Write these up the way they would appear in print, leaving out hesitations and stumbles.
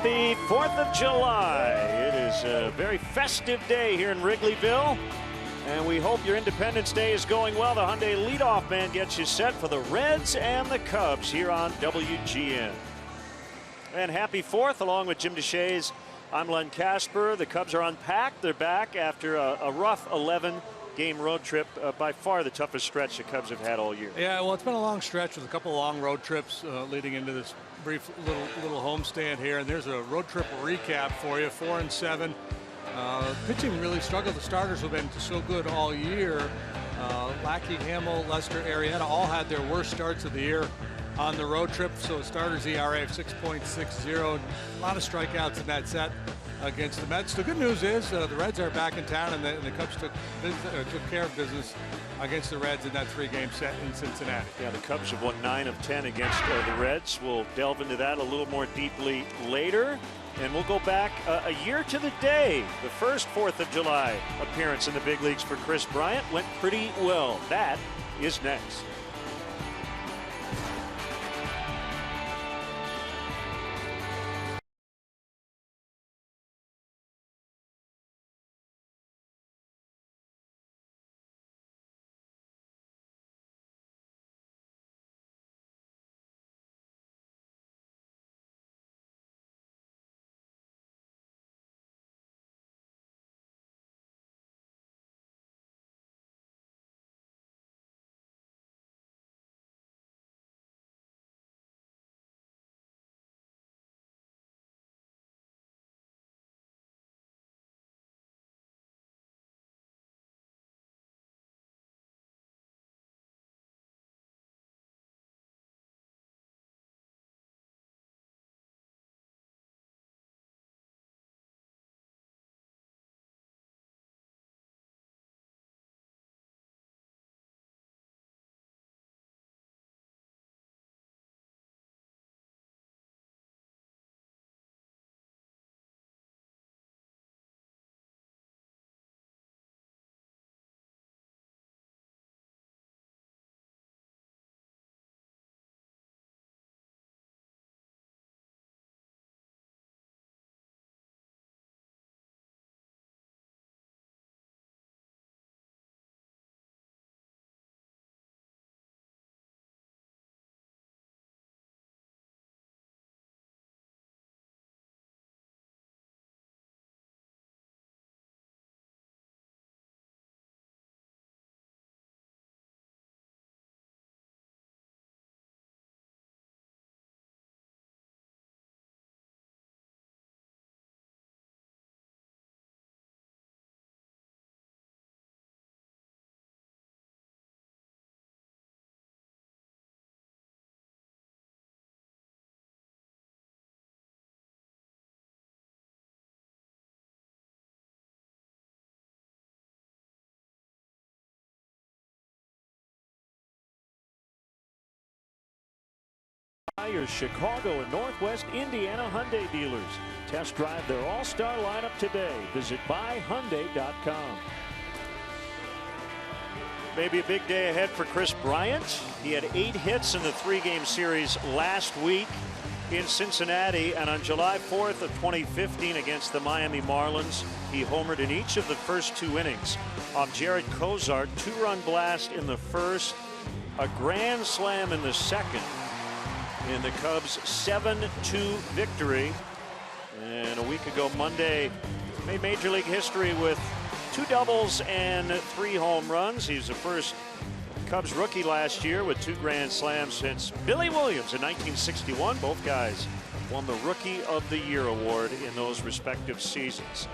Happy 4th of July. It is a very festive day here in Wrigleyville, and we hope your Independence Day is going well. The Hyundai leadoff man gets you set for the Reds and the Cubs here on WGN. And happy 4th along with Jim DeShays. I'm Len Casper. The Cubs are unpacked. They're back after a rough 11-game road trip, by far the toughest stretch the Cubs have had all year. Yeah, well, it's been a long stretch with a couple of long road trips leading into this brief little homestand here. And there's a road trip recap for you. 4-7. Pitching really struggled. The starters have been so good all year. Lackey, Hamill, Lester, Arrieta all had their worst starts of the year on the road trip. So starters ERA of 6.60. A lot of strikeouts in that set against the Mets. The good news is the Reds are back in town, and the Cubs took care of business against the Reds in that 3-game set in Cincinnati. Yeah, the Cubs have won 9 of 10 against the Reds. We'll delve into that a little more deeply later. And we'll go back a year to the day. The first 4th of July appearance in the big leagues for Kris Bryant went pretty well. That is next. Your Chicago and Northwest Indiana Hyundai dealers. Test drive their all-star lineup today. Visit buyhyundai.com. Maybe a big day ahead for Kris Bryant. He had 8 hits in the 3-game series last week in Cincinnati, and on July 4th of 2015 against the Miami Marlins, he homered in each of the first 2 innings off Jared Cozart. 2-run blast in the first, a grand slam in the second, in the Cubs' 7-2 victory. And a week ago Monday, made Major League history with 2 doubles and 3 home runs. He's the first Cubs rookie last year with 2 grand slams since Billy Williams in 1961. Both guys won the Rookie of the Year award in those respective seasons.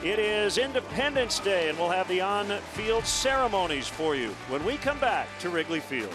It is Independence Day, and we'll have the on-field ceremonies for you when we come back to Wrigley Field.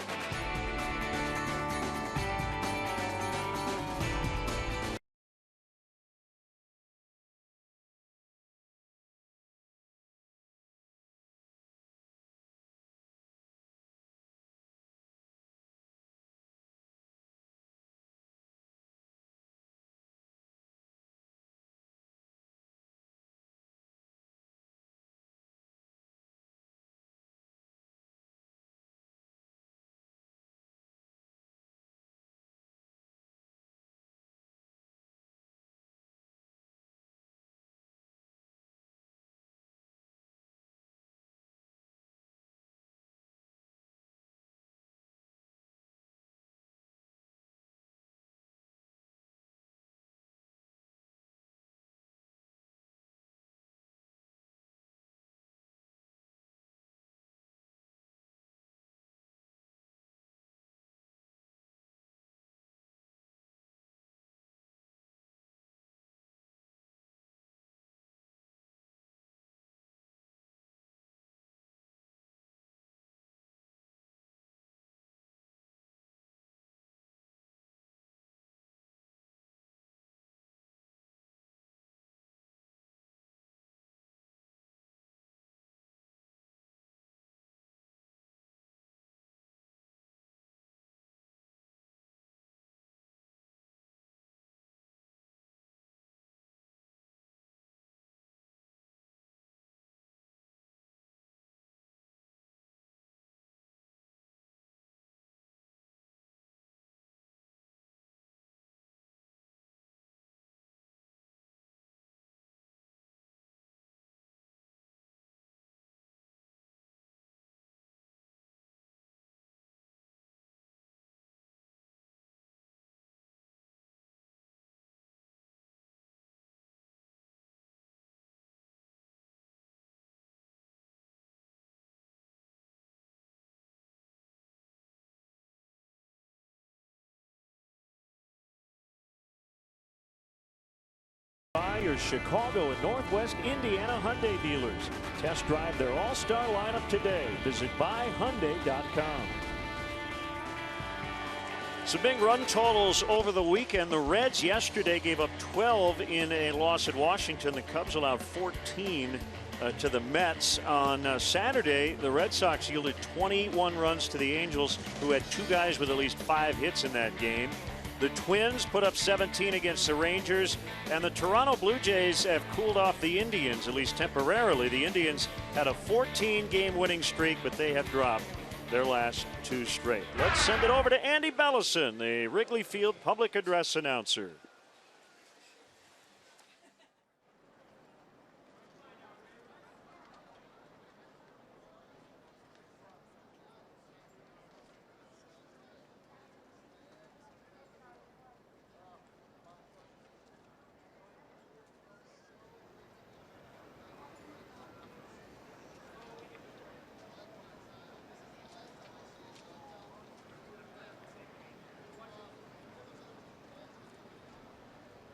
By your Chicago and Northwest Indiana Hyundai dealers. Test drive their all-star lineup today. Visit buyhyundai.com. Some big run totals over the weekend. The Reds yesterday gave up 12 in a loss at Washington. The Cubs allowed 14 to the Mets. On Saturday, the Red Sox yielded 21 runs to the Angels, who had 2 guys with at least 5 hits in that game. The Twins put up 17 against the Rangers, and the Toronto Blue Jays have cooled off the Indians, at least temporarily. The Indians had a 14-game winning streak, but they have dropped their last 2 straight. Let's send it over to Andy Bellison, the Wrigley Field public address announcer.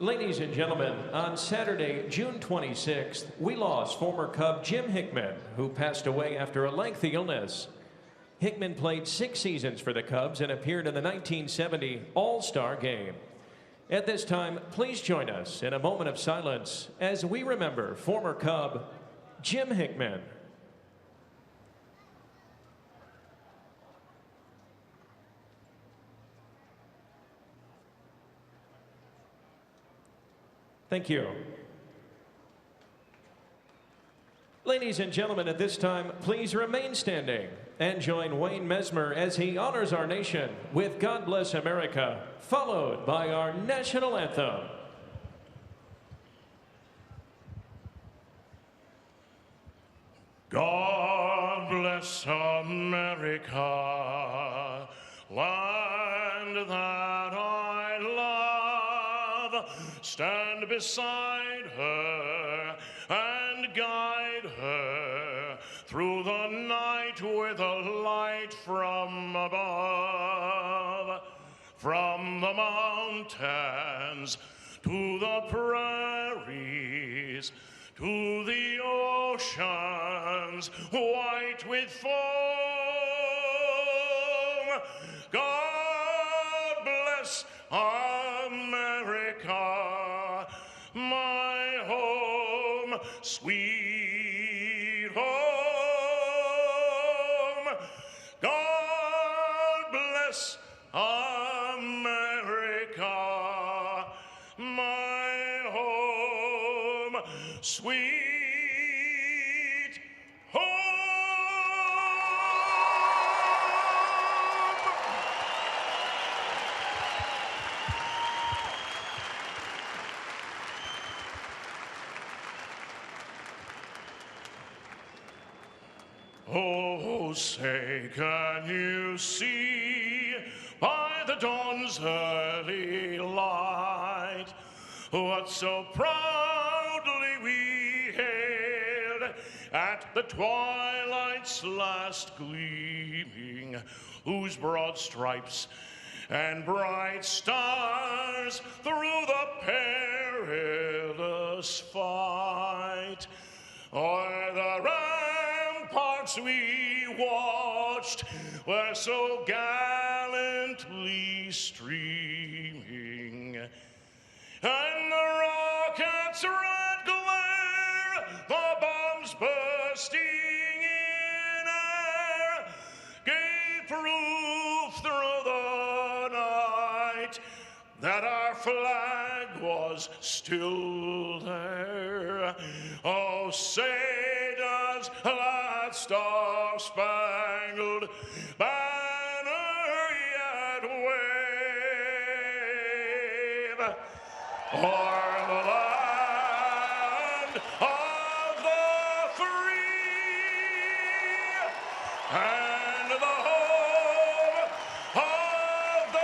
Ladies and gentlemen, on Saturday, June 26th, we lost former Cub Jim Hickman, who passed away after a lengthy illness. Hickman played 6 seasons for the Cubs and appeared in the 1970 All-Star Game. At this time, please join us in a moment of silence as we remember former Cub Jim Hickman. Thank you. Ladies and gentlemen, at this time, please remain standing and join Wayne Mesmer as he honors our nation with God Bless America, followed by our national anthem. God bless America, land that I love. Stand beside her and guide her through the night with a light from above. From the mountains to the prairies, to the oceans white with foam. God bless America, my home, sweet home. God bless America, my home, sweet home. Oh, say, can you see by the dawn's early light what so proudly we hailed at the twilight's last gleaming, whose broad stripes and bright stars through the perilous fight o'er the ramparts we watched were so gallantly streaming, and the rocket's red glare, the bombs bursting in air, gave proof through the night that our flag was still there. Oh, say does that star-spangled banner yet wave o'er the land of the free and the home of the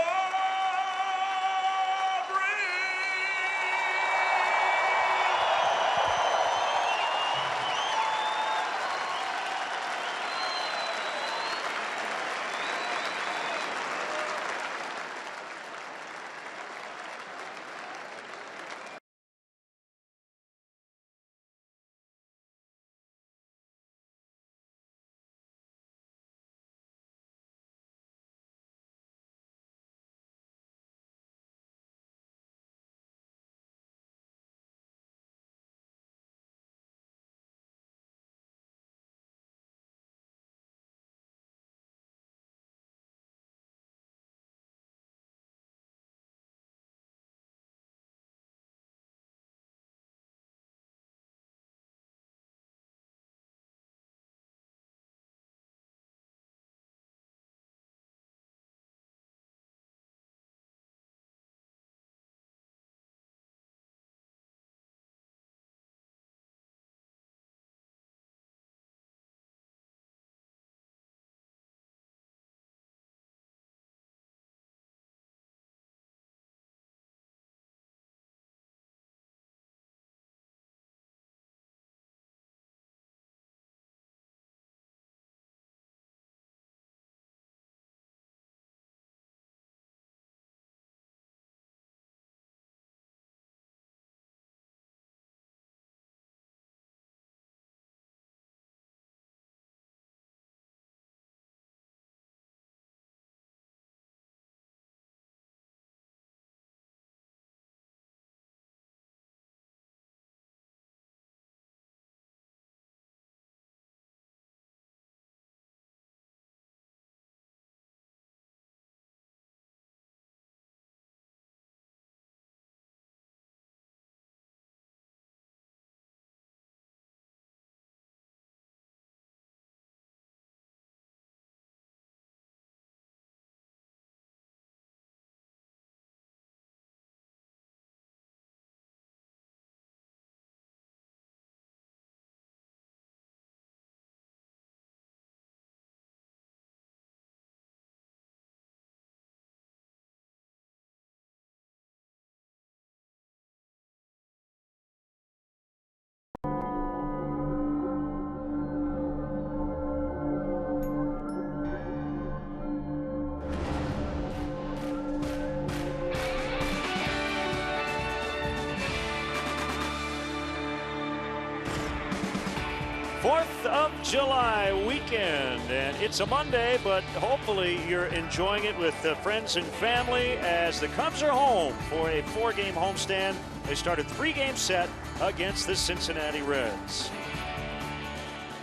4th of July weekend, and it's a Monday, but hopefully you're enjoying it with friends and family as the Cubs are home for a 4-game homestand. They start a 3-game set against the Cincinnati Reds.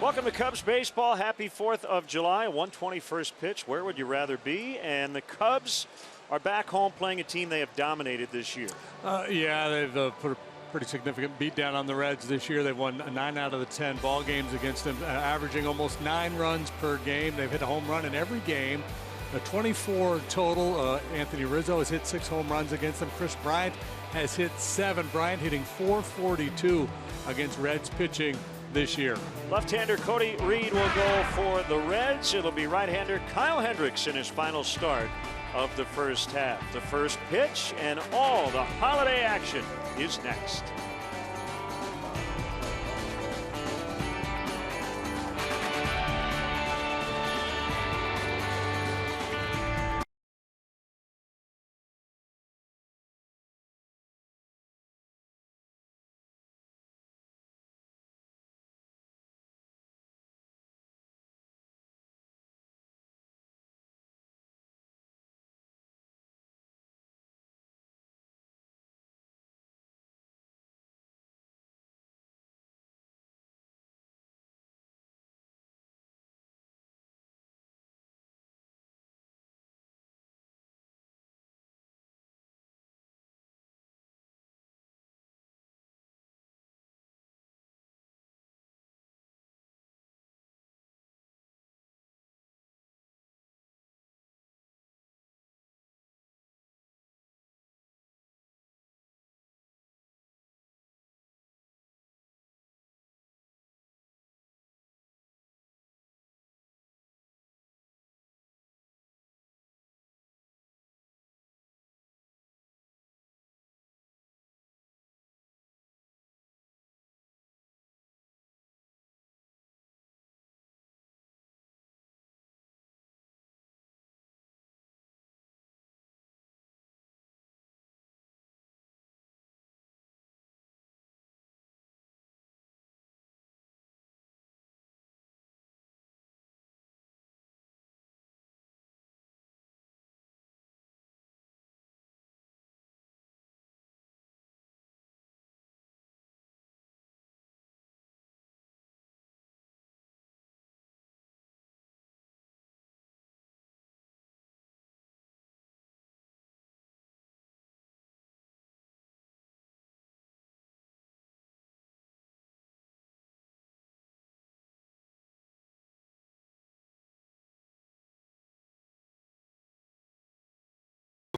Welcome to Cubs baseball. Happy 4th of July. 121st pitch. Where would you rather be? And the Cubs are back home playing a team they have dominated this year. Yeah, they've put a pretty significant beat down on the Reds this year. They've won 9 out of the 10 ball games against them, averaging almost 9 runs per game. They've hit a home run in every game. 24 total. Anthony Rizzo has hit 6 home runs against them. Chris Bryant has hit 7. Bryant hitting .442 against Reds pitching this year. Left-hander Cody Reed will go for the Reds. It'll be right-hander Kyle Hendricks in his final start of the first half. The first pitch and all the holiday action is next.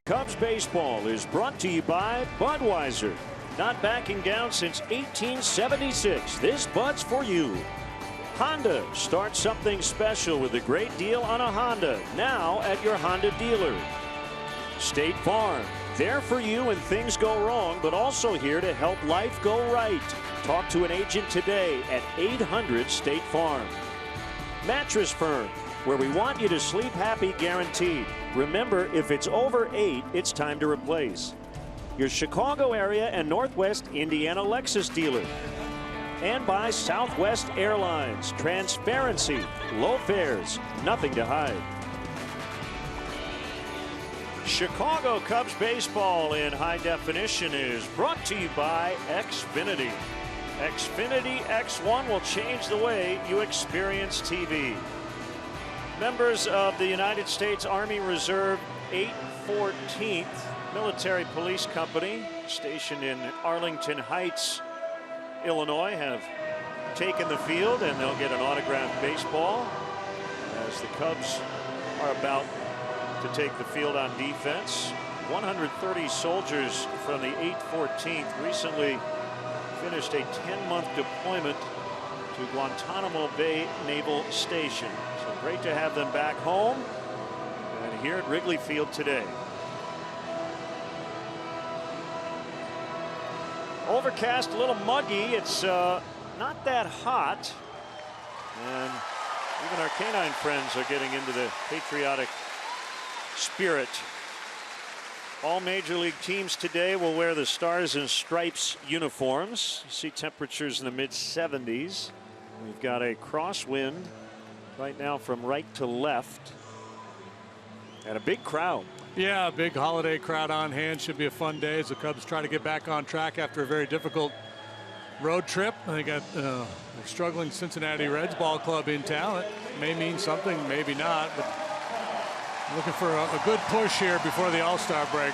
Cubs baseball is brought to you by Budweiser. Not backing down since 1876. This Bud's for you. Honda. Start something special with a great deal on a Honda. Now at your Honda dealer. State Farm. There for you when things go wrong, but also here to help life go right. Talk to an agent today at 800 State Farm. Mattress Firm, where we want you to sleep happy guaranteed. Remember, if it's over 8, it's time to replace. Your Chicago area and Northwest Indiana Lexus dealer. And by Southwest Airlines. Transparency, low fares, nothing to hide. Chicago Cubs baseball in high definition is brought to you by Xfinity. Xfinity X1 will change the way you experience TV. Members of the United States Army Reserve 814th Military Police Company, stationed in Arlington Heights, Illinois, have taken the field, and they'll get an autographed baseball as the Cubs are about to take the field on defense. 130 soldiers from the 814th recently finished a 10-month deployment to Guantanamo Bay Naval Station. So great to have them back home and here at Wrigley Field today. Overcast, a little muggy. It's not that hot, and even our canine friends are getting into the patriotic spirit. All major league teams today will wear the Stars and Stripes uniforms. You see temperatures in the mid-70s. We've got a crosswind right now from right to left. And a big crowd. Yeah, a big holiday crowd on hand. Should be a fun day as the Cubs try to get back on track after a very difficult road trip. They got a struggling Cincinnati Reds ball club in town. It may mean something, maybe not, but looking for a good push here before the All-Star break.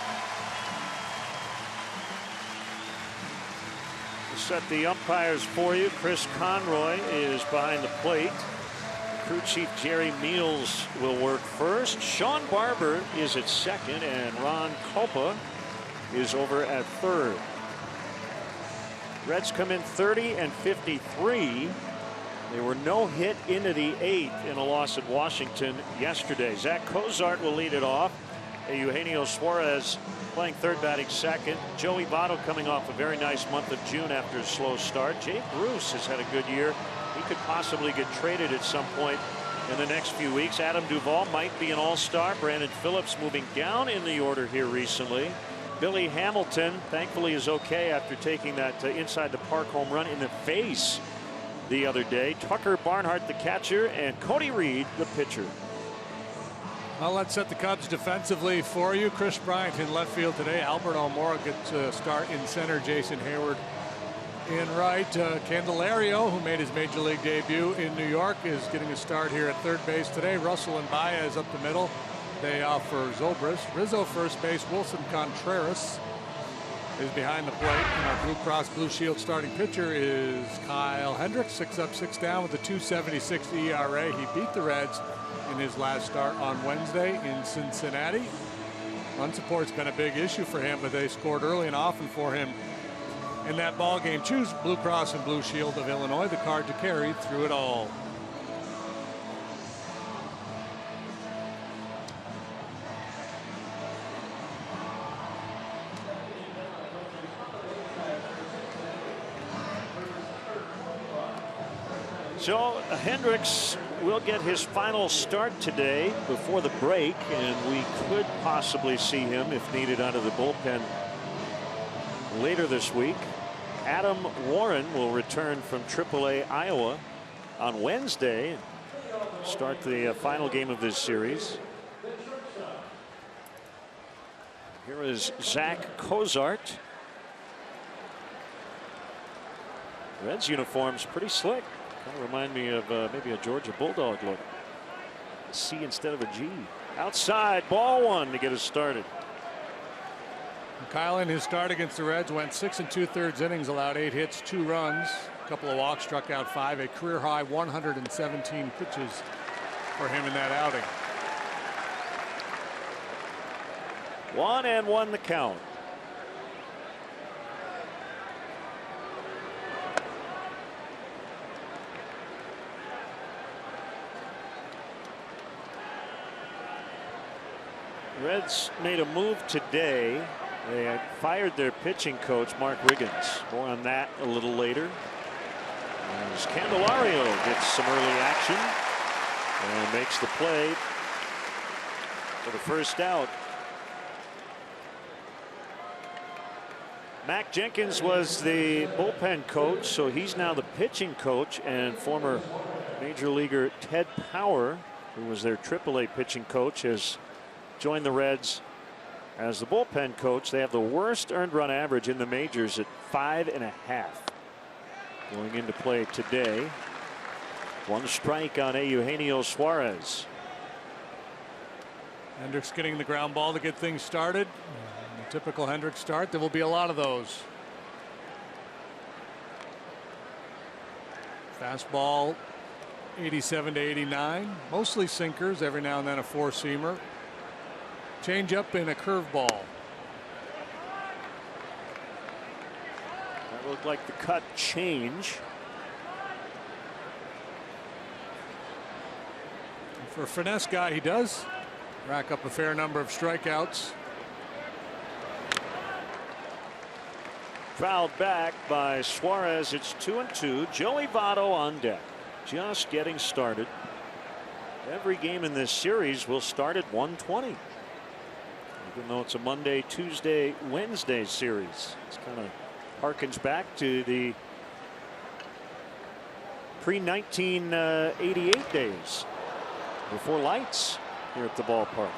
To set the umpires for you, Chris Conroy is behind the plate. Crew chief Jerry Meals will work first. Sean Barber is at second, and Ron Culpa is over at third. Reds come in 30 and 53. They were no hit into the eighth in a loss at Washington yesterday. Zach Cozart will lead it off. Eugenio Suarez playing third, batting second. Joey Votto coming off a very nice month of June after a slow start. Jay Bruce has had a good year. He could possibly get traded at some point in the next few weeks. Adam Duvall might be an all-star. Brandon Phillips moving down in the order here recently. Billy Hamilton thankfully is okay after taking that inside the park home run in the face the other day. Tucker Barnhart the catcher, and Cody Reed the pitcher. Well, let's set the Cubs defensively for you. Chris Bryant in left field today. Albert Almora gets a start in center. Jason Hayward in right. Candelario, who made his major league debut in New York, is getting a start here at third base today. Russell and Baez up the middle. Day off for Zobrist. Rizzo first base. Wilson Contreras is behind the plate. And our Blue Cross Blue Shield starting pitcher is Kyle Hendricks. 6 up, 6 down with a 2.76 ERA. He beat the Reds in his last start on Wednesday in Cincinnati. Run support's been a big issue for him, but they scored early and often for him in that ball game. Choose Blue Cross and Blue Shield of Illinois, the card to carry through it all. So Hendricks will get his final start today before the break, and we could possibly see him, if needed, out of the bullpen later this week. Adam Warren will return from AAA Iowa on Wednesday and start the final game of this series. Here is Zach Cozart. Reds uniform's pretty slick. Kind of remind me of maybe a Georgia Bulldog look. C instead of a G. Outside, ball one to get us started. Kyle, in his start against the Reds, went 6 2/3 innings, allowed 8 hits, 2 runs, a couple of walks, struck out 5, a career high 117 pitches for him in that outing. 1-1 the count. Reds made a move today. They had fired their pitching coach, Mark Riggins. More on that a little later. As Candelario gets some early action and makes the play for the first out. Mac Jenkins was the bullpen coach, so he's now the pitching coach, and former major leaguer Ted Power, who was their AAA pitching coach, has joined the Reds as the bullpen coach. They have the worst earned run average in the majors at 5.5 going into play today. 1 strike on Eugenio Suarez. Hendricks getting the ground ball to get things started. A typical Hendricks start. There will be a lot of those. Fastball 87 to 89. Mostly sinkers, every now and then a 4-seamer. Change up and a curveball. That looked like the cut change. For a finesse guy, he does rack up a fair number of strikeouts. Fouled back by Suarez. It's 2-2. Joey Votto on deck, just getting started. Every game in this series will start at 1:20. Even though it's a Monday, Tuesday, Wednesday series. It's kind of harkens back to the pre-1988 days, before lights here at the ballpark.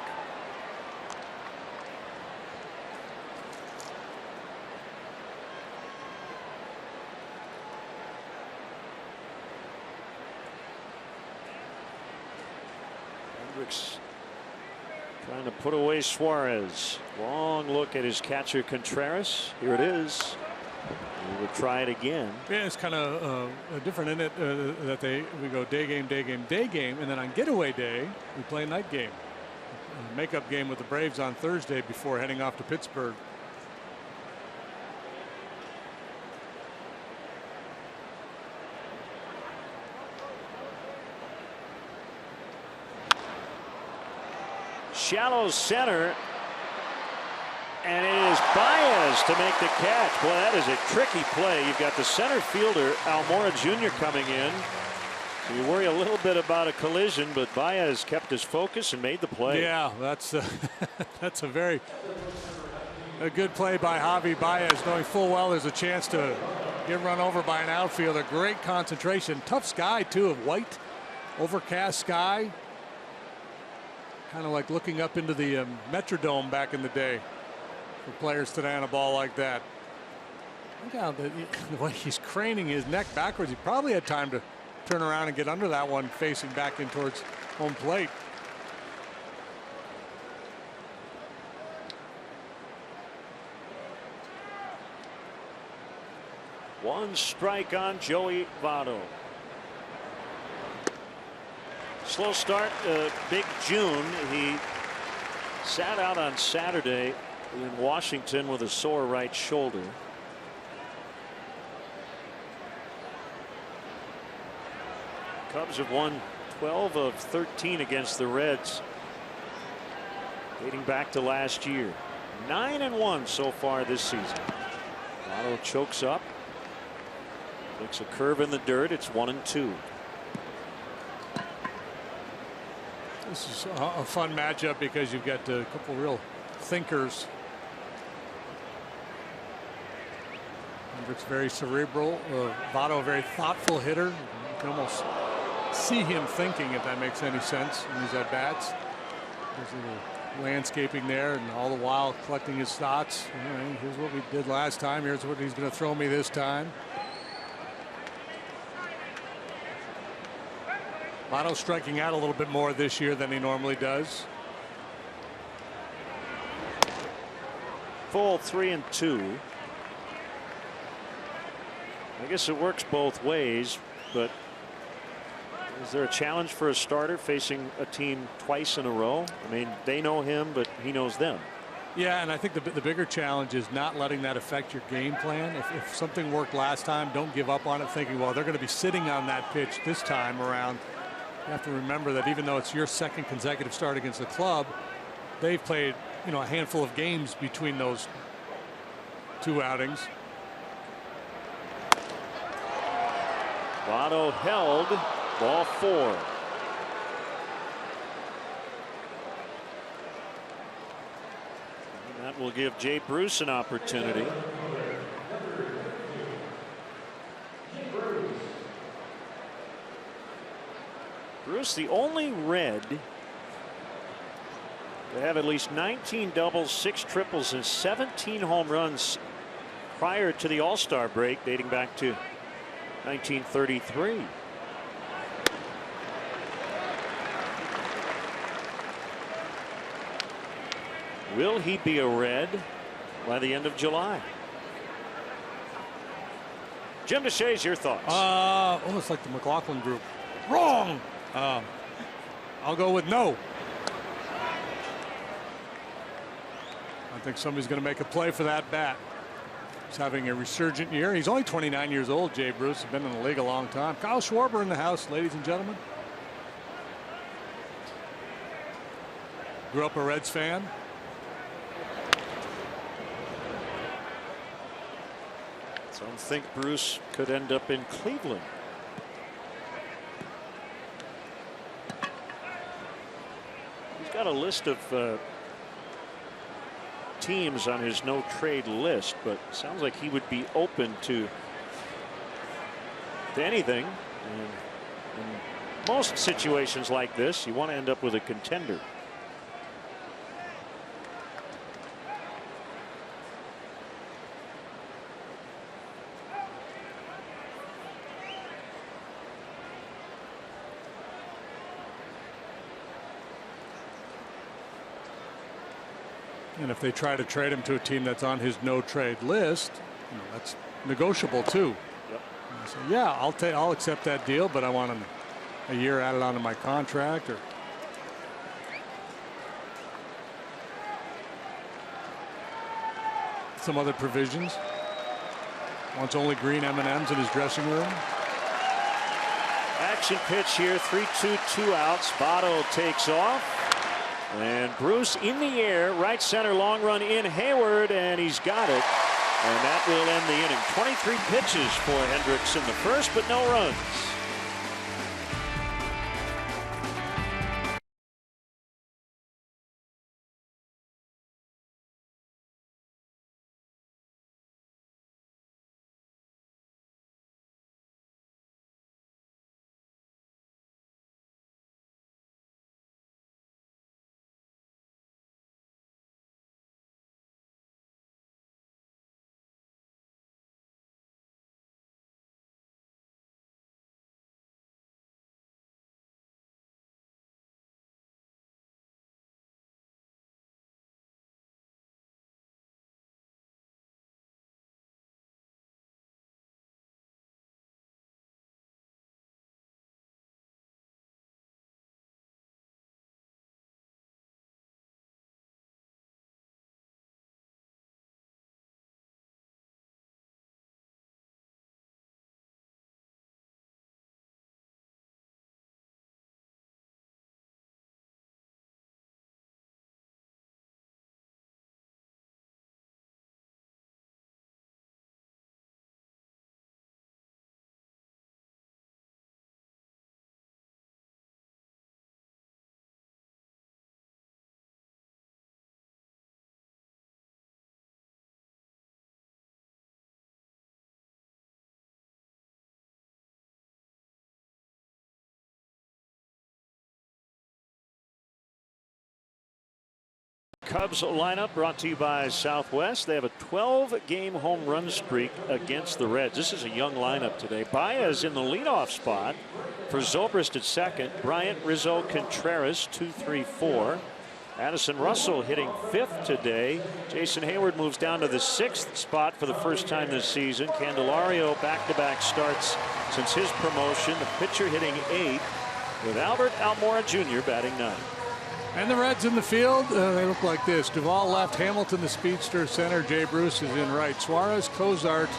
Hendricks trying to put away Suarez. Long look at his catcher Contreras. Here it is. We will try it again. Yeah, it's kind of different in it that we go day game, day game, day game, and then on getaway day we play night game. A makeup game with the Braves on Thursday before heading off to Pittsburgh. Shallow center, and it is Baez to make the catch. Boy, that is a tricky play. You've got the center fielder Almora Jr. coming in, so you worry a little bit about a collision, but Baez kept his focus and made the play. Yeah, that's that's a good play by Javi Baez, knowing full well there's a chance to get run over by an outfielder. Great concentration. Tough sky too, of white, overcast sky. Kind of like looking up into the Metrodome back in the day for players today on a ball like that. Look how the way he's craning his neck backwards. He probably had time to turn around and get under that one facing back in towards home plate. One strike on Joey Votto. Slow start, big June. He sat out on Saturday in Washington with a sore right shoulder. Cubs have won 12 of 13 against the Reds, dating back to last year. 9-1 so far this season. Votto chokes up, takes a curve in the dirt. It's 1-2. This is a fun matchup because you've got a couple real thinkers. Hendricks very cerebral. Votto a very thoughtful hitter. You can almost see him thinking, if that makes any sense, in his at bats. There's a little landscaping there, and all the while collecting his thoughts. All right, here's what we did last time. Here's what he's going to throw me this time. Votto striking out a little bit more this year than he normally does. Full 3-2. I guess it works both ways, but is there a challenge for a starter facing a team twice in a row? I mean, they know him, but he knows them. Yeah, and I think the bigger challenge is not letting that affect your game plan. If something worked last time, don't give up on it thinking, well, they're going to be sitting on that pitch this time around. You have to remember that even though it's your second consecutive start against the club, they've played, a handful of games between those two outings. Votto held, ball 4. And that will give Jay Bruce an opportunity. Bruce, the only Red to have at least 19 doubles, 6 triples, and 17 home runs prior to the All-Star break, dating back to 1933. Will he be a Red by the end of July? Jim DeShays, your thoughts? Almost like the McLaughlin group. Wrong. I'll go with no. I think somebody's going to make a play for that bat. He's having a resurgent year. He's only 29 years old, Jay Bruce. Has been in the league a long time. Kyle Schwarber in the house, ladies and gentlemen. Grew up a Reds fan. Some think Bruce could end up in Cleveland. He's got a list of teams on his no trade list, but sounds like he would be open to anything And in most situations like this, you want to end up with a contender. And if they try to trade him to a team that's on his no trade list, that's negotiable too. Yep. So yeah, I'll accept that deal, but I want a year added onto my contract or some other provisions. Wants only green M&Ms in his dressing room. Action pitch here, 3-2, 2 outs. Votto takes off. And Bruce in the air, right center, long run in Hayward, and he's got it. And that will end the inning. 23 pitches for Hendricks in the first, but no runs. Cubs lineup brought to you by Southwest. They have a 12-game home run streak against the Reds. This is a young lineup today. Baez in the leadoff spot for Zobrist at second. Bryant, Rizzo, Contreras 2, 3, 4. Addison Russell hitting fifth today. Jason Hayward moves down to the sixth spot for the first time this season. Candelario back-to-back starts since his promotion. The pitcher hitting eighth with Albert Almora Jr. batting ninth. And the Reds in the field, they look like this. Duvall left, Hamilton the speedster, center. Jay Bruce is in right. Suarez, Cozart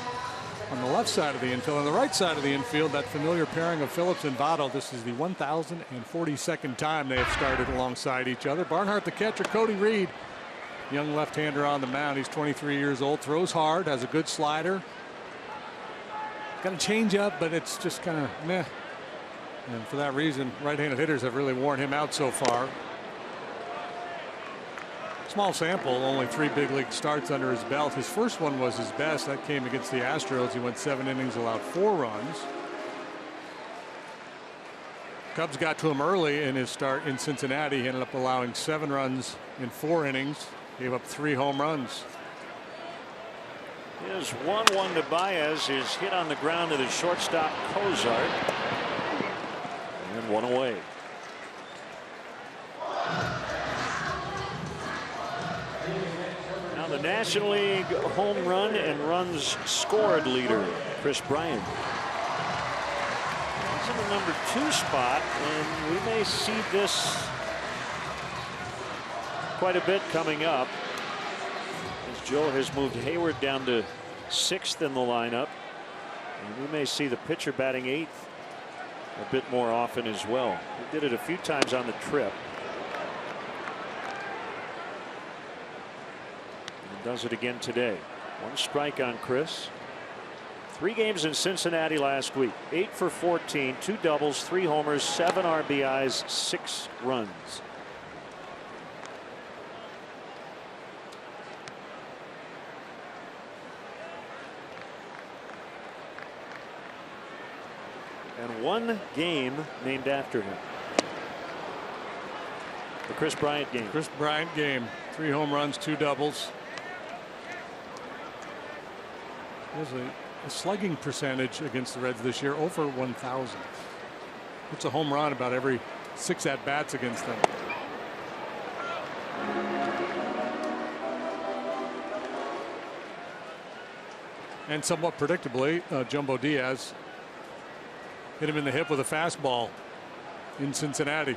on the left side of the infield. On the right side of the infield, that familiar pairing of Phillips and Votto. This is the 1,042nd time they have started alongside each other. Barnhart the catcher, Cody Reed, young left-hander on the mound. He's 23 years old, throws hard, has a good slider. Got a change up, but it's just kind of meh. And for that reason, right-handed hitters have really worn him out so far. Small sample, only 3 big league starts under his belt. His first one was his best. That came against the Astros. He went 7 innings, allowed 4 runs. Cubs got to him early in his start in Cincinnati. He ended up allowing 7 runs in 4 innings. Gave up 3 home runs. Here's 1-1 to Baez. Is hit on the ground to the shortstop Cozart. And 1 away. The National League home run and runs scored leader, Chris Bryant. He's in the number 2 spot, and we may see this quite a bit coming up as Joe has moved Hayward down to 6th in the lineup. And we may see the pitcher batting 8th a bit more often as well. He did it a few times on the trip. Does it again today. 1 strike on Chris. 3 games in Cincinnati last week. 8 for 14, 2 doubles, 3 homers, 7 RBIs, 6 runs. And one game named after him. The Chris Bryant game. Chris Bryant game. 3 home runs, 2 doubles. There's a slugging percentage against the Reds this year over 1,000. It's a home run about every 6 at-bats against them. And somewhat predictably, Jumbo Diaz hit him in the hip with a fastball in Cincinnati.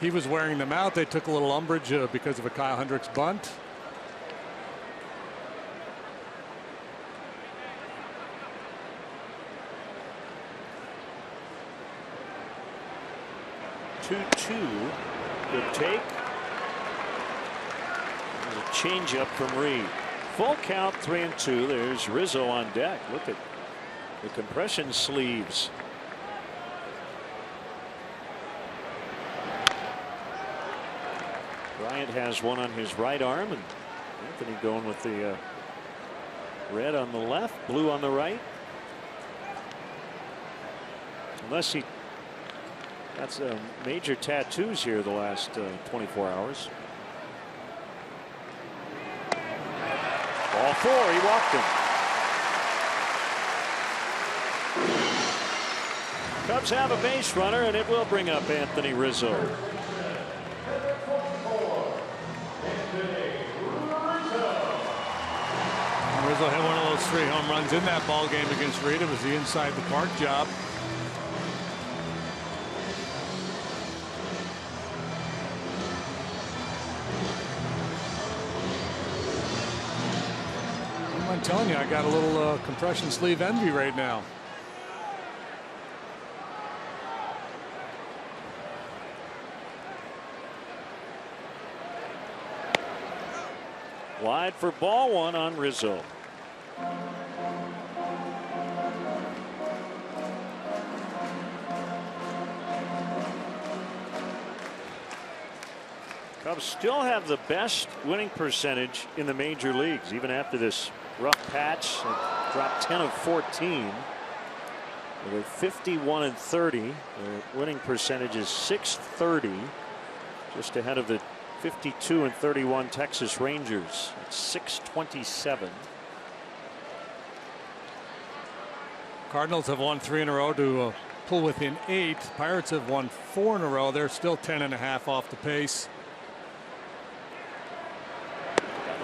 He was wearing them out. They took a little umbrage because of a Kyle Hendricks bunt. Good take. There's a changeup from Reed. Full count, 3-2. There's Rizzo on deck. Look at the compression sleeves. Bryant has one on his right arm, and Anthony going with the red on the left, blue on the right. Unless he got major tattoos here the last 24 hours. Ball 4, he walked him. Cubs have a base runner, and it will bring up Anthony Rizzo. Rizzo had one of those 3 home runs in that ball game against Reed. It was the inside the park job. I'm telling you, I got a little compression sleeve envy right now. Wide for ball 1 on Rizzo. Cubs still have the best winning percentage in the major leagues, even after this rough patch. They dropped 10 of 14. They're 51-30. Their winning percentage is .630, just ahead of the 52-31 Texas Rangers. It's .627. Cardinals have won 3 in a row to pull within 8. Pirates have won 4 in a row. They're still 10.5 off the pace.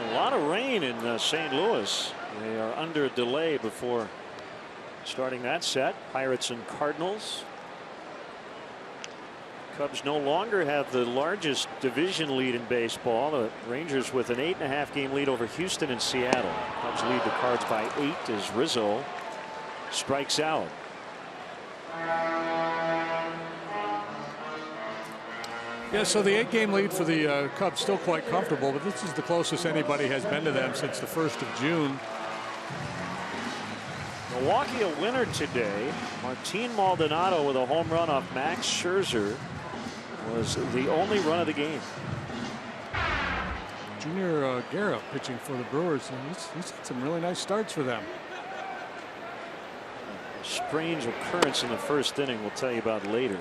A lot of rain in St. Louis. They are under a delay before starting that set. Pirates and Cardinals. Cubs no longer have the largest division lead in baseball. The Rangers with an 8.5 game lead over Houston and Seattle. Cubs lead the Cards by 8 as Rizzo strikes out. Yeah, so the 8-game lead for the Cubs still quite comfortable, but this is the closest anybody has been to them since the 1st of June. Milwaukee a winner today. Martin Maldonado with a home run off Max Scherzer was the only run of the game. Junior Guerra pitching for the Brewers, and he's had some really nice starts for them. A strange occurrence in the 1st inning we'll tell you about later.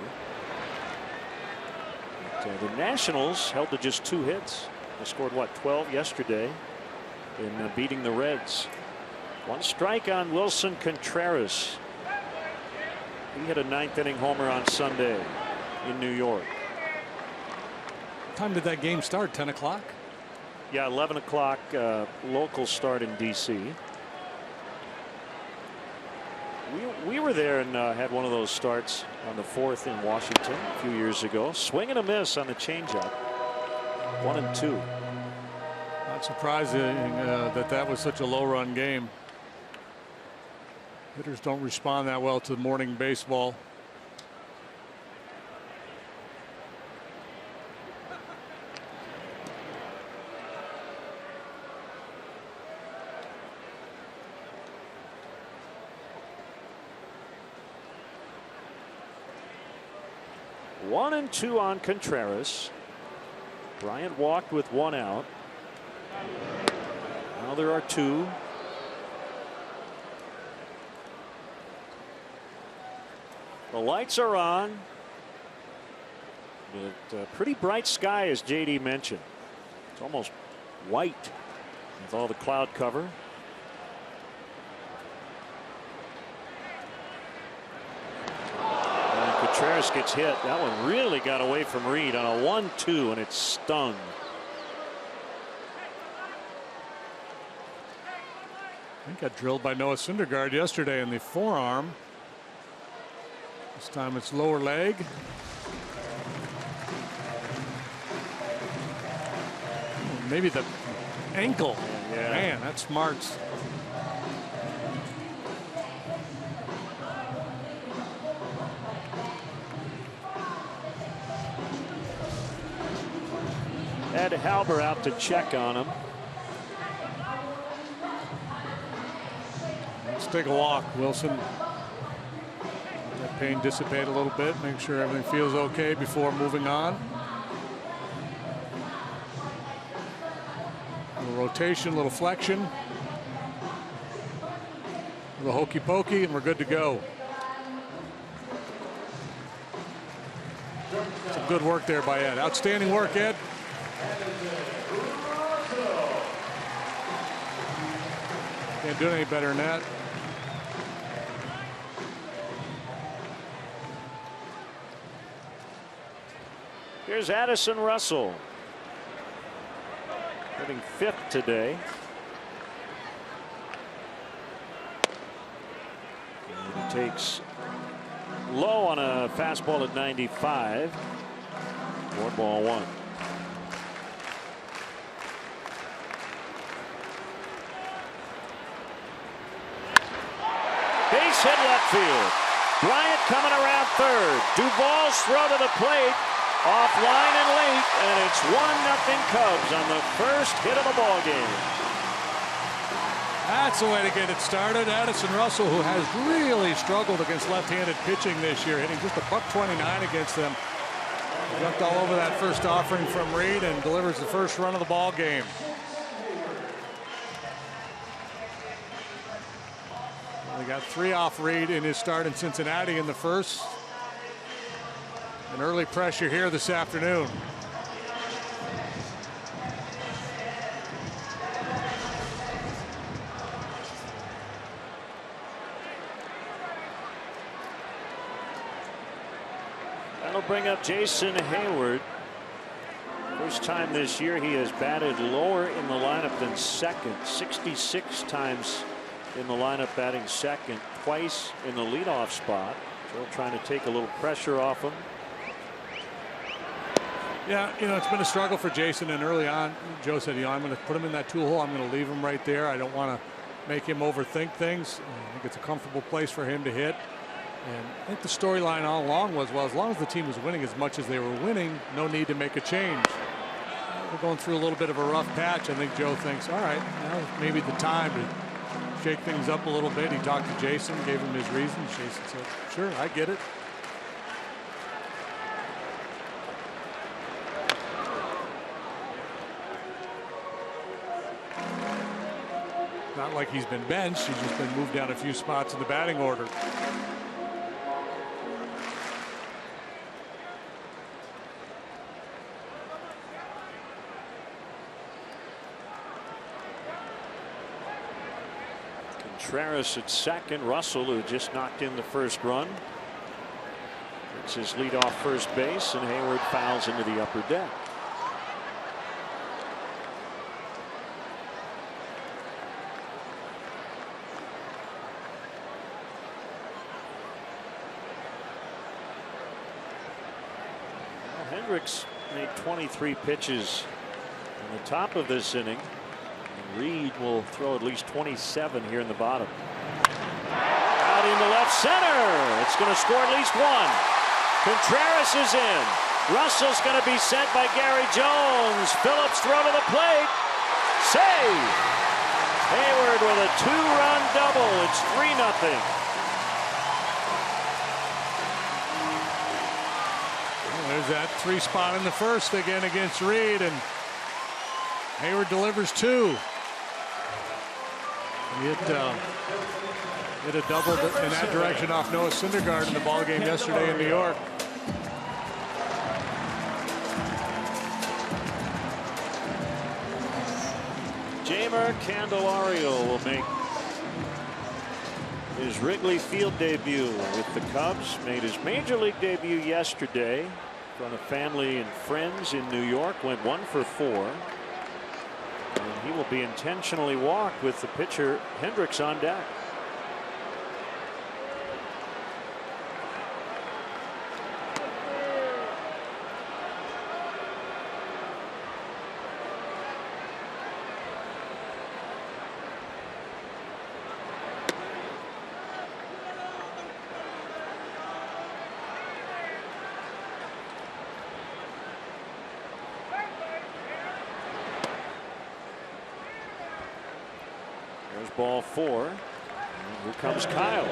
But, the Nationals held to just 2 hits. They scored what, 12 yesterday in beating the Reds. 1 strike on Wilson Contreras. He hit a 9th inning homer on Sunday in New York. What time did that game start? 10 o'clock? Yeah, 11 o'clock local start in D.C. We were there and had one of those starts on the 4th in Washington a few years ago. Swing and a miss on the changeup. 1-2. Not surprising that was such a low-run game. Hitters don't respond that well to morning baseball. One and 2 on Contreras. Bryant walked with 1 out. Now there are 2. The lights are on. But, pretty bright sky, as JD mentioned. It's almost white with all the cloud cover. And Contreras gets hit. That one really got away from Reed on a 1-2, and it stung. I think got drilled by Noah Syndergaard yesterday in the forearm. This time it's lower leg. Maybe the ankle. Yeah. Man, that smarts. Ed Halber out to check on him. Let's take a walk, Wilson. Let that pain dissipate a little bit. Make sure everything feels okay before moving on. A little rotation, a little flexion. A little hokey pokey, and we're good to go. Some good work there by Ed. Outstanding work, Ed. Can't do any better than that. Here's Addison Russell, hitting 5th today. And he takes low on a fastball at 95. 1-1. Base hit left field. Bryant coming around third. Duvall's throw to the plate. Offline and late, and it's 1-0 Cubs on the first hit of the ball game. That's the way to get it started. Addison Russell, who has really struggled against left-handed pitching this year, hitting just a .129 against them. Jumped all over that first offering from Reed and delivers the first run of the ball game. They got 3 off Reed in his start in Cincinnati in the first. An early pressure here this afternoon. That'll bring up Jason Hayward. First time this year he has batted lower in the lineup than second. 66 times in the lineup batting second. Twice in the leadoff spot. Joe trying to take a little pressure off him. Yeah, you know, it's been a struggle for Jason, and early on, Joe said, you know, I'm going to put him in that 2-hole. I'm going to leave him right there. I don't want to make him overthink things. I think it's a comfortable place for him to hit. And I think the storyline all along was, well, as long as the team was winning as much as they were winning, no need to make a change. We're going through a little bit of a rough patch. I think Joe thinks, all right, now maybe the time to shake things up a little bit. He talked to Jason, gave him his reasons. Jason said, sure, I get it. Not like he's been benched. He's just been moved down a few spots in the batting order. Contreras at second. Russell, who just knocked in the first run, it's his leadoff first base, and Hayward fouls into the upper deck. Hendricks made 23 pitches in the top of this inning. And Reed will throw at least 27 here in the bottom. Out into left center. It's going to score at least one. Contreras is in. Russell's going to be sent by Gary Jones. Phillips throw to the plate. Save. Hayward with a 2-run double. It's 3-0. There's that 3 spot in the first again against Reed, and Hayward delivers 2. He hit Hit a double in that direction off Noah Syndergaard in the ball game yesterday in New York. Jeimer Candelario will make his Wrigley Field debut with the Cubs. Made his major league debut yesterday in front of family and friends in New York. Went 1 for 4. And he will be intentionally walked with the pitcher Hendricks on deck. There's ball 4. And here comes Kyle.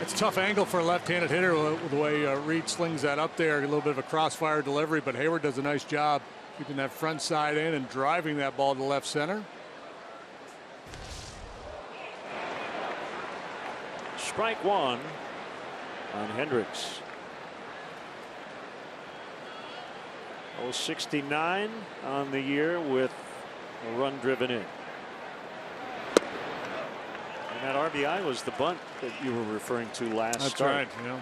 It's a tough angle for a left-handed hitter with the way Reed slings that up there. A little bit of a crossfire delivery, but Hayward does a nice job keeping that front side in and driving that ball to left center. Strike 1 on Hendricks. 069 on the year with a run driven in. And that RBI was the bunt that you were referring to last That's start. right. Yeah.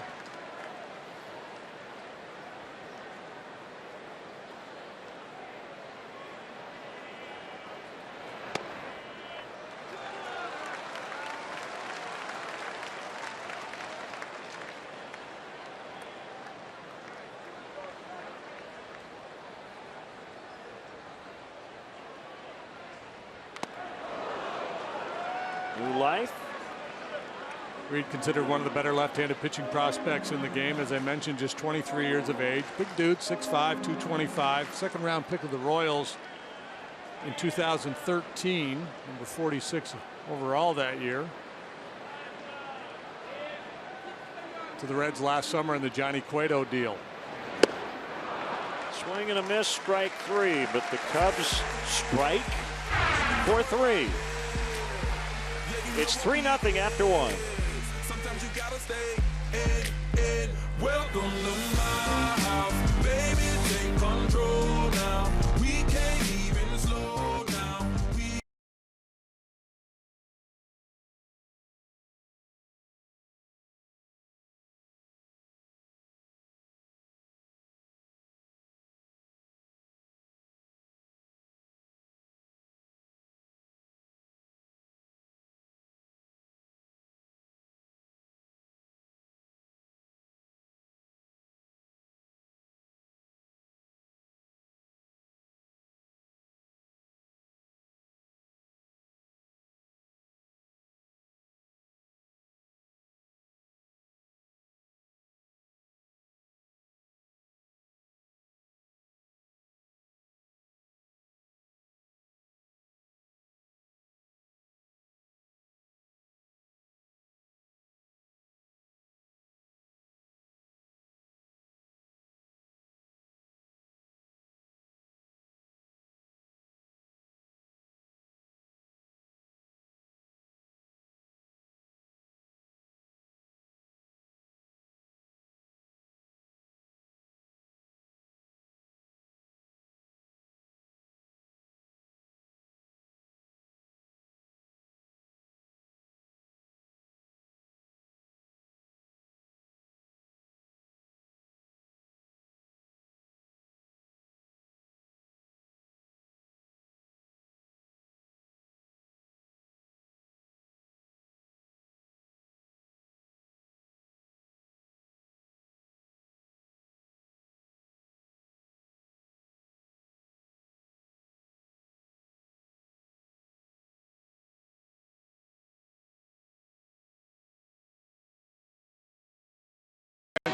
New life. Reed considered one of the better left-handed pitching prospects in the game. As I mentioned, just 23 years of age. Big dude, 6'5", 225. Second round pick of the Royals in 2013. Number 46 overall that year. To the Reds last summer in the Johnny Cueto deal. Swing and a miss, strike 3, but the Cubs strike for 3. It's 3-0 after 1. Sometimes you gotta stay in. Welcome to my house, baby. Take control now. We can't even slow down.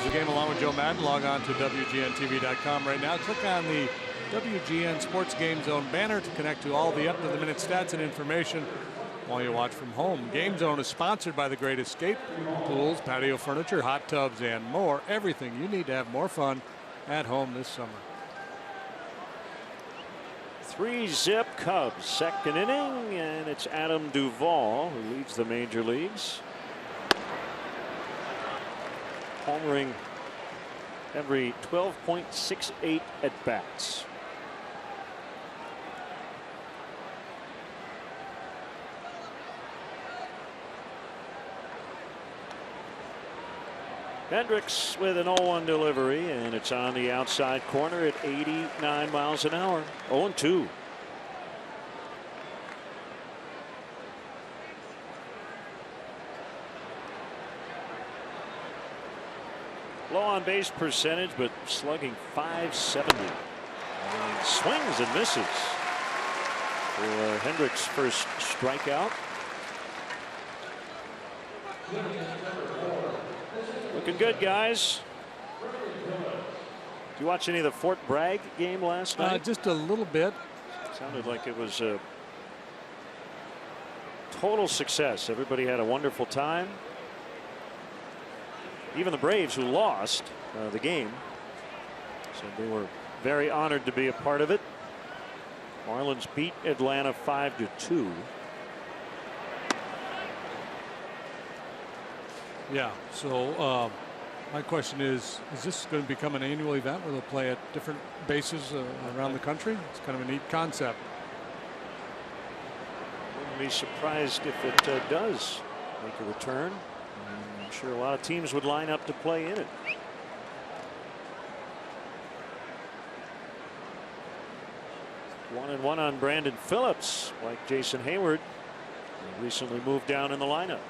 The game along with Joe Madden. Log on to WGNTV.com right now. Click on the WGN Sports Game Zone banner to connect to all the up-to-the-minute stats and information while you watch from home. Game Zone is sponsored by The Great Escape. Pools, patio furniture, hot tubs, and more. Everything you need to have more fun at home this summer. 3-zip Cubs. Second inning, and it's Adam Duvall who leads the major leagues. Homering every 12.68 at bats. Hendricks with an 0-1 delivery, and it's on the outside corner at 89 miles an hour. 0-2. Low on base percentage, but slugging .570. And swings and misses for Hendricks' first strikeout. Looking good, guys. Did you watch any of the Fort Bragg game last night? Just a little bit. Sounded like it was a total success. Everybody had a wonderful time. Even the Braves, who lost the game, so they were very honored to be a part of it. Marlins beat Atlanta 5-2. Yeah, so my question is this going to become an annual event where they'll play at different bases around the country? It's kind of a neat concept. Wouldn't be surprised if it does make a return. I'm sure a lot of teams would line up to play in it. One and one on Brandon Phillips, like Jason Hayward, who recently moved down in the lineup.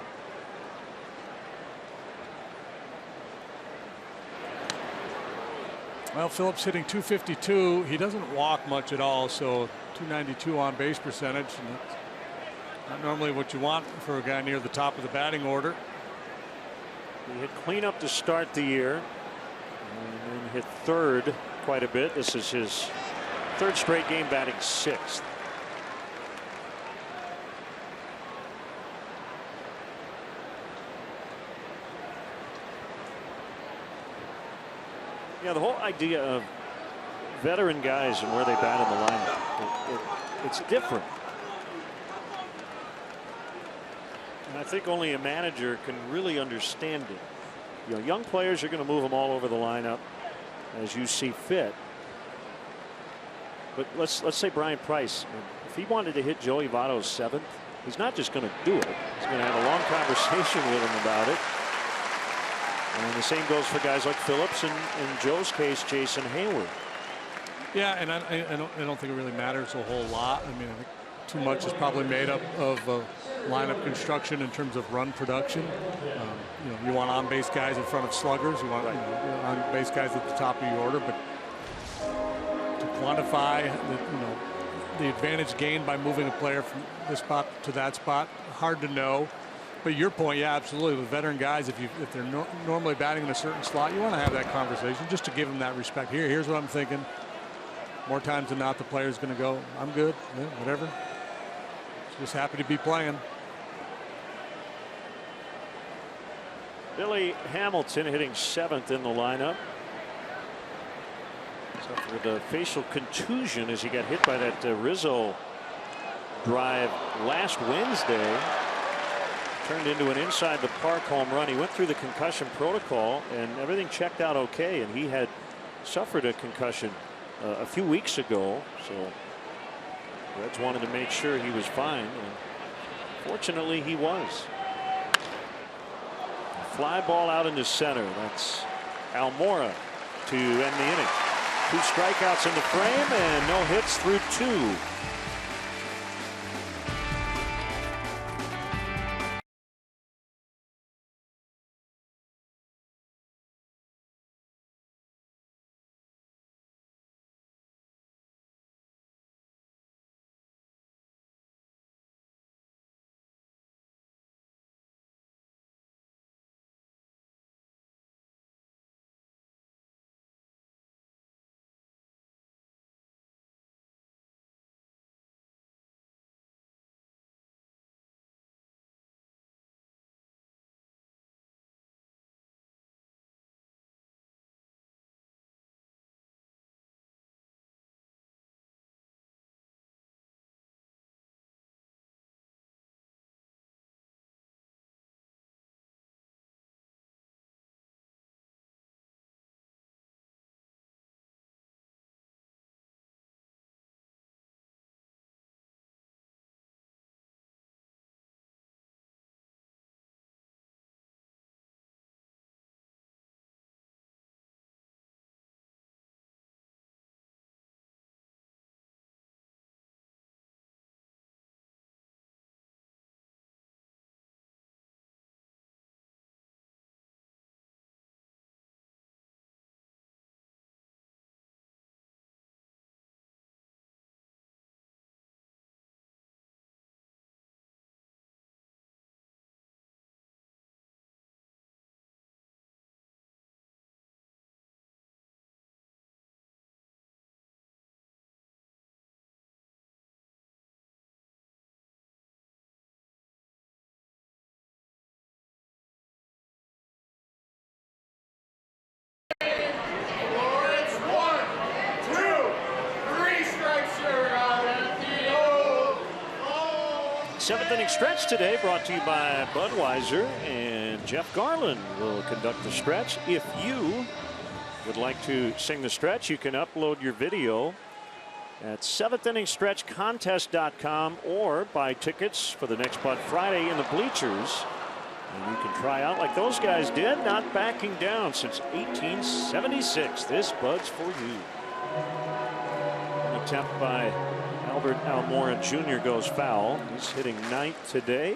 Well, Phillips hitting .252. He doesn't walk much at all, so .292 on base percentage. And that's not normally what you want for a guy near the top of the batting order. He hit cleanup to start the year, and then hit third quite a bit. This is his third straight game batting sixth. Yeah, the whole idea of veteran guys and where they bat in the lineup, it's different. And I think only a manager can really understand it. You know, young players are going to move them all over the lineup as you see fit. But let's say Brian Price, if he wanted to hit Joey Votto's seventh, he's not just going to do it. He's going to have a long conversation with him about it. And the same goes for guys like Phillips and in Joe's case, Jason Hayward. Yeah, and I don't think it really matters a whole lot. I mean, I think too much is probably made up of lineup construction in terms of run production. You know, you want on-base guys in front of sluggers. You want on-base guys at the top of your order. But to quantify the advantage gained by moving a player from this spot to that spot, hard to know. But your point, yeah, absolutely. With veteran guys, if they're normally batting in a certain slot, you want to have that conversation just to give them that respect. Here's what I'm thinking. More times than not, the player's going to go, I'm good, yeah, whatever. Just happy to be playing. Billy Hamilton hitting seventh in the lineup. Suffered a facial contusion as he got hit by that Rizzo drive last Wednesday. Turned into an inside the park home run. He went through the concussion protocol and everything checked out okay, and he had suffered a concussion a few weeks ago, so Reds wanted to make sure he was fine, and fortunately he was. Fly ball out into center. That's Almora to end the inning. 2 strikeouts in the frame and no hits through 2. Seventh inning stretch today brought to you by Budweiser, and Jeff Garland will conduct the stretch. If you would like to sing the stretch, you can upload your video at 7thinningstretchcontest.com or buy tickets for the next Bud Friday in the bleachers. And you can try out like those guys did, not backing down since 1876. This Bud's for you. An attempt by Albert Almora Jr. goes foul. He's hitting ninth today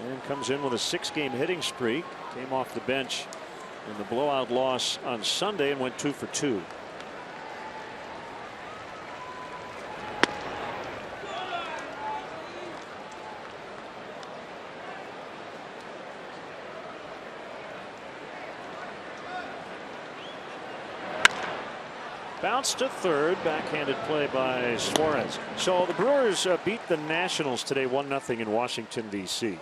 and comes in with a 6-game hitting streak. Came off the bench in the blowout loss on Sunday and went 2 for 2. Bounce to third, backhanded play by Suarez. So the Brewers beat the Nationals today 1-0 in Washington, D.C.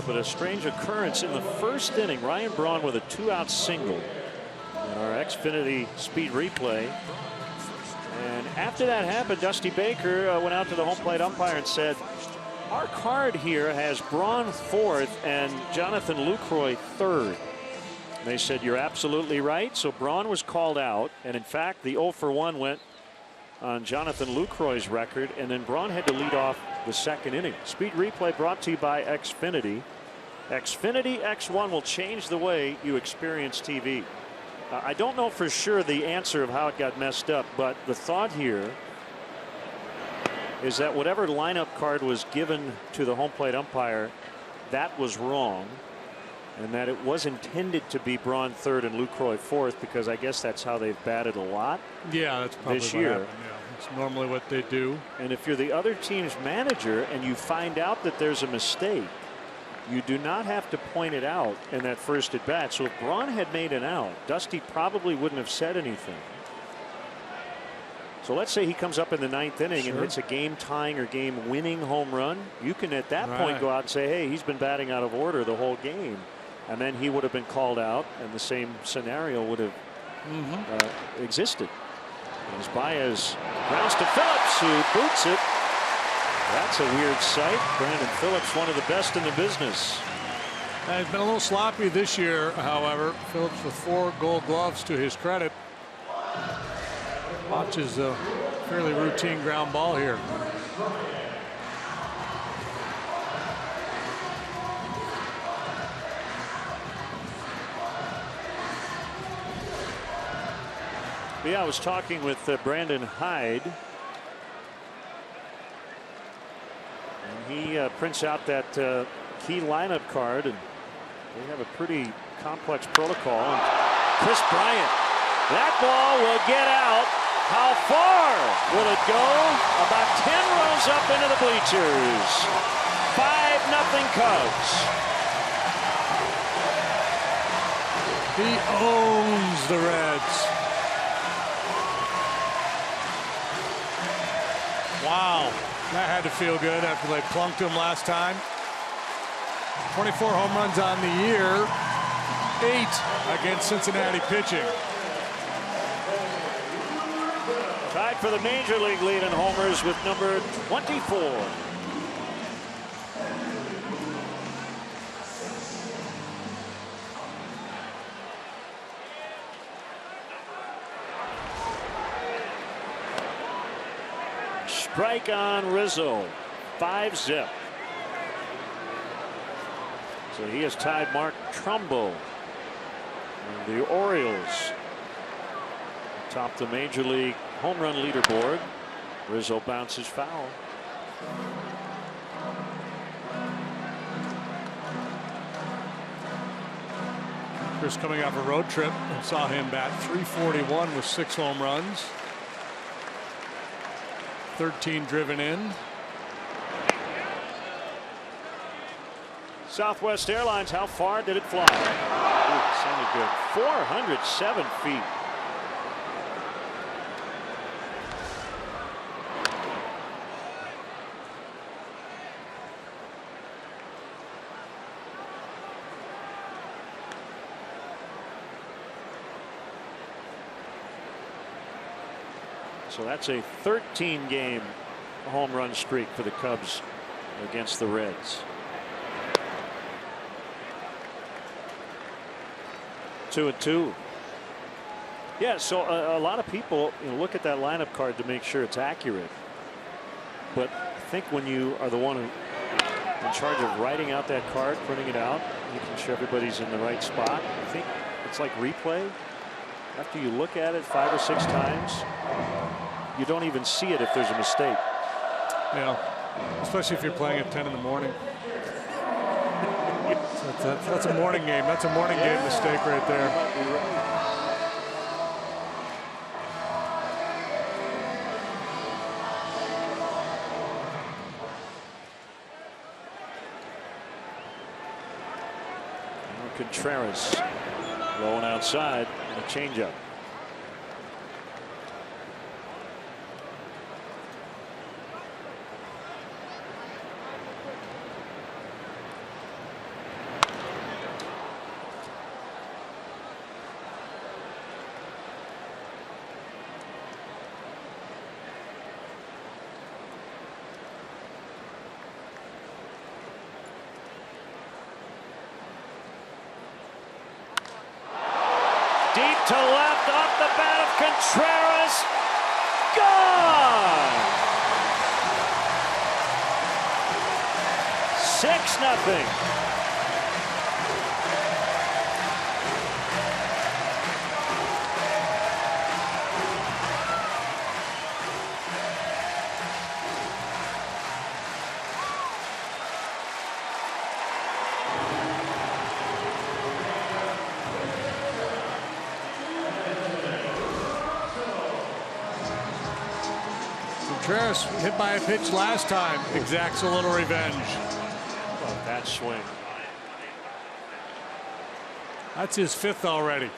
But a strange occurrence in the first inning. Ryan Braun with a 2-out single in our Xfinity speed replay. And after that happened, Dusty Baker went out to the home plate umpire and said, "Our card here has Braun fourth and Jonathan Lucroy third." They said, "You're absolutely right." So Braun was called out, and in fact the 0 for 1 went on Jonathan Lucroy's record, and then Braun had to lead off the second inning. Speed replay brought to you by Xfinity. Xfinity X1 will change the way you experience TV. I don't know for sure the answer of how it got messed up, but the thought here is that whatever lineup card was given to the home plate umpire, that was wrong. And that it was intended to be Braun third and Lucroy fourth, because I guess that's how they've batted a lot. Yeah, that's probably this what year. happened. Yeah, it's normally what they do. And if you're the other team's manager and you find out that there's a mistake, you do not have to point it out in that first at bat. So if Braun had made an out, Dusty probably wouldn't have said anything. So let's say he comes up in the ninth inning and hits a game tying or game winning home run. You can at that point go out and say, hey, he's been batting out of order the whole game. And then he would have been called out, and the same scenario would have existed. As Baez grounds to Phillips, who boots it. That's a weird sight. Brandon Phillips, one of the best in the business. He's been a little sloppy this year, however. Phillips with 4 Gold Gloves to his credit. Watches a fairly routine ground ball here. Yeah, I was talking with Brandon Hyde. And he prints out that key lineup card, and they have a pretty complex protocol. And Chris Bryant, that ball will get out. How far will it go? About 10 rows up into the bleachers. 5-0 Cubs. He owns the Reds. Wow, that had to feel good after they plunked him last time. 24 home runs on the year, 8 against Cincinnati pitching. Tied for the major league lead in homers with number 24. Strike on Rizzo, 5-zip. So he has tied Mark Trumbo. And the Orioles top the major league home run leaderboard. Rizzo bounces foul. Chris coming off a road trip. Saw him bat .341 with 6 home runs. 13 driven in. Southwest Airlines, how far did it fly? Ooh, sounded good. 407 feet. So that's a 13-game home run streak for the Cubs against the Reds. 2-2. Yeah, so a lot of people look at that lineup card to make sure it's accurate. But I think when you are the one in charge of writing out that card, printing it out, making sure everybody's in the right spot, I think it's like replay. After you look at it 5 or 6 times, you don't even see it if there's a mistake. Yeah, especially if you're playing at 10 in the morning. That's a morning game. That's a morning game mistake right there. Contreras low and outside, and a changeup. Deep to left, off the bat of Contreras. Gone! 6-0. Contreras hit by a pitch last time, exacts a little revenge. Oh, that swing. That's his 5th already.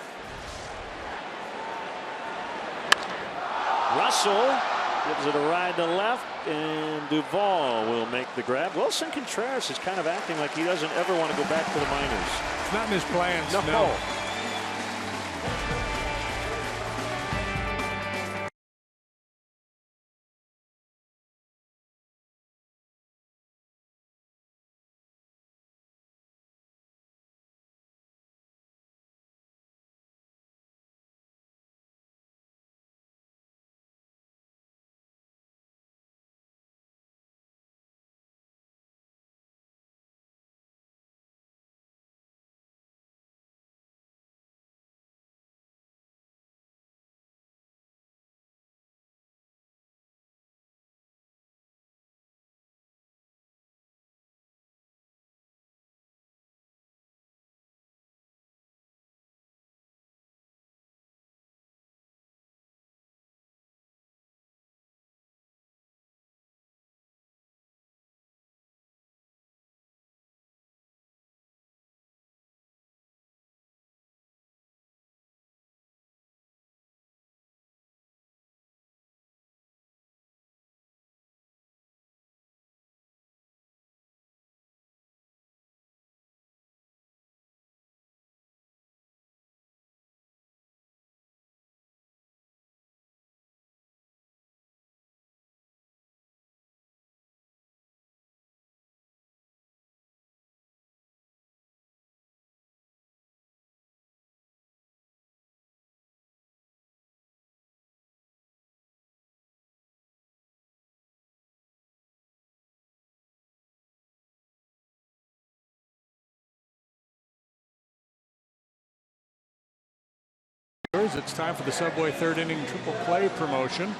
Russell gives it a ride to left, and Duvall will make the grab. Wilson Contreras is kind of acting like he doesn't ever want to go back to the minors. It's not in his plans. No. It's time for the Subway 3rd inning triple play promotion.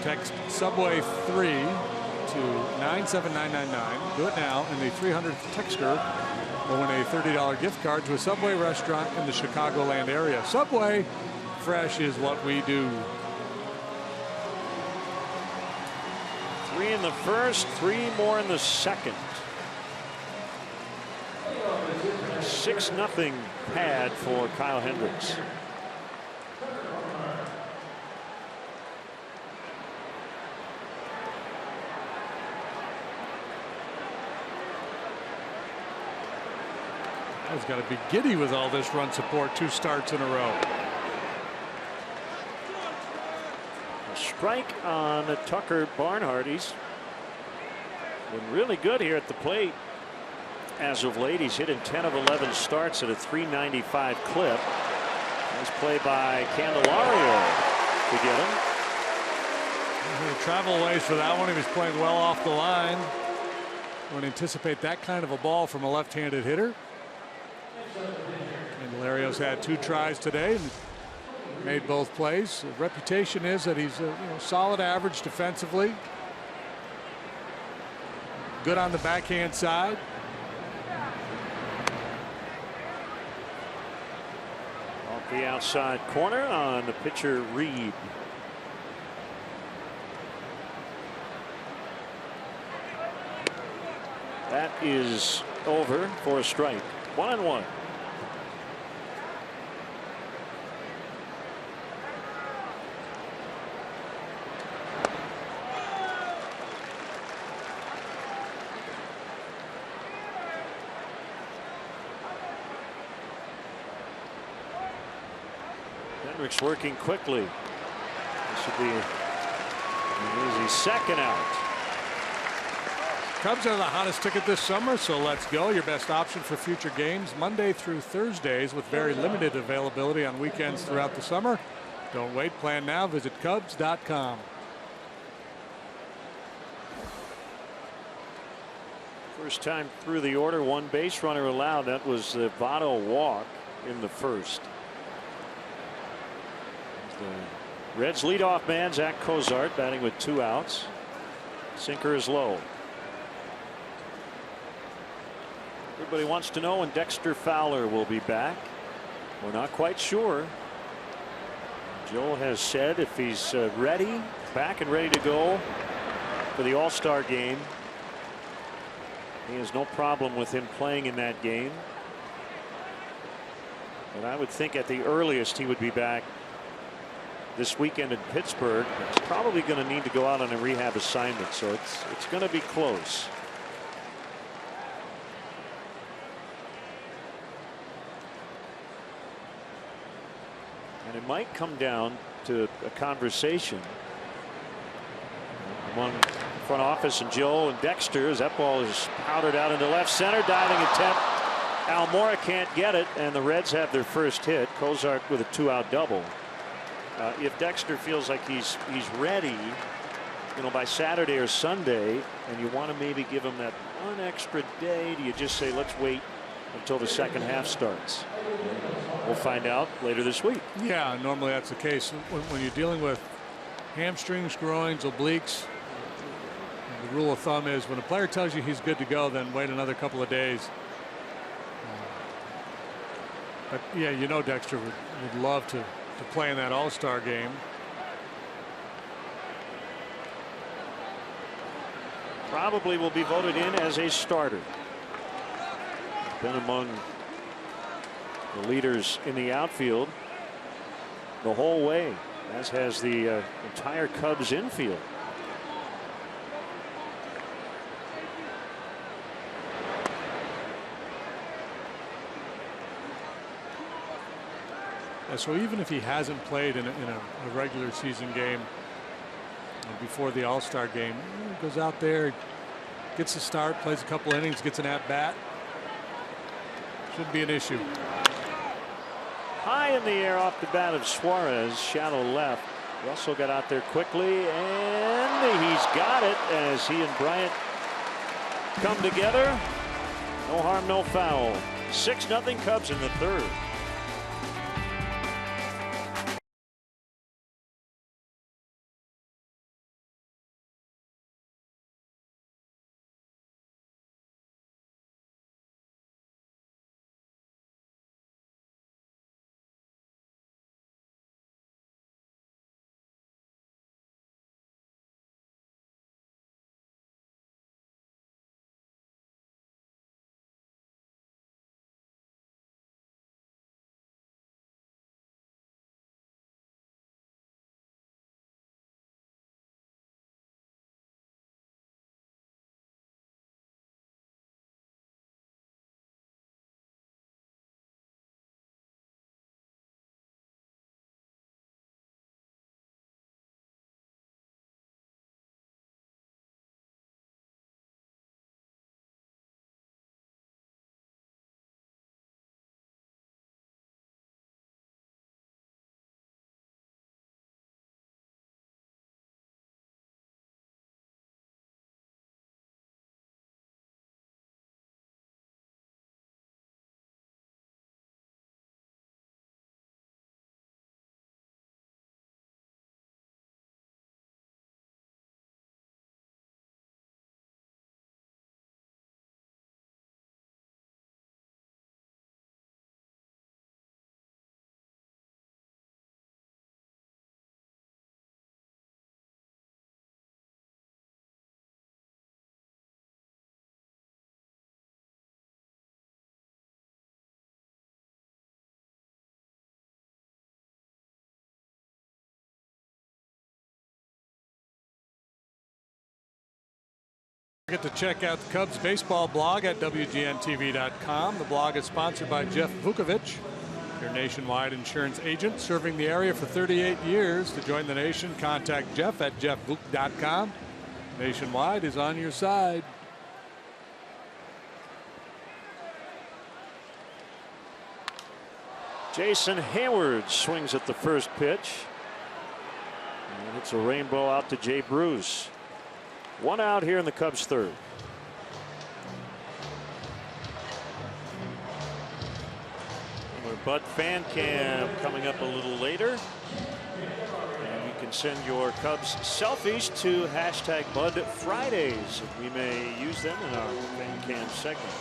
Text Subway 3 to 97999. Do it now, and the 300th texter will win a $30 gift card to a Subway restaurant in the Chicagoland area. Subway, fresh is what we do. 3 in the first, 3 more in the second. 6-0 pad for Kyle Hendricks. He's got to be giddy with all this run support, 2 starts in a row. A strike on Tucker Barnhart. He's Been really good here at the plate as of late. He's hit in 10 of 11 starts at a .395 clip. Nice play by Candelario to get him. Travel ways for that one. He was playing well off the line. Wouldn't anticipate that kind of a ball from a left-handed hitter. Candelario's had 2 tries today and made both plays. The reputation is that he's a solid average defensively. Good on the backhand side. Off the outside corner on the pitcher Reed. That is over for a strike. 1-1. Hendricks working quickly. This should be an easy second out. Cubs are the hottest ticket this summer, so let's go. Your best option for future games Monday through Thursdays with very limited availability on weekends throughout the summer. Don't wait. Plan now. Visit Cubs.com. First time through the order, 1 base runner allowed. That was the Votto walk in the first. The Reds leadoff man Zach Cozart batting with 2 outs. Sinker is low. Everybody wants to know when Dexter Fowler will be back. We're not quite sure. Joe has said if he's ready, back and ready to go for the All-Star game, he has no problem with him playing in that game. And I would think at the earliest he would be back this weekend in Pittsburgh. He's probably going to need to go out on a rehab assignment, so it's going to be close. And it might come down to a conversation among front office and Joe and Dexter as that ball is powdered out into left center. Diving attempt. Almora can't get it, and the Reds have their first hit. Cozart with a 2-out double. If Dexter feels like he's ready, by Saturday or Sunday, and you want to maybe give him that 1 extra day, do you just say let's wait until the second half starts? We'll find out later this week. Yeah, normally that's the case when you're dealing with hamstrings, groins, obliques. The rule of thumb is when a player tells you he's good to go, then wait another couple of days. But yeah, Dexter would love to play in that All-Star game. Probably will be voted in as a starter. Been among the leaders in the outfield the whole way, as has the entire Cubs infield. So even if he hasn't played in a regular season game before the All-Star game, he goes out there, gets a start, plays a couple innings, gets an at-bat. Shouldn't be an issue. High in the air off the bat of Suarez, shallow left. Russell got out there quickly, and he's got it as he and Bryant come together. No harm, no foul. 6-0 Cubs in the third. forget to check out the Cubs baseball blog at WGNTV.com. The blog is sponsored by Jeff Vukovich, your nationwide insurance agent serving the area for 38 years. To join the nation, contact Jeff at jeffvuk.com. Nationwide is on your side. Jason Hayward swings at the first pitch. And it's a rainbow out to Jay Bruce. One out here in the Cubs' third. Bud Fan Cam coming up a little later. And you can send your Cubs selfies to hashtag Bud Fridays. We may use them in our Fan Cam segment.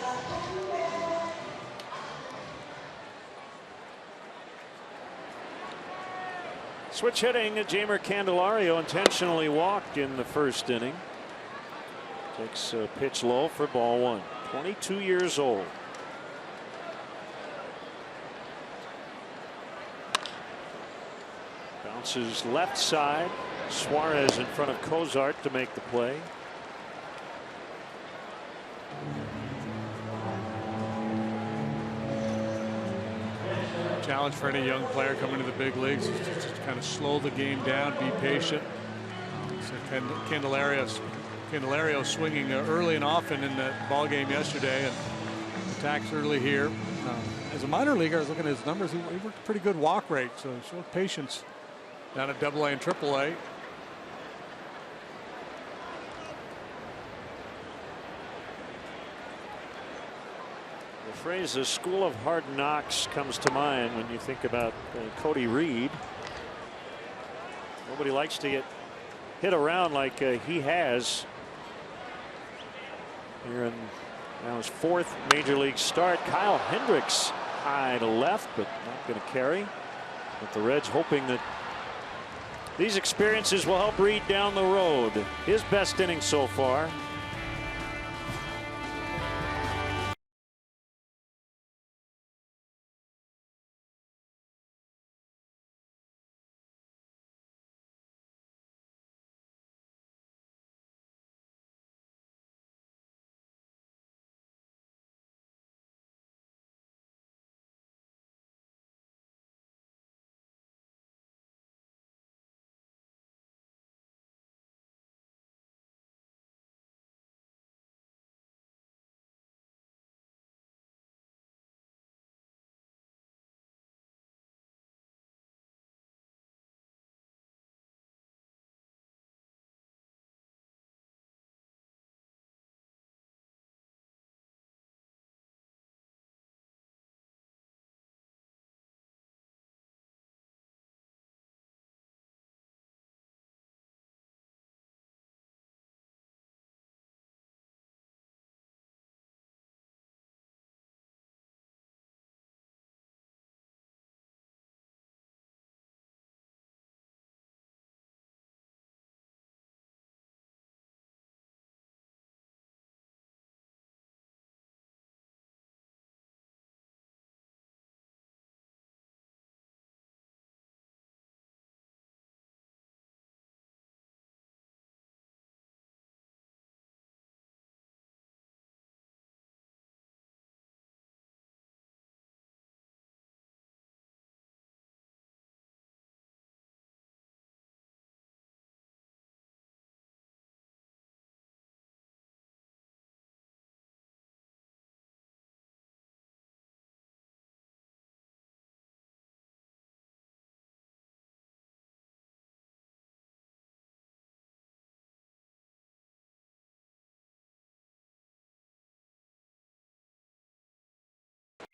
Switch hitting. Jeimer Candelario intentionally walked in the first inning. Takes a pitch low for ball one. 22 years old. Bounces left side. Suarez in front of Cozart to make the play. Challenge for any young player coming to the big leagues is just to kind of slow the game down, be patient. So Candelario swinging early and often in that ball game yesterday, and attacks early here. As a minor leaguer, I was looking at his numbers. He worked a pretty good walk rate, so he showed patience down at AA and AAA. The phrase "the school of hard knocks" comes to mind when you think about Cody Reed. Nobody likes to get hit around like he has here in now his fourth major league start. Kyle Hendricks high to left, but not going to carry. But the Reds hoping that these experiences will help Reed down the road. His best inning so far.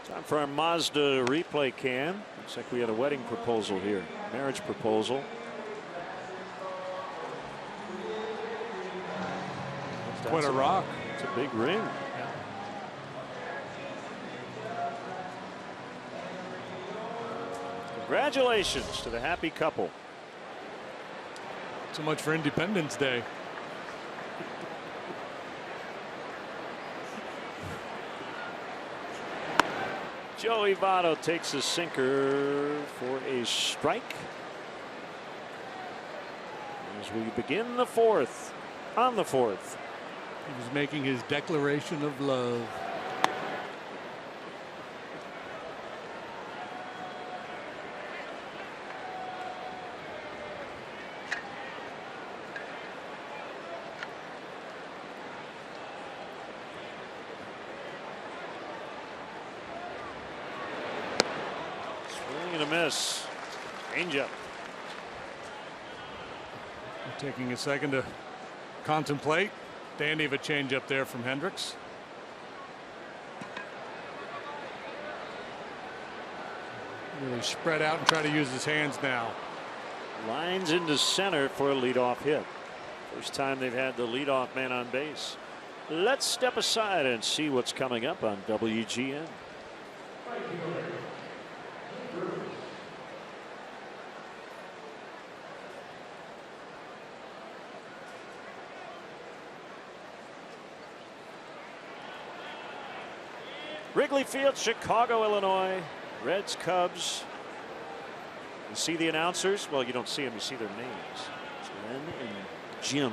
Time for our Mazda replay cam. Looks like we had a wedding proposal here. Marriage proposal. Quite a rock. It's a big ring. Congratulations to the happy couple. So much for Independence Day. Joey Votto takes a sinker for a strike. As we begin the fourth, on the fourth. He was making his declaration of love. Swing and a miss. Changeup. Taking a second to contemplate. Dandy of a changeup there from Hendricks. Really spread out and try to use his hands now. Lines into center for a leadoff hit. First time they've had the leadoff man on base. Let's step aside and see what's coming up on WGN. Wrigley Field, Chicago, Illinois. Reds, Cubs. You see the announcers? Well, you don't see them, you see their names. It's Len and Jim.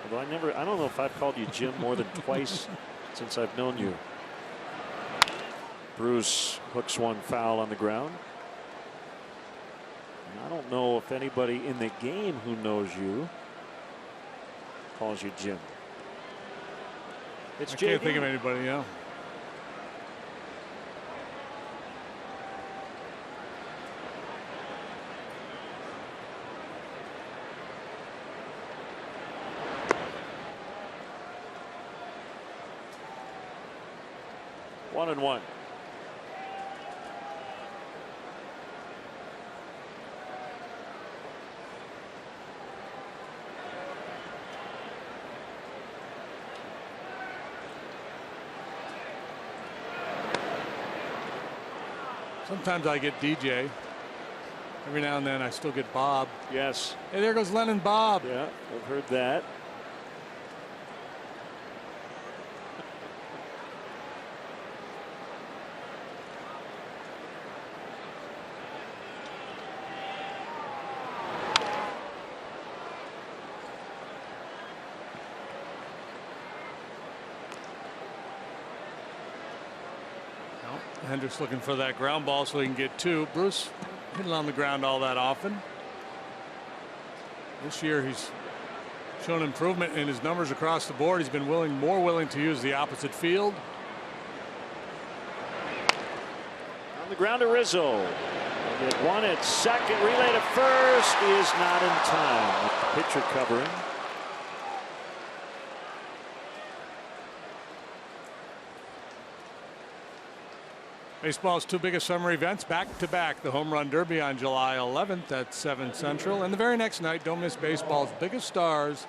Although I don't know if I've called you Jim more than twice since I've known you. Bruce hooks one foul on the ground. And I don't know if anybody in the game who knows you calls you Jim. It's I can't JD. think of anybody, yeah. One and one. Sometimes I get DJ. Every now and then I still get Bob. Yes. Hey, there goes Len and Bob. Yeah, I've heard that. Hendricks looking for that ground ball so he can get two. Bruce hitting on the ground all that often. This year he's shown improvement in his numbers across the board. He's been more willing to use the opposite field. On the ground to Rizzo. Get one at second. Relay to first is not in time. With the pitcher covering. Baseball's two biggest summer events back to back. The Home Run Derby on July 11th at 7 Central. And the very next night, don't miss baseball's biggest stars.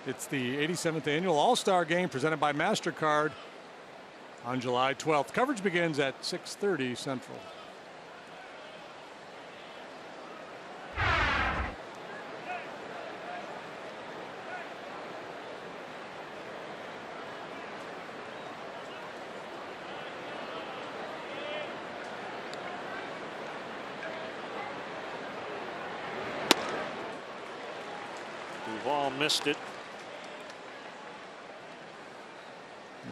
It's the 87th annual All-Star Game presented by MasterCard on July 12th. Coverage begins at 6:30 Central. Ball missed it.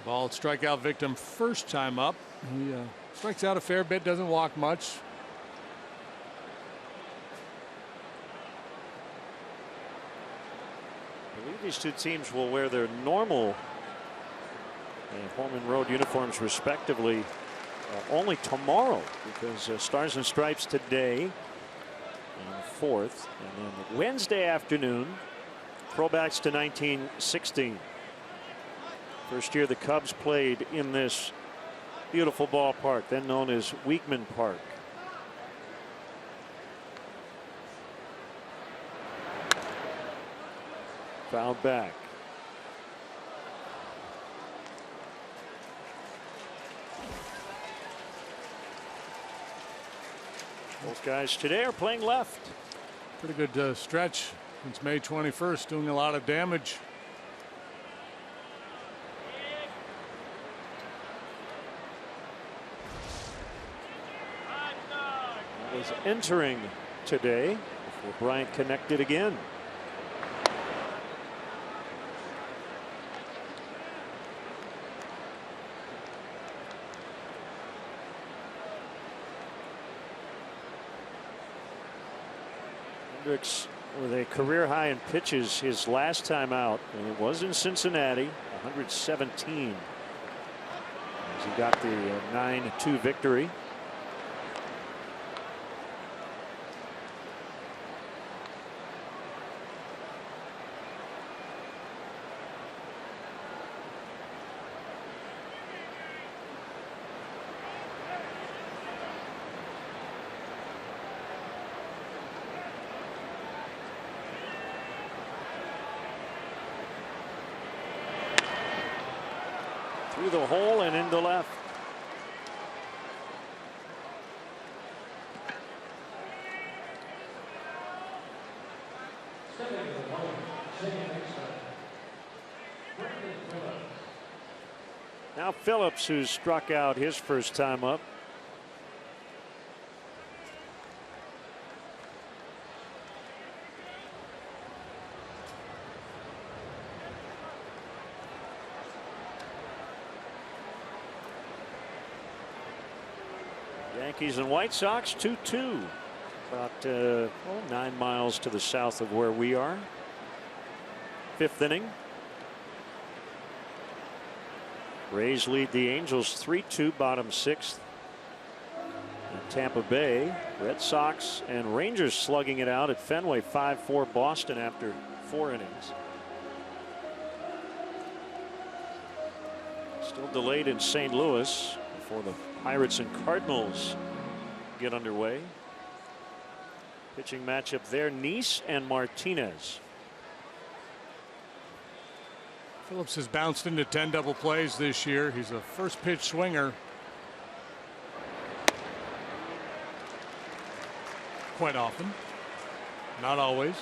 Ball strikeout victim first time up. He strikes out a fair bit, doesn't walk much. I believe these two teams will wear their normal home and road uniforms respectively only tomorrow, because Stars and Stripes today and 4th, and then Wednesday afternoon throwbacks to 1916. First year the Cubs played in this beautiful ballpark, then known as Weekman Park. Fouled back. Both guys today are playing left. Pretty good stretch since May 21st, doing a lot of damage. Was entering today before Bryant connected again. Hendricks with a career high in pitches his last time out, and it was in Cincinnati, 117. As he got the 9-2 victory. Through the hole and into left. Now Phillips, who struck out his first time up. Yankees and White Sox 2-2. About 9 miles to the south of where we are. 5th inning. Rays lead the Angels 3-2, bottom 6th. And Tampa Bay, Red Sox and Rangers slugging it out at Fenway. 5-4 Boston after 4 innings. Still delayed in St. Louis before the Pirates and Cardinals get underway. Pitching matchup there, Nice and Martinez. Phillips has bounced into 10 double plays this year. He's a first pitch swinger. Quite often, not always.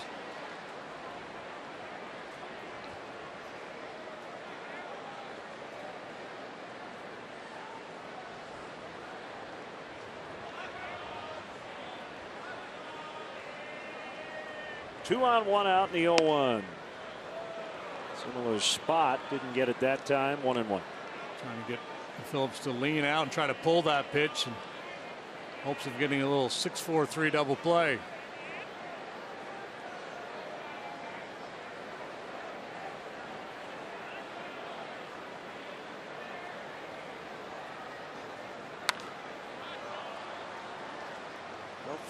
Two on, one out in the 0-1. Similar spot, didn't get it that time. 1-1. Trying to get Phillips to lean out and try to pull that pitch in hopes of getting a little 6-4-3 double play.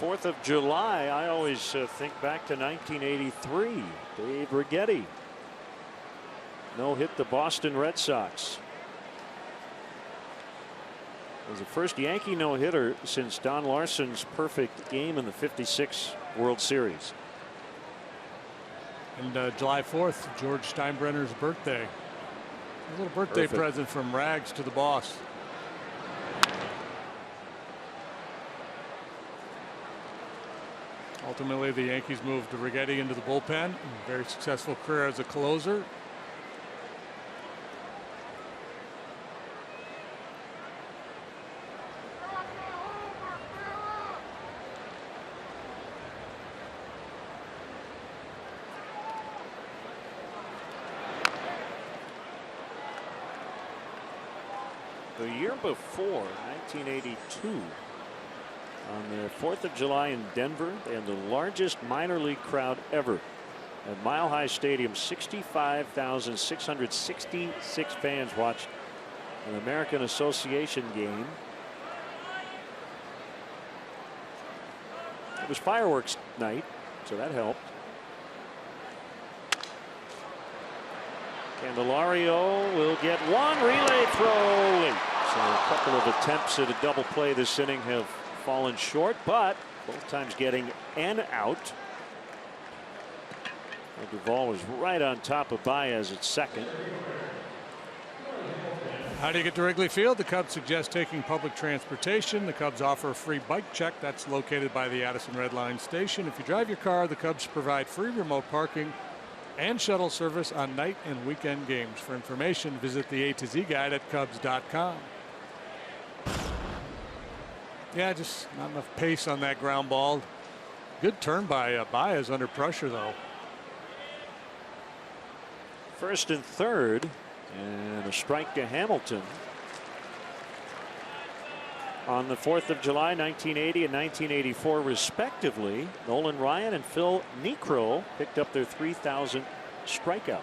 Well, 4th of July, I always think back to 1983. Dave Righetti no-hit the Boston Red Sox. It was the first Yankee no-hitter since Don Larson's perfect game in the '56 World Series. And July 4th, George Steinbrenner's birthday. A little birthday present from Rags to the boss. Ultimately, the Yankees moved Righetti into the bullpen. Very successful career as a closer. The year before, 1982, on the 4th of July in Denver, they had the largest minor league crowd ever at Mile High Stadium. 65,666 fans watched an American Association game. It was fireworks night, so that helped. Candelario will get one relay throw late. So a couple of attempts at a double play this inning have fallen short, but both times getting an out. Duvall was right on top of Baez at second. How do you get to Wrigley Field? The Cubs suggest taking public transportation. The Cubs offer a free bike check that's located by the Addison Red Line station. If you drive your car, the Cubs provide free remote parking and shuttle service on night and weekend games. For information, visit the A to Z guide at Cubs.com. Yeah, just not enough pace on that ground ball. Good turn by Baez under pressure, though. 1st and 3rd, and a strike to Hamilton. On the 4th of July, 1980 and 1984, respectively, Nolan Ryan and Phil Niekro picked up their 3,000th strikeout.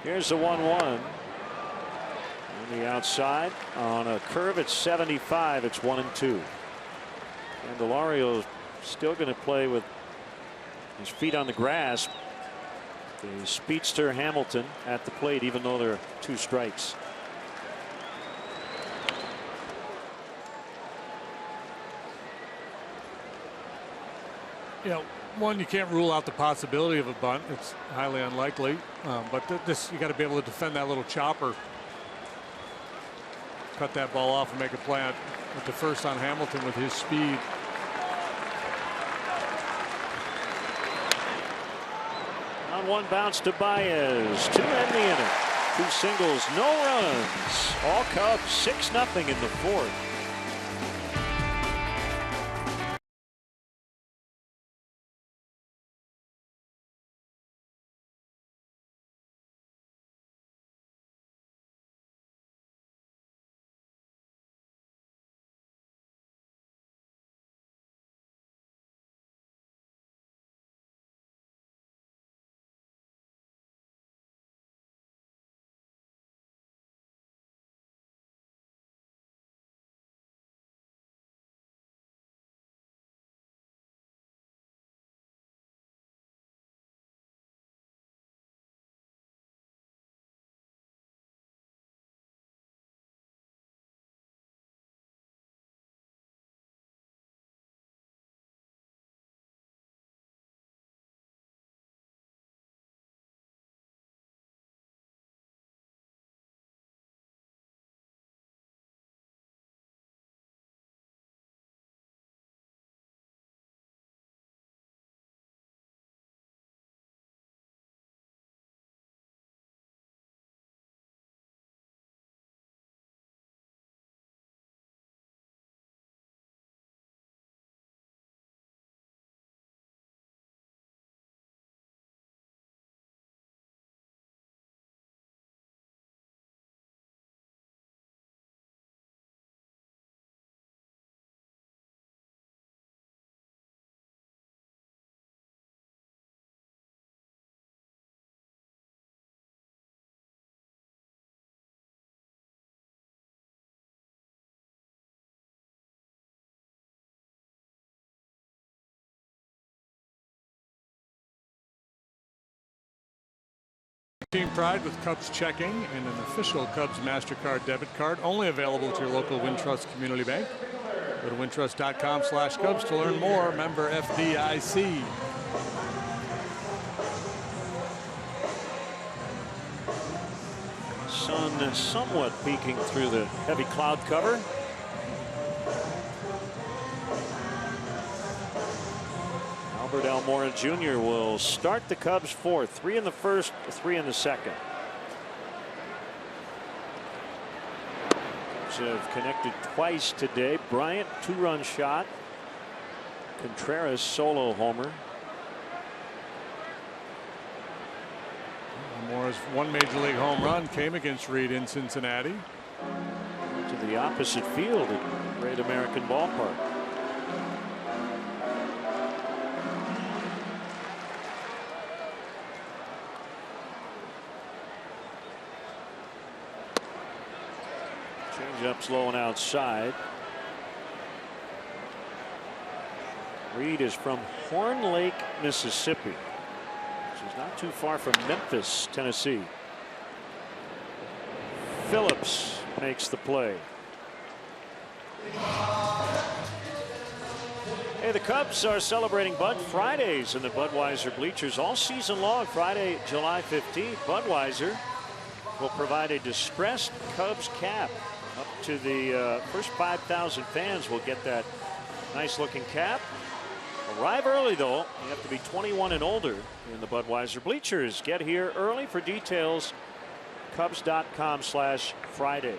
Here's the 1-1. On the outside, on a curve at 75, it's 1-2. Candelario still going to play with his feet on the grass. The speedster Hamilton at the plate, even though there are 2 strikes. You know, one, you can't rule out the possibility of a bunt. It's highly unlikely, but this, you got to be able to defend that little chopper. Cut that ball off and make a play at the first on Hamilton with his speed. On one bounce to Baez to end the inning. 2 singles, no runs. All Cubs 6-0 in the 4th. Team Pride with Cubs checking and an official Cubs MasterCard debit card, only available to your local Wintrust Community Bank. Go to wintrust.com/Cubs to learn more. Member FDIC. Sun somewhat peeking through the heavy cloud cover. Albert Almora Jr. will start the Cubs 4th. 3 in the first, 3 in the second. Cubs have connected twice today. Bryant 2-run shot. Contreras solo homer. Almora's 1 major league home run came against Reed in Cincinnati. To the opposite field at Great American Ballpark. Change-up slow and outside. Reed is from Horn Lake, Mississippi, which is not too far from Memphis, Tennessee. Phillips makes the play. Hey, the Cubs are celebrating Bud Fridays in the Budweiser bleachers all season long. Friday, July 15th, Budweiser will provide a distressed Cubs cap. Up to the first 5,000 fans will get that nice looking cap. Arrive early, though. You have to be 21 and older in the Budweiser bleachers. Get here early for details. Cubs.com/Friday.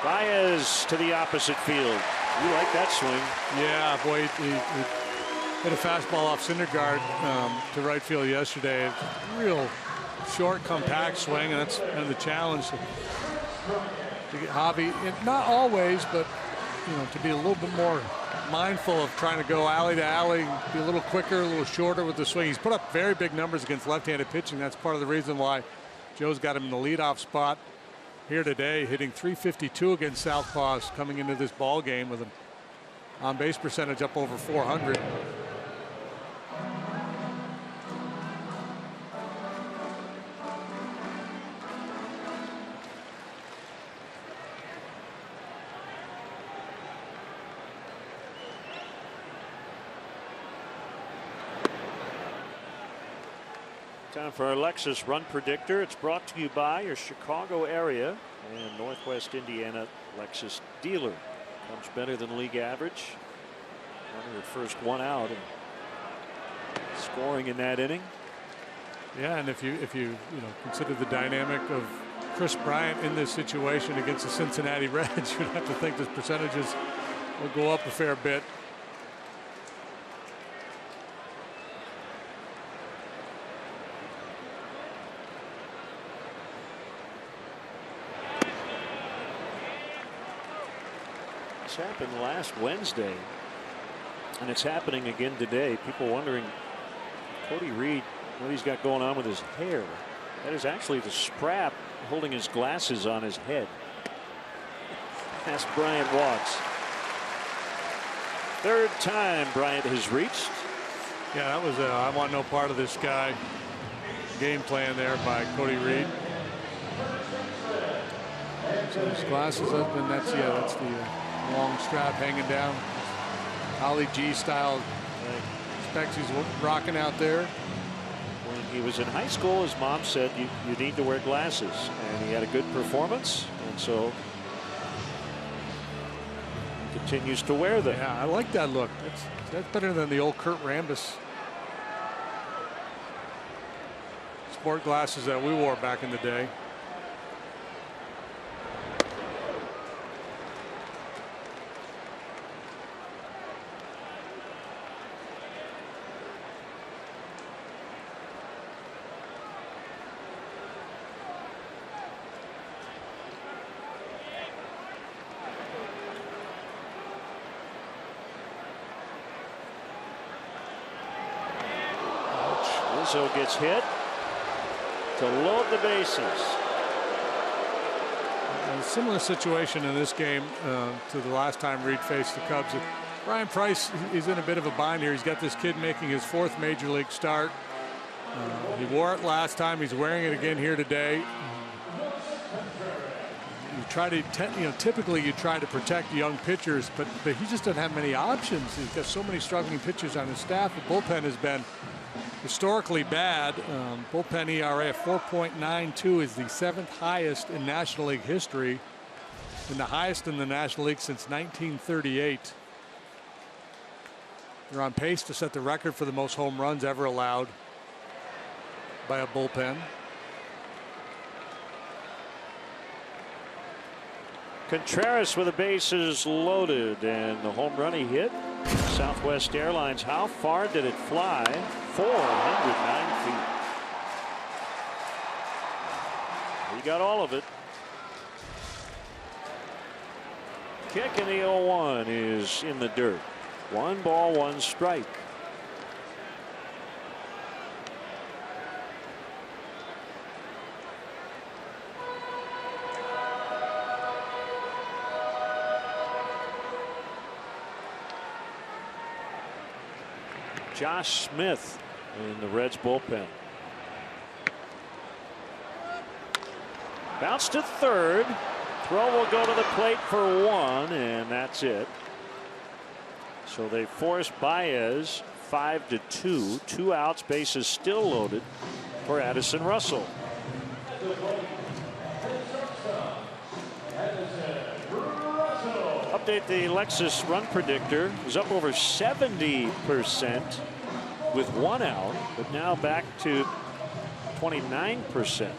Baez to the opposite field. You like that swing? Yeah, boy, he hit a fastball off Syndergaard to right field yesterday. Real short, compact swing, and that's kind of the challenge to get Javi. Not always, but to be a little bit more mindful of trying to go alley to alley, be a little quicker, a little shorter with the swing. He's put up very big numbers against left-handed pitching. That's part of the reason why Joe's got him in the leadoff spot here today, hitting .352 against southpaws coming into this ball game with an on-base percentage up over 400. Time for our Lexus Run Predictor. It's brought to you by your Chicago area and Northwest Indiana Lexus dealer. Comes better than league average. Running the first one out and scoring in that inning. Yeah, and if you consider the dynamic of Chris Bryant in this situation against the Cincinnati Reds, you'd have to think his percentages will go up a fair bit. This happened last Wednesday, and it's happening again today. People wondering, Cody Reed, what he's got going on with his hair. That is actually the strap holding his glasses on his head. As Bryant walks. Third time Bryant has reached. Yeah, that was I want no part of this guy game plan there by Cody Reed. So his glasses up, and that's the long strap hanging down. Ollie G style specs he's rocking out there. When he was in high school, his mom said you need to wear glasses, and he had a good performance, and so he continues to wear them. Yeah, I like that look. That's better than the old Kurt Rambis sport glasses that we wore back in the day. So gets hit to load the bases. A similar situation in this game to the last time Reed faced the Cubs. Ryan Price is in a bit of a bind here. He's got this kid making his 4th major league start. He wore it last time. He's wearing it again here today. You try to, typically you try to protect young pitchers, but he just doesn't have many options. He's got so many struggling pitchers on his staff. The bullpen has been historically bad. Bullpen ERA of 4.92 is the 7th highest in National League history, and the highest in the National League since 1938. They're on pace to set the record for the most home runs ever allowed by a bullpen. Contreras with the bases loaded, and the home run he hit. Southwest Airlines, how far did it fly? 409 feet. He got all of it. Kick in the 0-1 is in the dirt. 1 ball, 1 strike. Josh Smith in the Reds bullpen. Bounce to third. Throw will go to the plate for 1, and that's it. So they force Baez 5-2. 2 outs, bases still loaded for Addison Russell. Update the Lexus Run Predictor is up over 70% with 1 out, but now back to 29%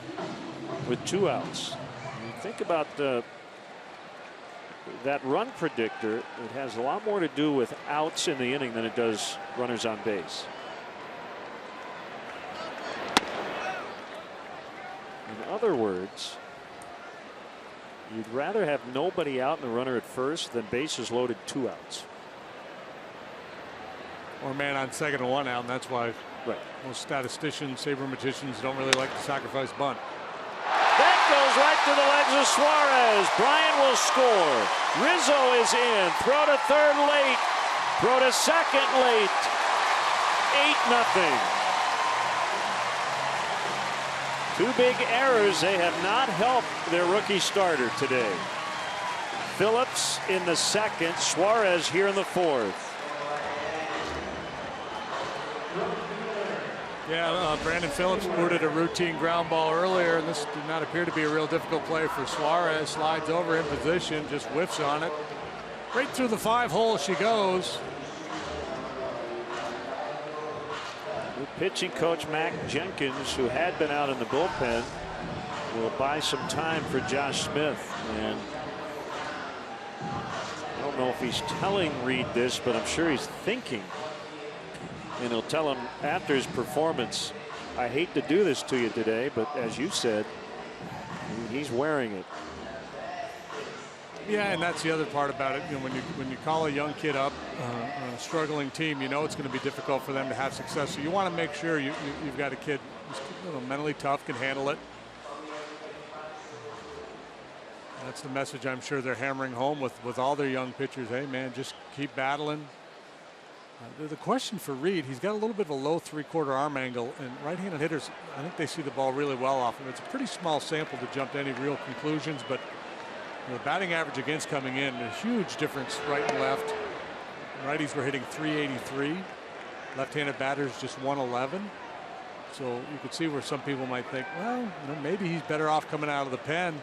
with 2 outs. You think about that run predictor, it has a lot more to do with outs in the inning than it does runners on base. In other words, you'd rather have nobody out and the runner at first than bases loaded 2 outs. Or man on second and 1 out, and that's why right. most statisticians, sabermaticians don't really like to sacrifice bunt. That goes right to the legs of Suarez. Bryant will score. Rizzo is in. Throw to third late. Throw to second late. 8-0. 2 big errors. They have not helped their rookie starter today. Phillips in the second. Suarez here in the fourth. Yeah, Brandon Phillips booted a routine ground ball earlier, and this did not appear to be a real difficult play for Suarez. Slides over in position, just whiffs on it. Right through the 5-hole she goes. New pitching coach Mac Jenkins, who had been out in the bullpen, will buy some time for Josh Smith. And I don't know if he's telling Reed this, but I'm sure he's thinking. And he'll tell him after his performance, I hate to do this to you today, but as you said, he's wearing it. Yeah, and that's the other part about it. You know, when you call a young kid up on a struggling team, you know it's going to be difficult for them to have success. So you want to make sure you've got a kid who's mentally tough, can handle it. That's the message I'm sure they're hammering home with all their young pitchers. Hey, man, just keep battling. The question for Reed, he's got a little bit of a low 3/4 arm angle, and right-handed hitters, I think they see the ball really well off him. It's a pretty small sample to jump to any real conclusions, but the batting average against coming in, a huge difference right and left. Righties were hitting 383. Left-handed batters just 111. So you could see where some people might think, well, maybe he's better off coming out of the pen,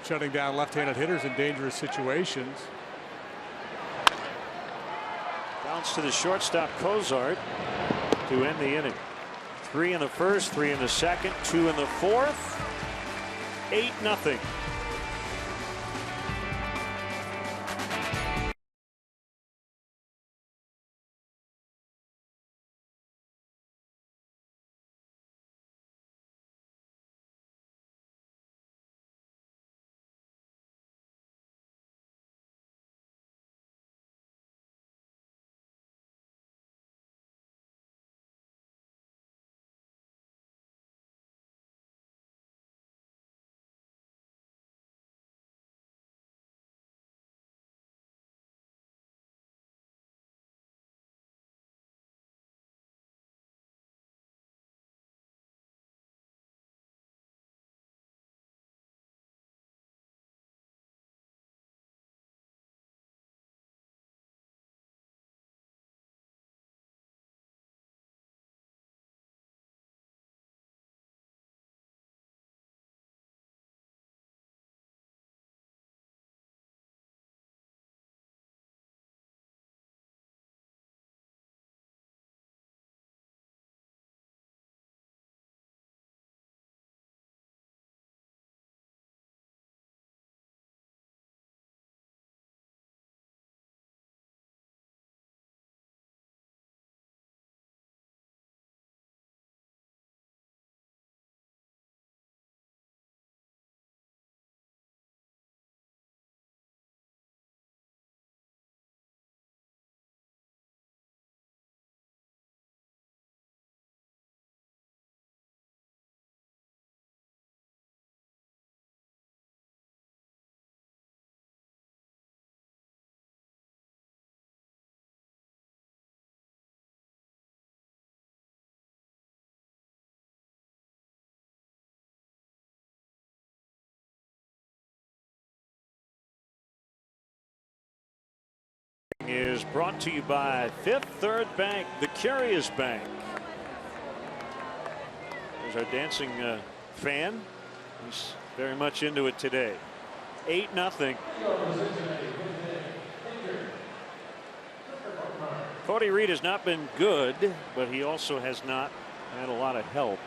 shutting down left-handed hitters in dangerous situations. Bounce to the shortstop Cozart to end the inning. 3 in the first, 3 in the second, 2 in the fourth. 8-0. Is brought to you by Fifth Third Bank, the Curious Bank. There's our dancing fan. He's very much into it today. 8-0. Cody Reed has not been good, but he also has not had a lot of help.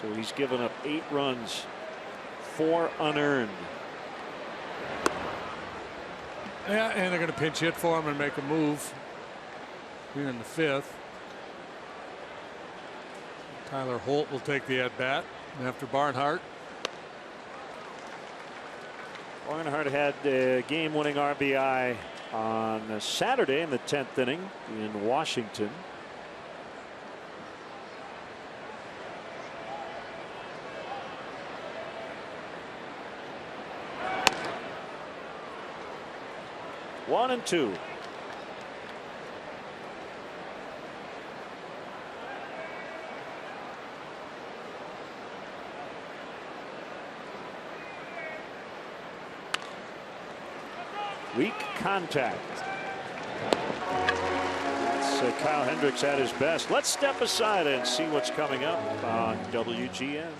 So he's given up 8 runs, 4 unearned. Yeah, and they're going to pinch hit for him and make a move here in the 5th. Tyler Holt will take the at bat after Barnhart. Barnhart had a game-winning RBI on Saturday in the 10th inning in Washington. One and two. Weak contact. It's Kyle Hendricks at his best. Let's step aside and see what's coming up on WGN.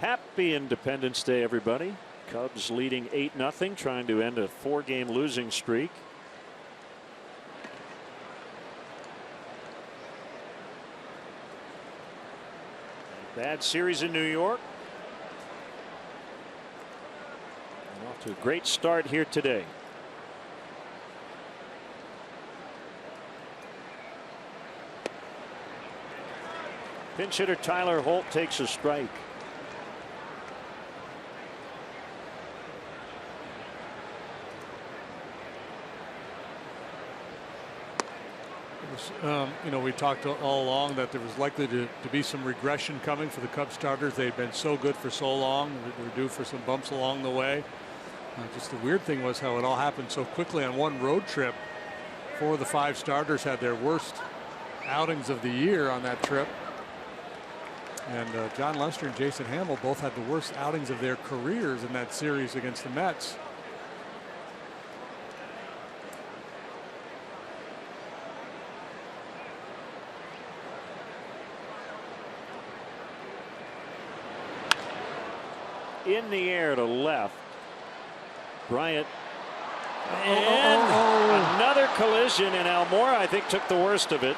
Happy Independence Day, everybody. Cubs leading 8-0, trying to end a 4-game losing streak. Bad series in New York. And off to a great start here today. Pinch hitter Tyler Holt takes a strike. You know, we talked all along that there was likely to be some regression coming for the Cubs starters. They'd been so good for so long. They were due for some bumps along the way. Just the weird thing was how it all happened so quickly on one road trip. 4 of the 5 starters had their worst outings of the year on that trip. And John Lester and Jason Hamill both had the worst outings of their careers in that series against the Mets. In the air to left. Bryant. And another collision, and Almora, I think, took the worst of it.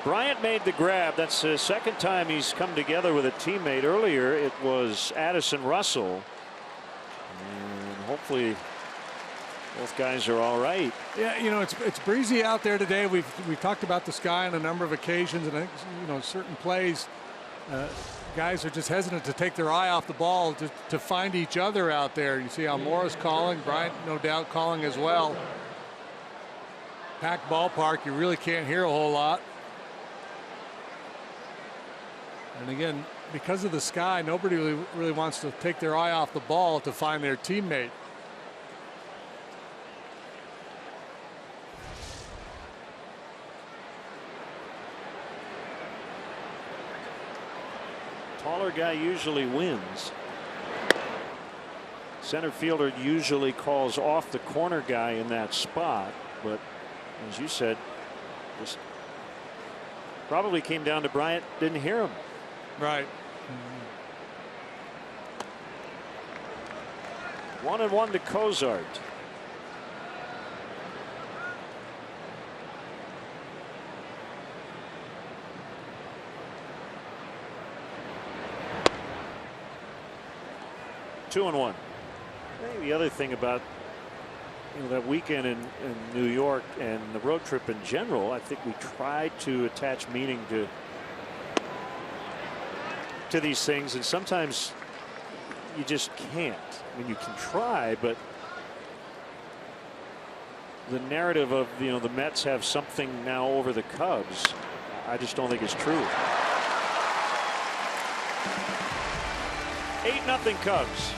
Bryant made the grab. That's the second time he's come together with a teammate. Earlier it was Addison Russell. And hopefully both guys are all right. Yeah, you know, it's breezy out there today. We've talked about the sky on a number of occasions, and I think, you know, certain plays guys are just hesitant to take their eye off the ball to find each other out there. You see Almora's calling, Bryant no doubt calling as well. Packed ballpark, you really can't hear a whole lot. And again, because of the sky, nobody really wants to take their eye off the ball to find their teammate. Taller guy usually wins. Center fielder usually calls off the corner guy in that spot, but as you said, just probably came down to Bryant didn't hear him. Right. 1-1 to Cozart. Two and one. I think the other thing about that weekend in New York and the road trip in general, I think we tried to attach meaning to these things, and sometimes you just can't. I mean, you can try, but the narrative of the Mets have something now over the Cubs, I just don't think it's true. 8-0 Cubs.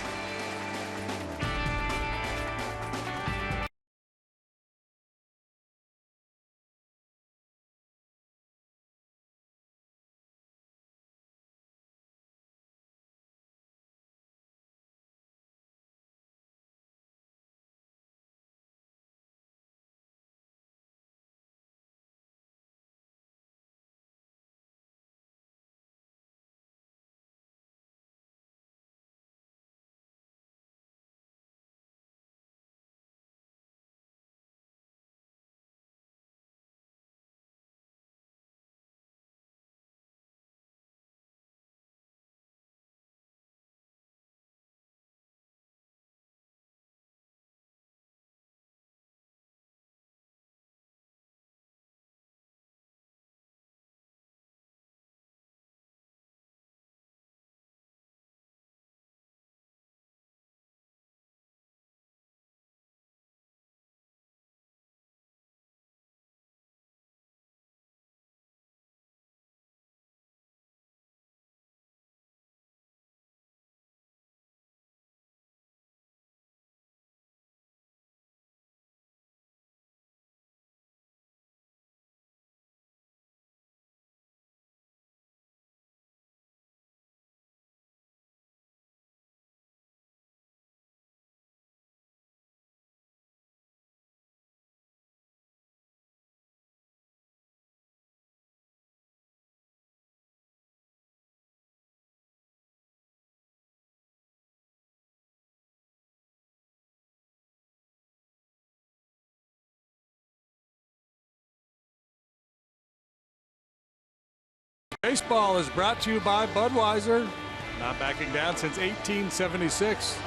Baseball is brought to you by Budweiser. Not backing down since 1876.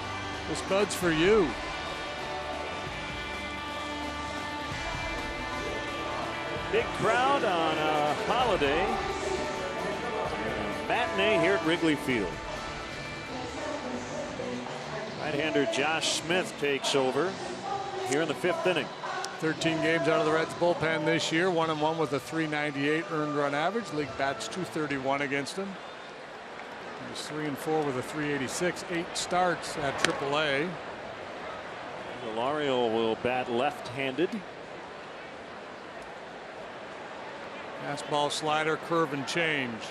This Bud's for you. Big crowd on a holiday matinee here at Wrigley Field. Right-hander Josh Smith takes over here in the 5th inning. 13 games out of the Reds bullpen this year. 1-1 with a .398 earned run average. League bats .231 against him. He's 3-4 with a .386. 8 starts at AAA. Ilario will bat left-handed. Fastball, slider, curve, and change.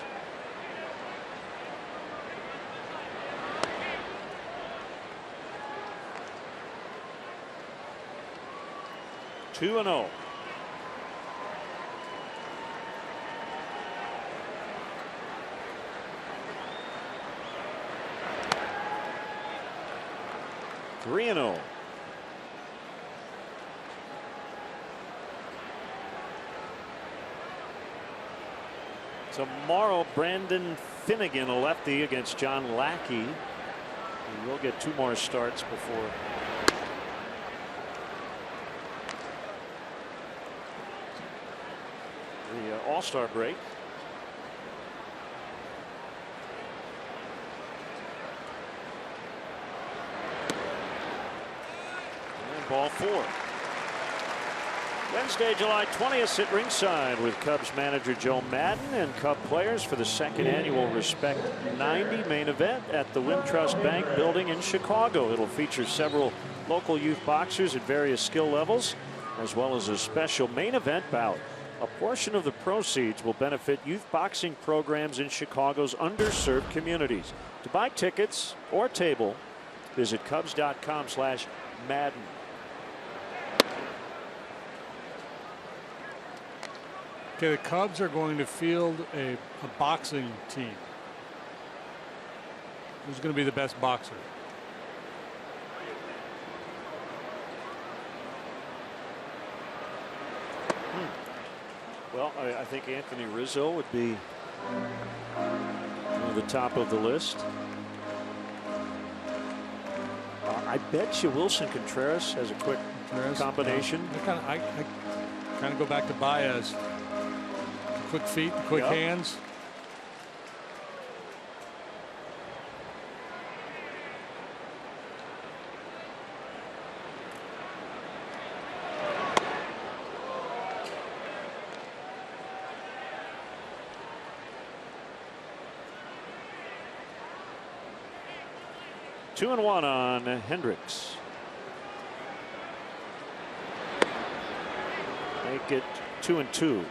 Two and 0. Three and 0. Tomorrow, Brandon Finnegan, a lefty, against John Lackey. He will get 2 more starts before the All-Star break. And ball 4. Wednesday, July 20th at ringside with Cubs manager Joe Madden and Cub players for the 2nd annual Respect 90 main event at the Wintrust Bank building in Chicago. It'll feature several local youth boxers at various skill levels, as well as a special main event bout. A portion of the proceeds will benefit youth boxing programs in Chicago's underserved communities. To buy tickets or table, visit Cubs.com/Madden. Okay, the Cubs are going to field a boxing team. Who's going to be the best boxer? Well, I think Anthony Rizzo would be near the top of the list. I bet you Wilson Contreras has a quick combination. I kind of go back to Baez. Quick feet, quick hands. Two and 1 on Hendricks. Make it 2 and 2.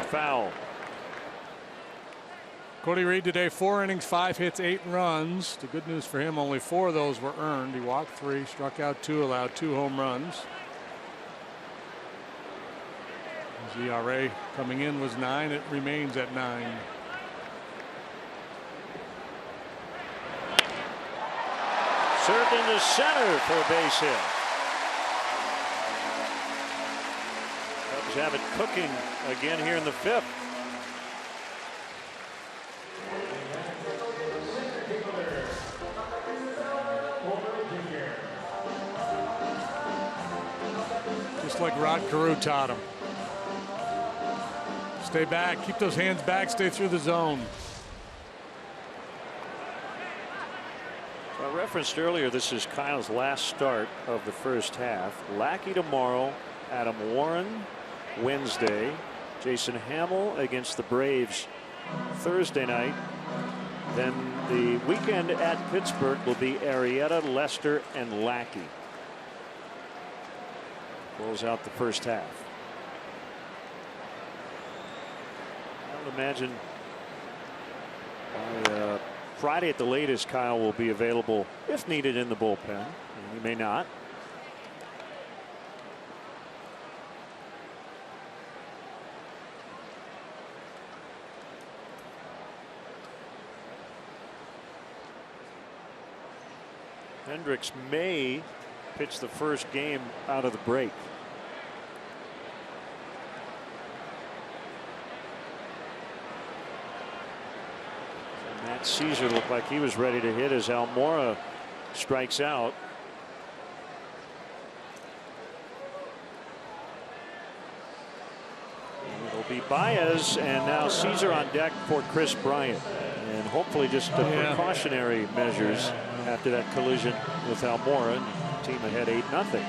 Foul. Cody Reed today, 4 innings, 5 hits, 8 runs. The good news for him, only 4 of those were earned. He walked 3, struck out 2, allowed 2 home runs. His ERA coming in was 9. It remains at 9. Served into center for a base hit. Cubs have it cooking again here in the 5th. Just like Rod Carew taught him. Stay back, keep those hands back, stay through the zone. So I referenced earlier, this is Kyle's last start of the first half. Lackey tomorrow, Adam Warren Wednesday, Jason Hamill against the Braves Thursday night. Then the weekend at Pittsburgh will be Arrieta, Lester, and Lackey. Close out the first half. I would imagine by Friday at the latest, Kyle will be available if needed in the bullpen. He may not. Hendricks may pitch the first game out of the break. Matt Caesar looked like he was ready to hit as Almora strikes out. It'll be Baez and now Caesar on deck for Chris Bryant, and hopefully just precautionary measures after that collision with Almora, and team ahead 8-0.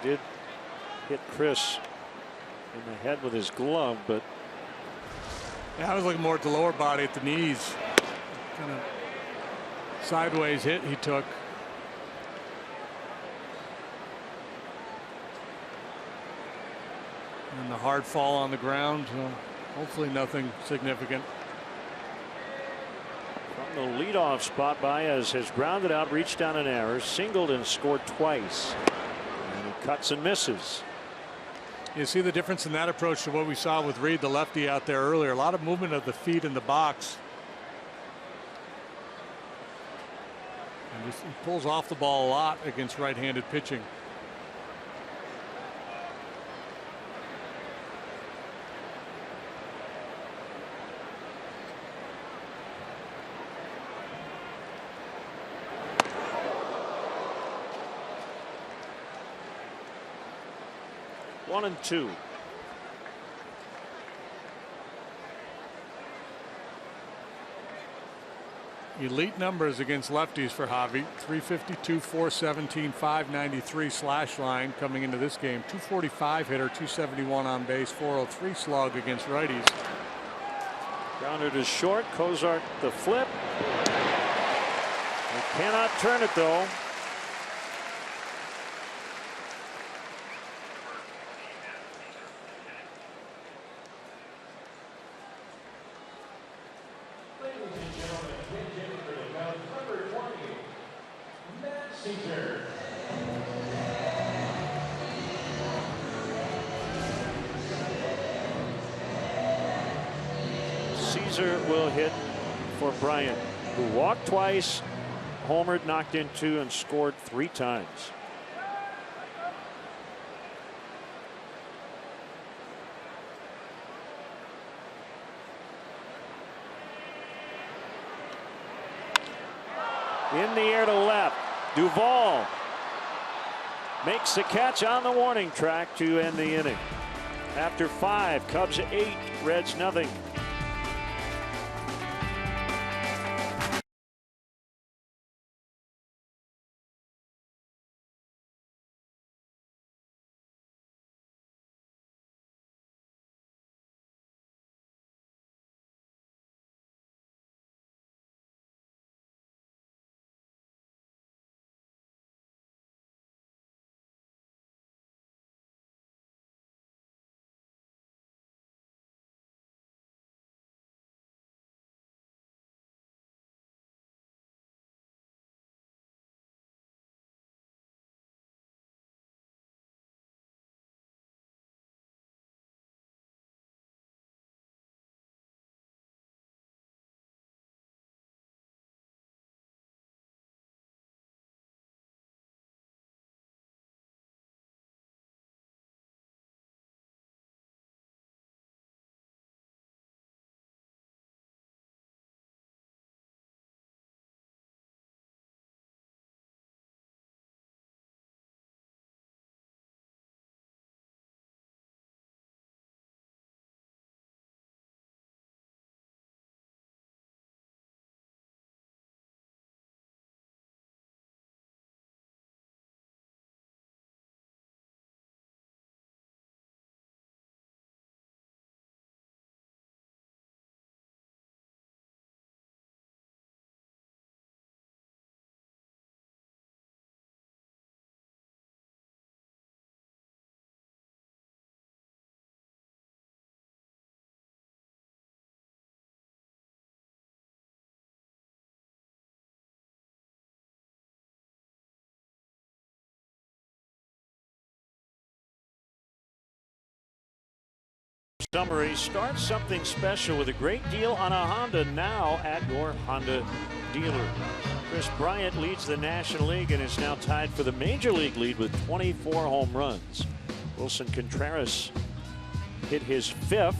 Did hit Chris in the head with his glove, but yeah, I was looking more at the lower body, at the knees. Kind of sideways hit he took. And the hard fall on the ground. Hopefully nothing significant. From the leadoff spot, Baez has grounded out, reached down an error, singled and scored twice. Cuts and misses. You see the difference in that approach to what we saw with Reed, the lefty, out there earlier. A lot of movement of the feet in the box. And he pulls off the ball a lot against right-handed pitching. One and two. Elite numbers against lefties for Javi. 352, 417, 593 slash line coming into this game. 245 hitter, 271 on base, 403 slug against righties. Grounder to short. Kozart the flip. They cannot turn it though. Caesar will hit for Bryant, who walked twice, homered, knocked in two, and scored 3 times. In the air to left. Duvall makes the catch on the warning track to end the inning. After 5, Cubs 8, Reds nothing. Montgomery, start something special with a great deal on a Honda now at your Honda dealer. Chris Bryant leads the National League and is now tied for the Major League lead with 24 home runs. Wilson Contreras hit his 5th,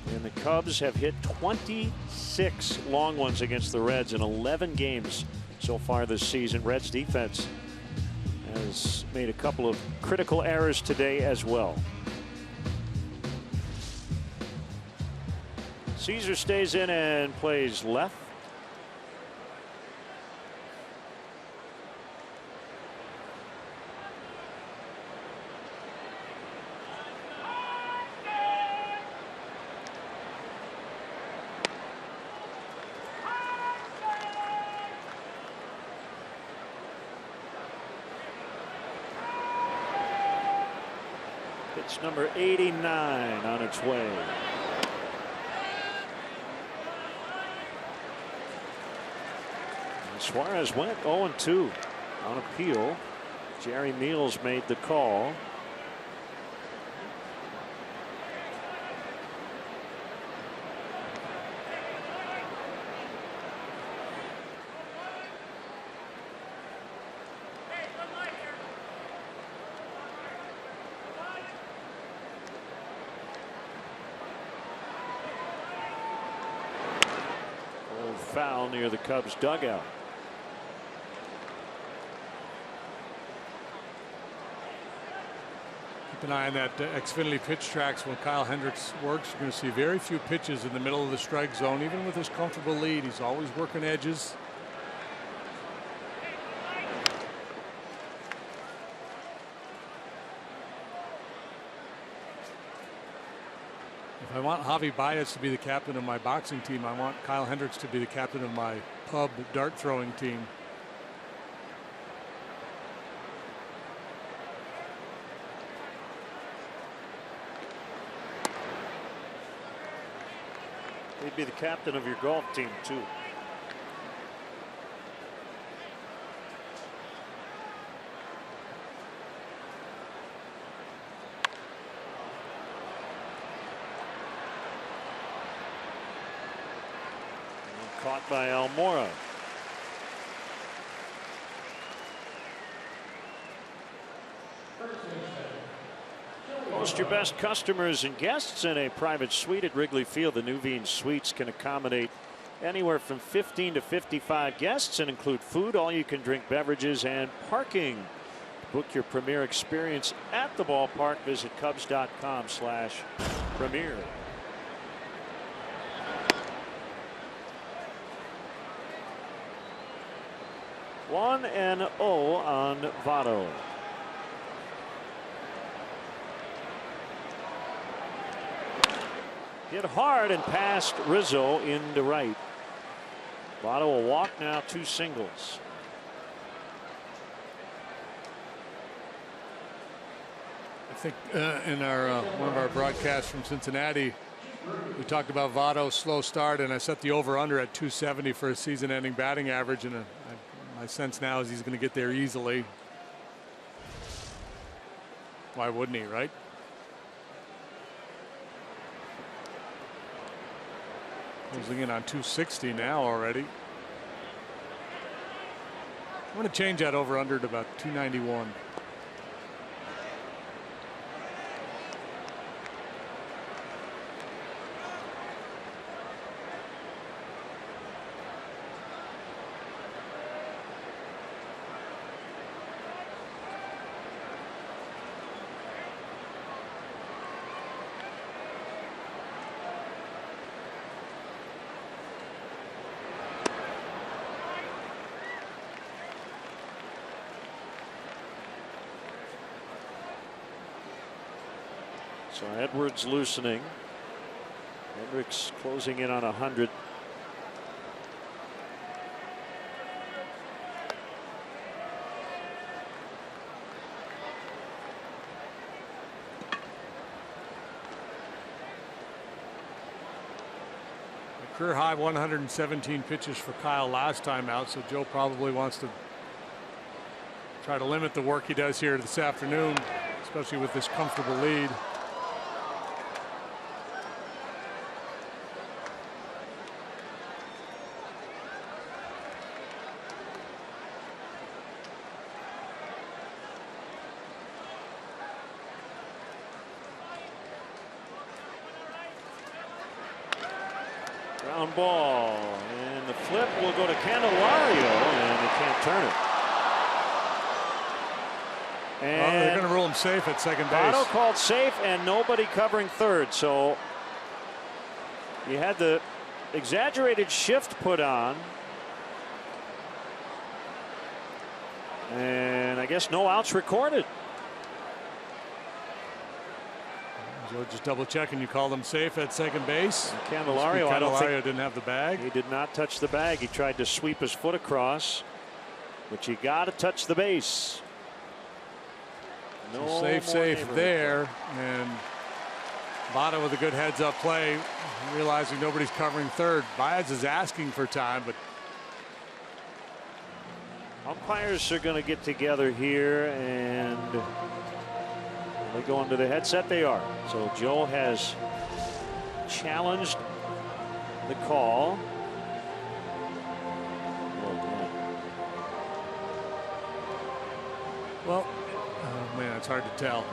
and the Cubs have hit 26 long ones against the Reds in 11 games so far this season. Reds defense has made a couple of critical errors today as well. Caesar stays in and plays left. It's number 89 on its way. And Suarez went 0-2 on appeal. Jerry Meals made the call. Foul near the Cubs dugout. Keep an eye on that Xfinity pitch tracks. When Kyle Hendricks works, you're going to see very few pitches in the middle of the strike zone. Even with his comfortable lead, he's always working edges. If I want Javi Baez to be the captain of my boxing team, I want Kyle Hendricks to be the captain of my pub dart throwing team. He'd be the captain of your golf team too. Caught by Almora. Host your best customers and guests in a private suite at Wrigley Field. The Nuveen Suites can accommodate anywhere from 15 to 55 guests and include food, all-you-can-drink beverages, and parking. Book your premier experience at the ballpark. Visit Cubs.com/premier. 1-0 on Votto. Hit hard and past Rizzo into right. Votto will walk now, 2 singles. I think in our one of our broadcasts from Cincinnati, we talked about Votto's slow start, and I set the over/under at 270 for a season-ending batting average, and my sense now is he's going to get there easily. Why wouldn't he, right? Closing in on 260 now already. I'm going to change that over/under to about 291. So Edwards loosening. Hendricks closing in on 100. A career high 117 pitches for Kyle last time out, so Joe probably wants to try to limit the work he does here this afternoon, especially with this comfortable lead. ground ball, and the flip will go to Candelario, and they can't turn it. And they're going to rule him safe at second base. Votto called safe, and nobody covering third. So you had the exaggerated shift put on, and I guess no outs recorded. So just double checking. You call them safe at second base. And Candelario, I don't think didn't have the bag. He did not touch the bag. He tried to sweep his foot across, but you got to touch the base. No Safe there, and Votto with a good heads-up play, realizing nobody's covering third. Baez is asking for time, but umpires are going to get together here, and they go into the headset. They are. So Joe has challenged the call. Well, oh man, it's hard to tell.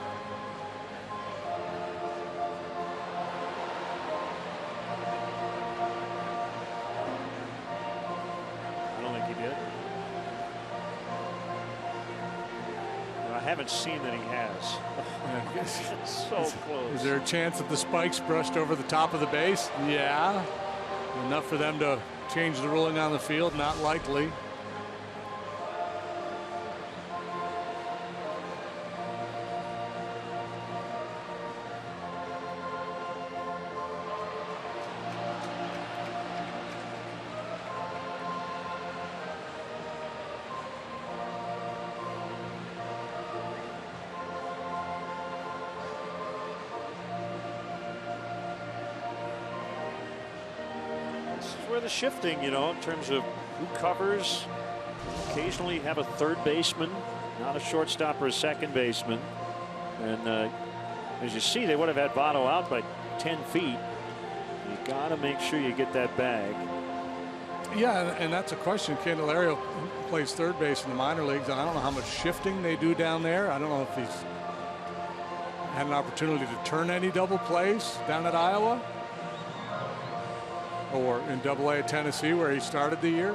I don't think he did. I haven't seen that he has. It's so close. Is there a chance that the spikes brushed over the top of the base? Yeah. Enough for them to change the ruling on the field? Not likely. Where the shifting, you know, in terms of who covers. Occasionally you have a third baseman, not a shortstop or a second baseman. And as you see, they would have had Votto out by 10 feet. You got to make sure you get that bag. Yeah, and that's a question. Candelario plays third base in the minor leagues, and I don't know how much shifting they do down there. I don't know if he's had an opportunity to turn any double plays down at Iowa or in Double-A at Tennessee, where he started the year.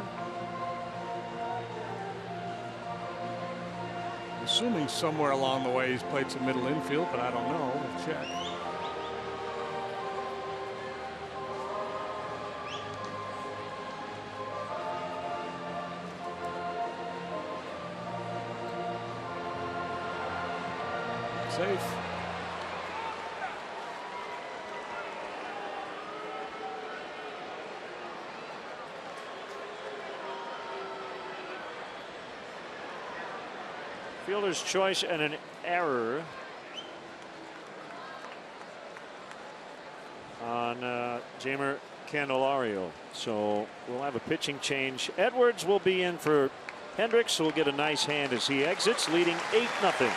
Assuming somewhere along the way he's played some middle infield, but I don't know. We'll check. Safe. Fielder's choice and an error on Jeimer Candelario. So we'll have a pitching change. Edwards will be in for Hendricks, who will get a nice hand as he exits, leading 8-0.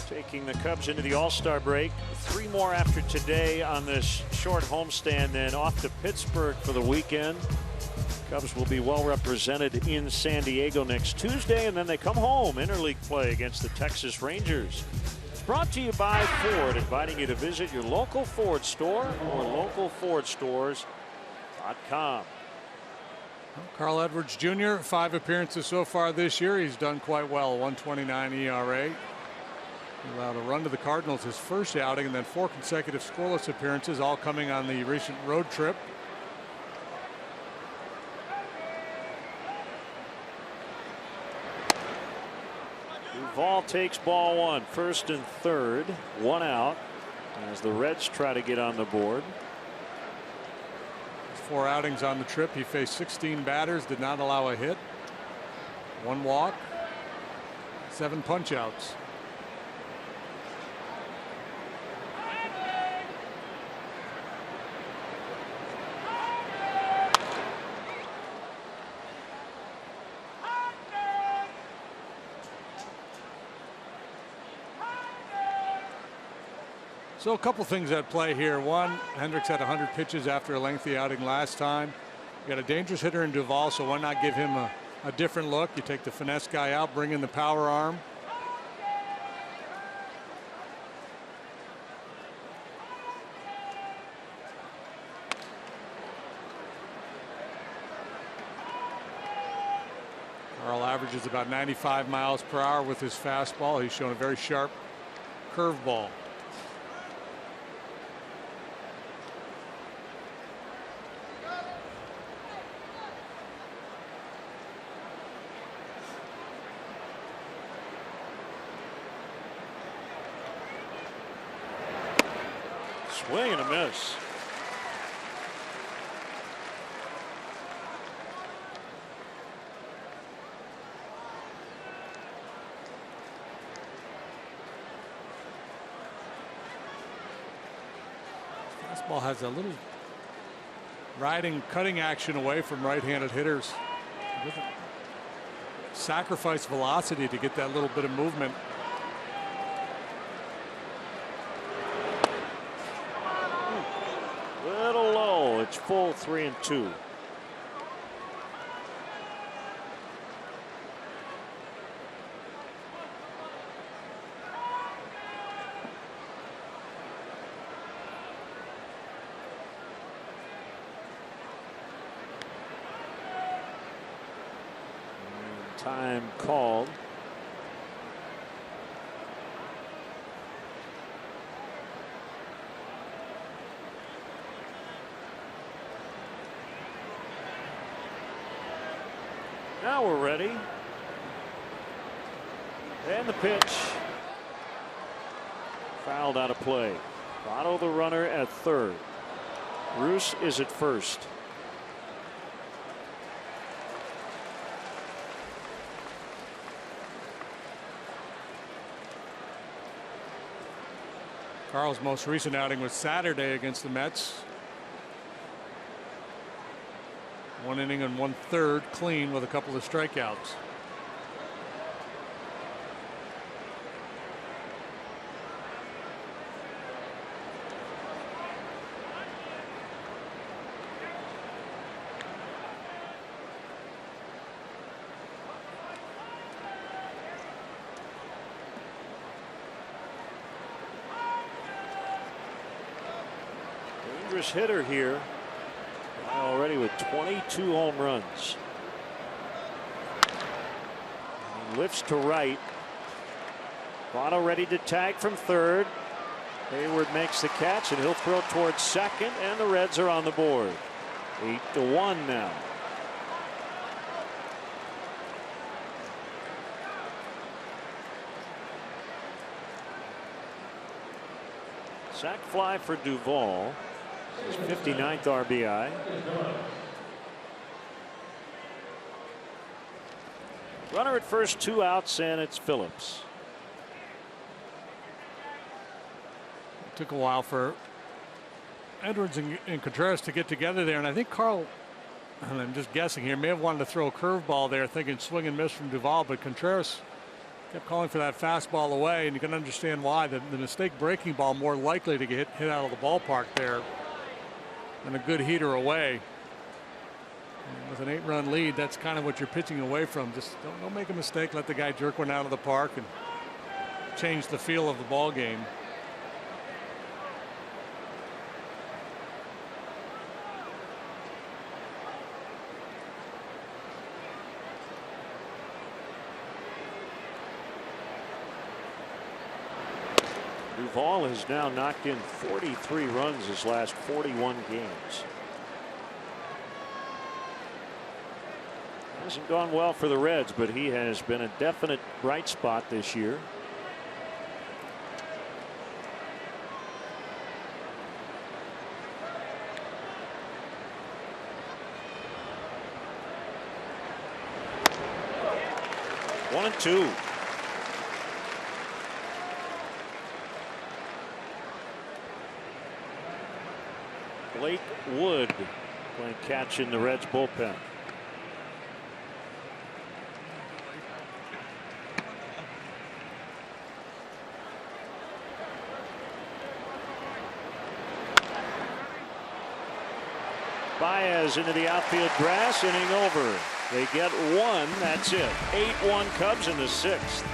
Taking the Cubs into the All-Star break. 3 more after today on this short homestand, then off to Pittsburgh for the weekend. Cubs will be well represented in San Diego next Tuesday, and then they come home interleague play against the Texas Rangers. It's brought to you by Ford, inviting you to visit your local Ford store or localfordstores.com. Carl Edwards Jr., 5 appearances so far this year. He's done quite well. 1.29 ERA. He allowed a run to the Cardinals his first outing, and then 4 consecutive scoreless appearances, all coming on the recent road trip. Duvall takes ball 1, 1st and 3rd, 1 out as the Reds try to get on the board. 4 outings on the trip. He faced 16 batters, did not allow a hit, 1 walk, 7 punch-outs. So a couple things at play here. One, Hendricks had 100 pitches after a lengthy outing last time. You got a dangerous hitter in Duvall, so why not give him a different look? You take the finesse guy out, bring in the power arm. Carl averages about 95 miles per hour with his fastball. He's shown a very sharp curveball. Swing and a miss. Fastball has a little riding, cutting action away from right-handed hitters. Sacrifice velocity to get that little bit of movement. Little low. It's full 3-2. Time called. Now we're ready. And the pitch. Fouled out of play. Votto the runner at 3rd. Bruce is at 1st. Carl's most recent outing was Saturday against the Mets. 1 inning and 1/3 clean with a couple of strikeouts. Dangerous hitter here. Already with 22 home runs. He lifts to right. Votto ready to tag from 3rd. Hayward makes the catch, and he'll throw towards 2nd, and the Reds are on the board. 8-1 now. Sac fly for Duvall. His 59th RBI. Runner at first, 2 outs, and it's Phillips. It took a while for Edwards and Contreras to get together there, and I think Carl, and I'm just guessing here, may have wanted to throw a curveball there, thinking swing and miss from Duvall, but Contreras Kept calling for that fastball away, and you can understand why. The mistake breaking ball more likely to get hit out of the ballpark there than a good heater away. And with an 8-run lead, that's kind of what you're pitching away from. Just don't make a mistake. Let the guy jerk one out of the park and change the feel of the ball game. Duvall has now knocked in 43 runs his last 41 games. Hasn't gone well for the Reds, but he has been a definite bright spot this year. One and two. Blake Wood playing catch in the Reds bullpen. Baez into the outfield grass, inning over. They get one, that's it. 8-1 Cubs in the 6th.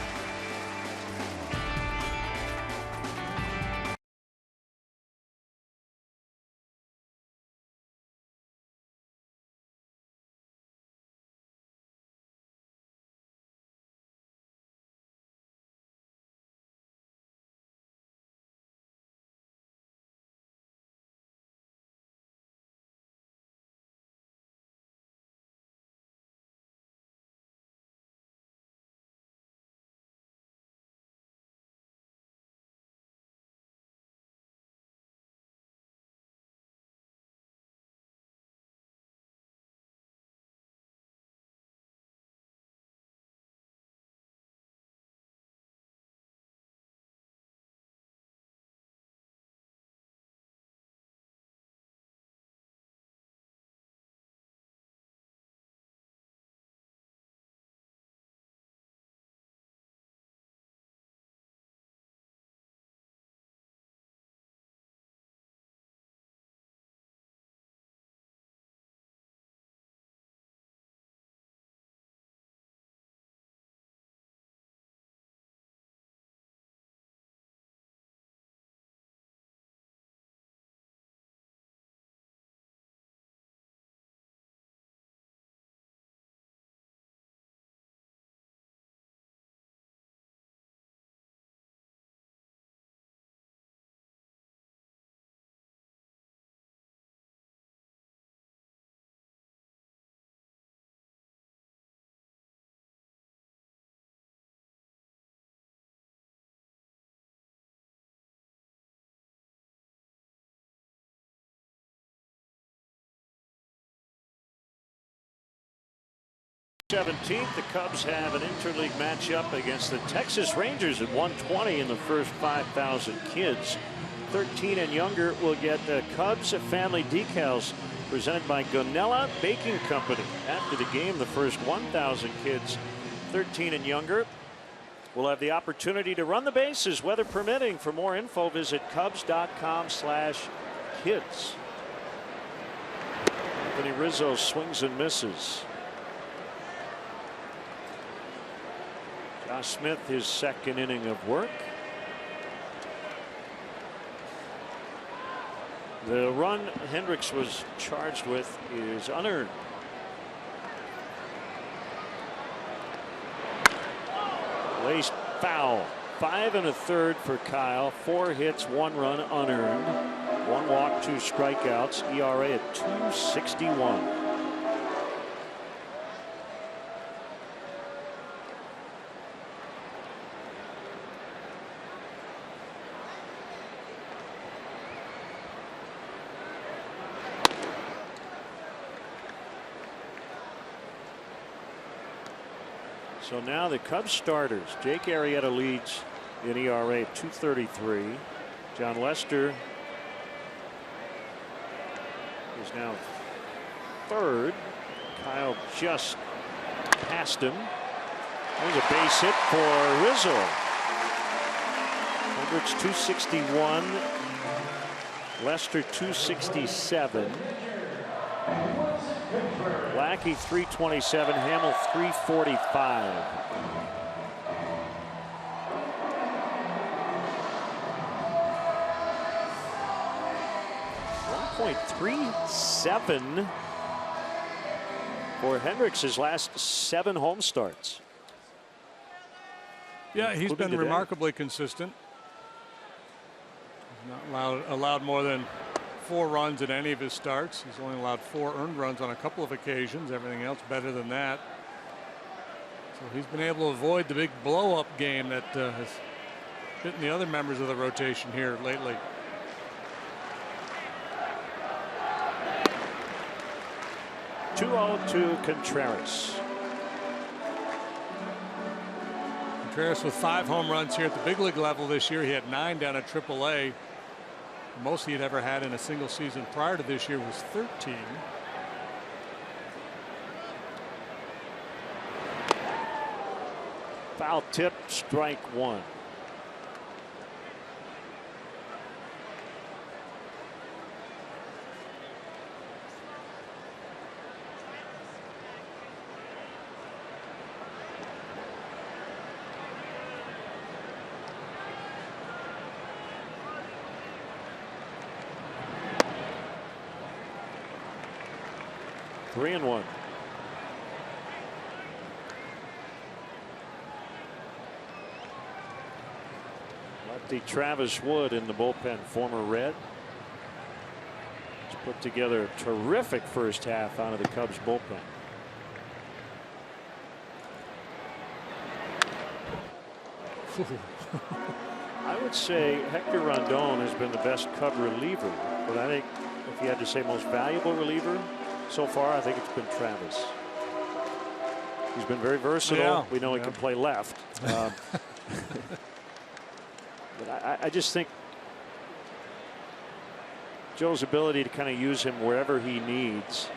The 17th, the Cubs have an interleague matchup against the Texas Rangers at 120 in the first 5,000 kids. 13 and younger will get the Cubs family decals presented by Gonella Baking Company. After the game, the first 1,000 kids 13 and younger will have the opportunity to run the bases, weather permitting. For more info, visit Cubs.com/kids. Anthony Rizzo swings and misses. Josh Smith, his second inning of work. The run Hendricks was charged with is unearned. Laced foul. 5 1/3 for Kyle. 4 hits, 1 run unearned. 1 walk, 2 strikeouts. ERA at 2.61. So now the Cubs starters. Jake Arrieta leads in ERA of 2.33. John Lester is now third. Kyle just passed him. There's a base hit for Rizzo. Hendricks 261. Lester 267. Lackey 327. Hamill 345. 1.37 for Hendricks his last 7 home starts. Yeah, he's been remarkably consistent. He's not allowed more than 4 runs in any of his starts. He's only allowed 4 earned runs on a couple of occasions. Everything else better than that. So he's been able to avoid the big blow-up game that has bitten the other members of the rotation here lately. To Contreras. Contreras with 5 home runs here at the big league level this year. He had 9 down at AAA. Most he had ever had in a single season prior to this year was 13. Foul tip, strike 1. Three and 1. Lefty Travis Wood in the bullpen, former Red. He's put together a terrific first half out of the Cubs bullpen. I would say Hector Rondon has been the best Cub reliever, but I think if you had to say most valuable reliever so far, I think it's been Travis. He's been very versatile. Yeah, we know he can play left. But I just think Joe's ability to kind of use him wherever he needs,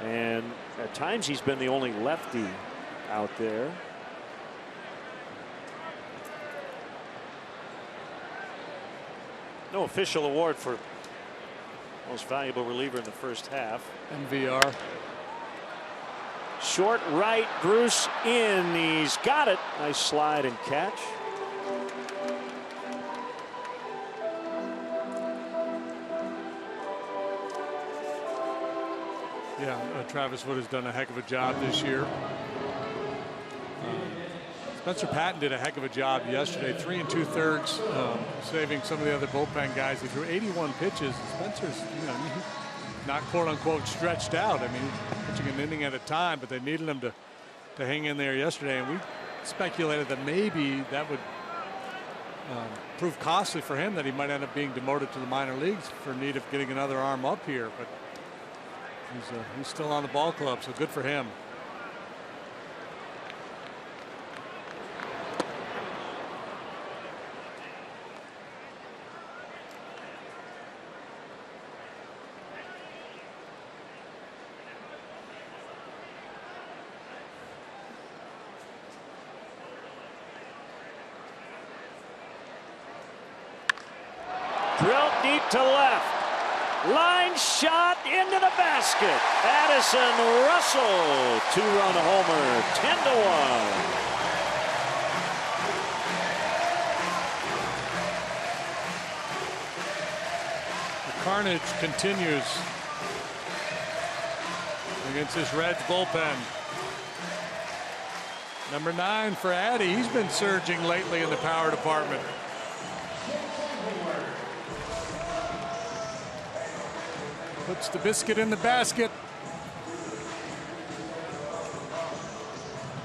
and at times he's been the only lefty out there. No official award for most valuable reliever in the first half. MVR. Short right, Bruce in. He's got it. Nice slide and catch. Yeah, Travis Wood has done a heck of a job this year. Spencer Patton did a heck of a job yesterday. 3 2/3, saving some of the other bullpen guys. He threw 81 pitches. Spencer's, not quote unquote stretched out. I mean, pitching an inning at a time, but they needed him to hang in there yesterday. And we speculated that maybe that would prove costly for him, that he might end up being demoted to the minor leagues for need of getting another arm up here. But he's still on the ball club, so good for him. Drilled deep to left. Line shot into the basket. Addison Russell, 2-run homer, 10-1. The carnage continues against this Reds bullpen. Number 9 for Addy. He's been surging lately in the power department. Puts the biscuit in the basket.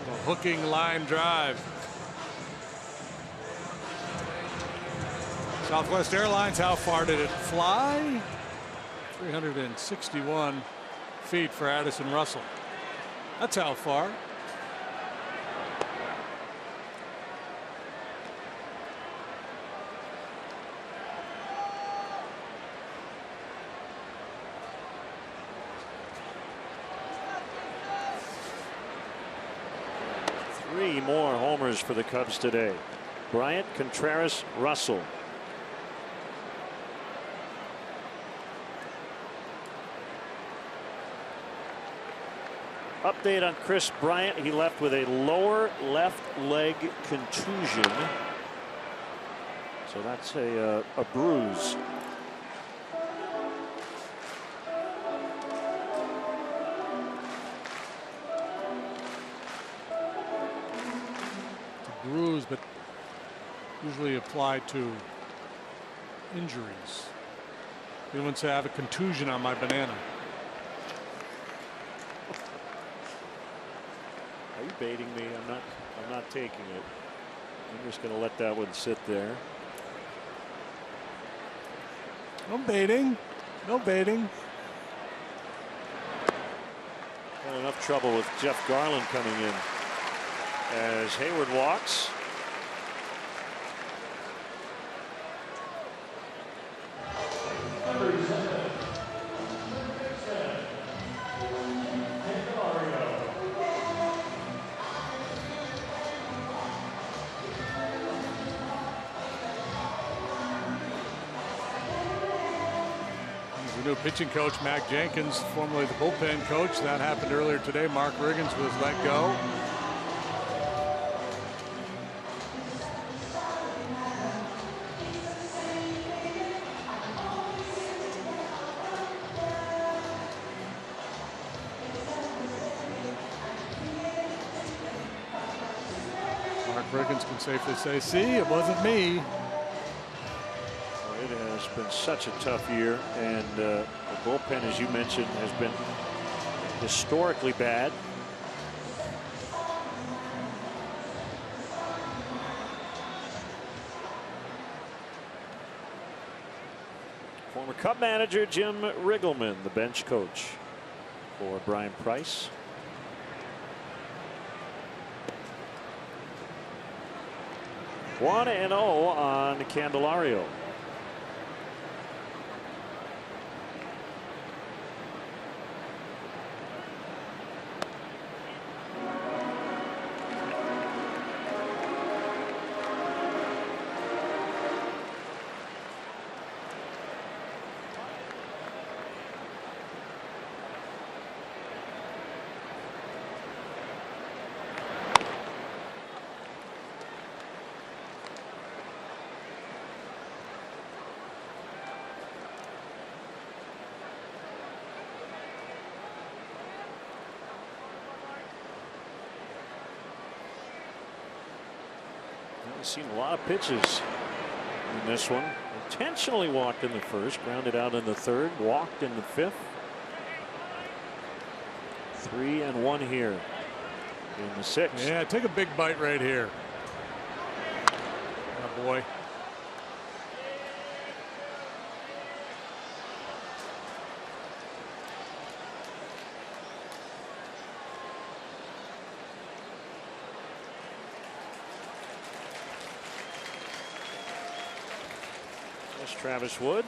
A hooking line drive. Southwest Airlines, how far did it fly? 361 feet for Addison Russell. That's how far. 3 more homers for the Cubs today. Bryant, Contreras, Russell. Update on Chris Bryant. He left with a lower left leg contusion. So that's a bruise. It's a bruise, but usually applied to injuries. You wouldn't say I have a contusion on my banana. Are you baiting me? I'm not taking it. I'm just going to let that one sit there. No baiting. No baiting. Had enough trouble with Jeff Garland coming in as Hayward walks. The new pitching coach, Mac Jenkins, formerly the bullpen coach. That happened earlier today. Mark Riggins was let go. Mark Riggins can safely say, see, it wasn't me. It has been such a tough year, and the bullpen, as you mentioned, has been historically bad. Former Cub manager Jim Riggleman, the bench coach for Brian Price. One and 0 on Candelario. I've seen a lot of pitches in this one. Intentionally walked in the first, grounded out in the third, walked in the fifth. 3-1 here in the sixth. Yeah, take a big bite right here. Oh boy. That's Travis Wood.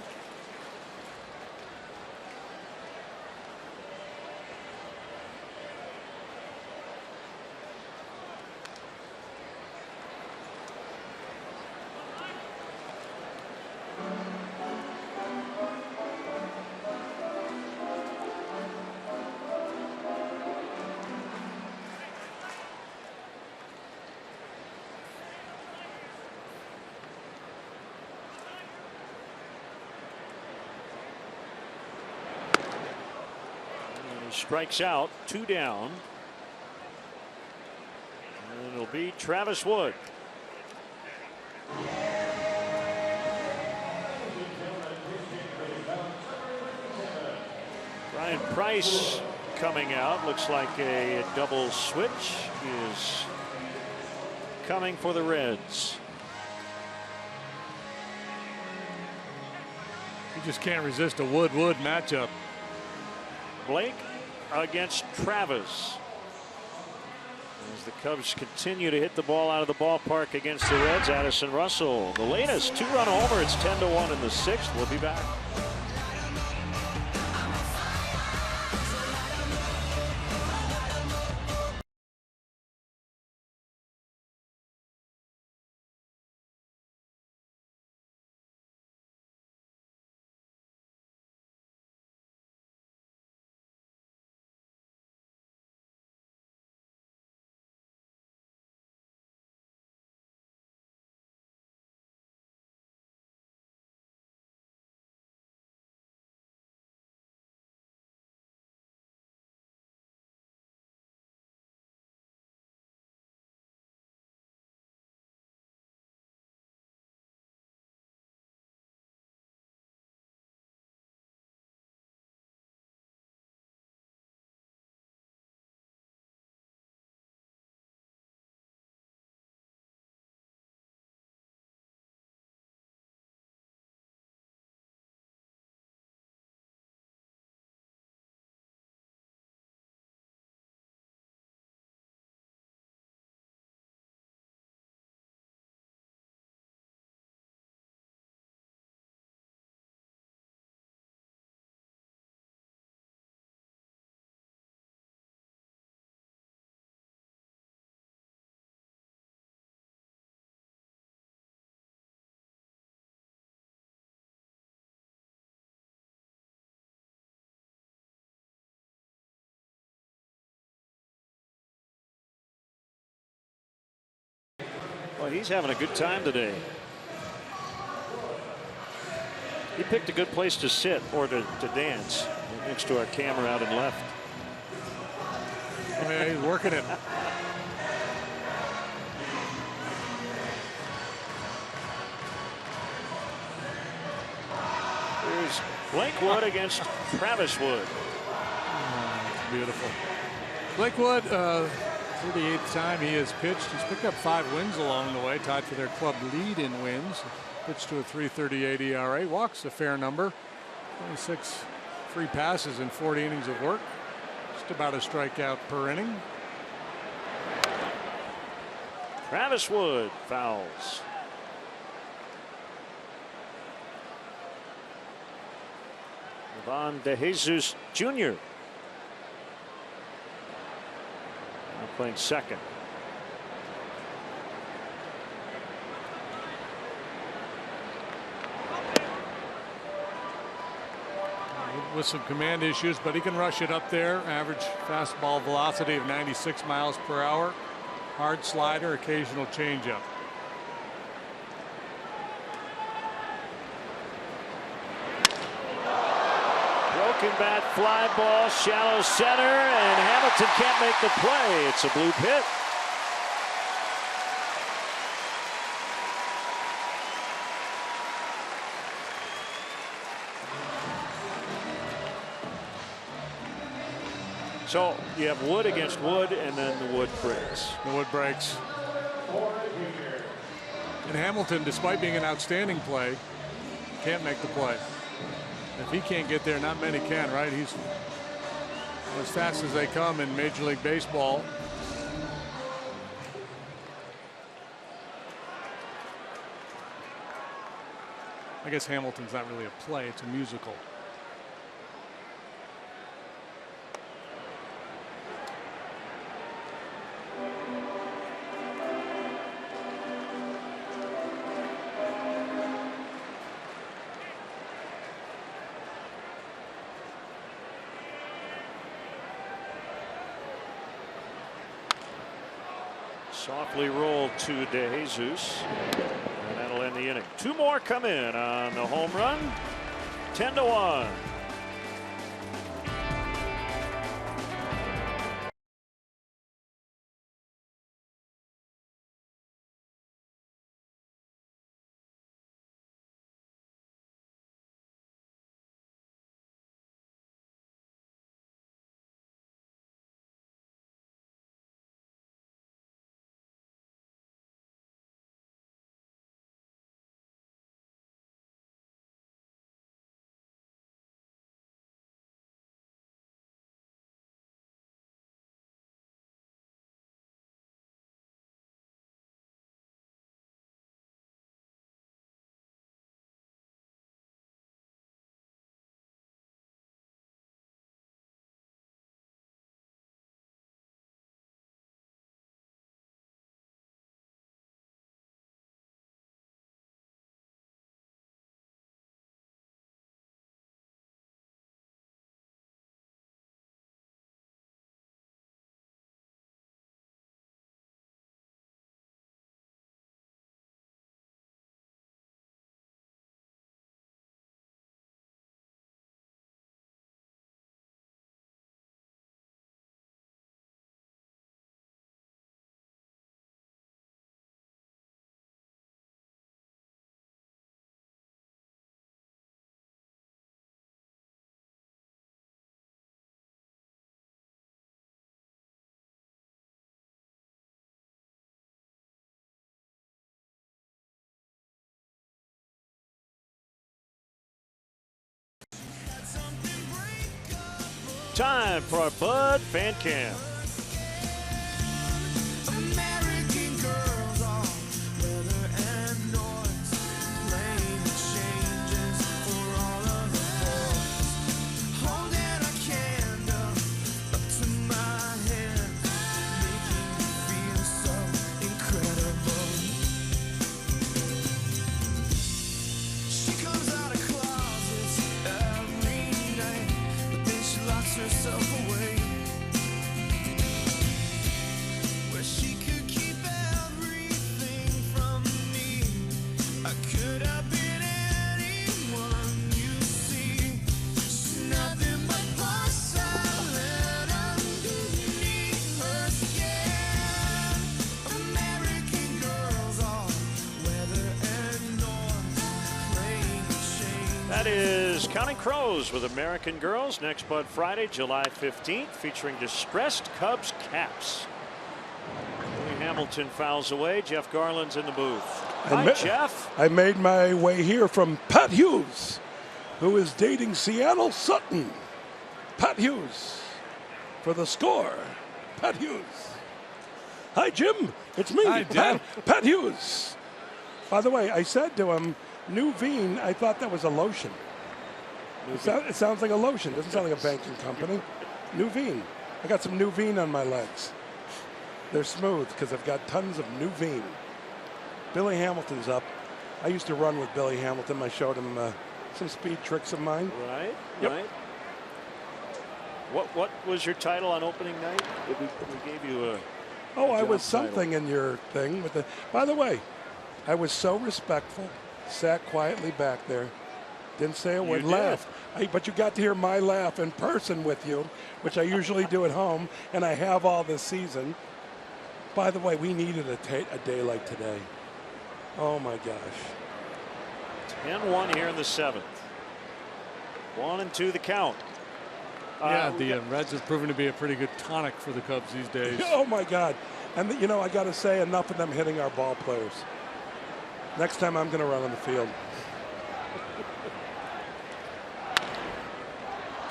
Strikes out, 2 down. And it'll be Travis Wood. Brian Price coming out. Looks like a double switch is coming for the Reds. You just can't resist a Wood-Wood matchup. Blake against Travis. As the Cubs continue to hit the ball out of the ballpark against the Reds, Addison Russell, the latest 2-run homer. It's 10-1 in the sixth. We'll be back. Well, he's having a good time today. He picked a good place to sit or to dance next to our camera out and left. I mean, he's working it. Here's Blake Wood against Travis Wood. Beautiful. Blake Wood, 38th time he has pitched. He's picked up 5 wins along the way, tied for their club lead in wins. Pitched to a 3.38 ERA, walks a fair number. 26 free passes in 40 innings of work. Just about a strikeout per inning. Travis Wood fouls. Ivan DeJesus Jr. now playing second. With some command issues, but he can rush it up there. Average fastball velocity of 96 miles per hour. Hard slider, occasional changeup. Broken bat, fly ball, shallow center, and Hamilton can't make the play. It's a bloop hit. So you have Wood against Wood, and then the Wood breaks. The Wood breaks. And Hamilton, despite being an outstanding play, can't make the play. If he can't get there, not many can, right? He's as fast as they come in Major League Baseball. I guess Hamilton's not really a play, it's a musical. Softly rolled to DeJesus, and that'll end the inning. 2 more come in on the home run. 10-1. Time for Bud Fan Cam. American girls are weather and noise, playing the changes for all of the boys. Holding a candle up to my head, making me feel so incredible. She comes out of closets every night, but then she locks herself away. That is Counting Crows with American Girls next Bud Friday, July 15th, featuring distressed Cubs caps. Billy Hamilton fouls away. Jeff Garland's in the booth. Hi, Jeff. I made my way here from Pat Hughes, who is dating Seattle Sutton. Pat Hughes for the score. Pat Hughes. Hi, Jim. It's me, Hi, Jim. Pat Hughes. By the way, I said to him, Nuveen, I thought that was a lotion. It sounds like a lotion. Doesn't sound like a banking company. Nuveen. I got some Nuveen on my legs. They're smooth because I've got tons of Nuveen. Billy Hamilton's up. I used to run with Billy Hamilton. I showed him some speed tricks of mine. Right, Yep. right. What was your title on opening night? We gave you a I was job something title. in your thing. By the way, I was so respectful. Sat quietly back there. Didn't say a word. did. Laughed. But you got to hear my laugh in person with you, which I usually do at home, and I have all this season. By the way, we needed a day like today. Oh, my gosh. 10-1 here in the 7th. 1-2 the count. Yeah, the Reds have proven to be a pretty good tonic for the Cubs these days. Oh, my God. And, I got to say, enough of them hitting our ball players. Next time I'm going to run on the field.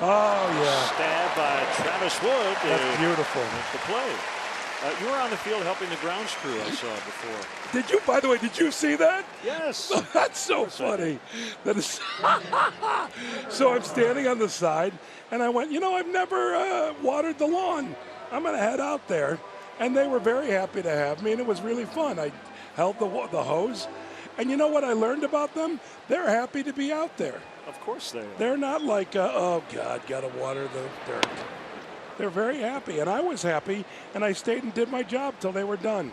Oh, yeah. Stab by Travis Wood. That's beautiful. The play. You were on the field helping the grounds crew, I saw before. Did you, by the way, did you see that? Yes. That's so funny. That is. So I'm standing on the side, and I went, I've never watered the lawn. I'm going to head out there. And they were very happy to have me, and it was really fun. I held the hose. And you know what I learned about them? They're happy to be out there. Of course they are. They're not like, oh, God, got to water the dirt. They're very happy, and I was happy, and I stayed and did my job till they were done.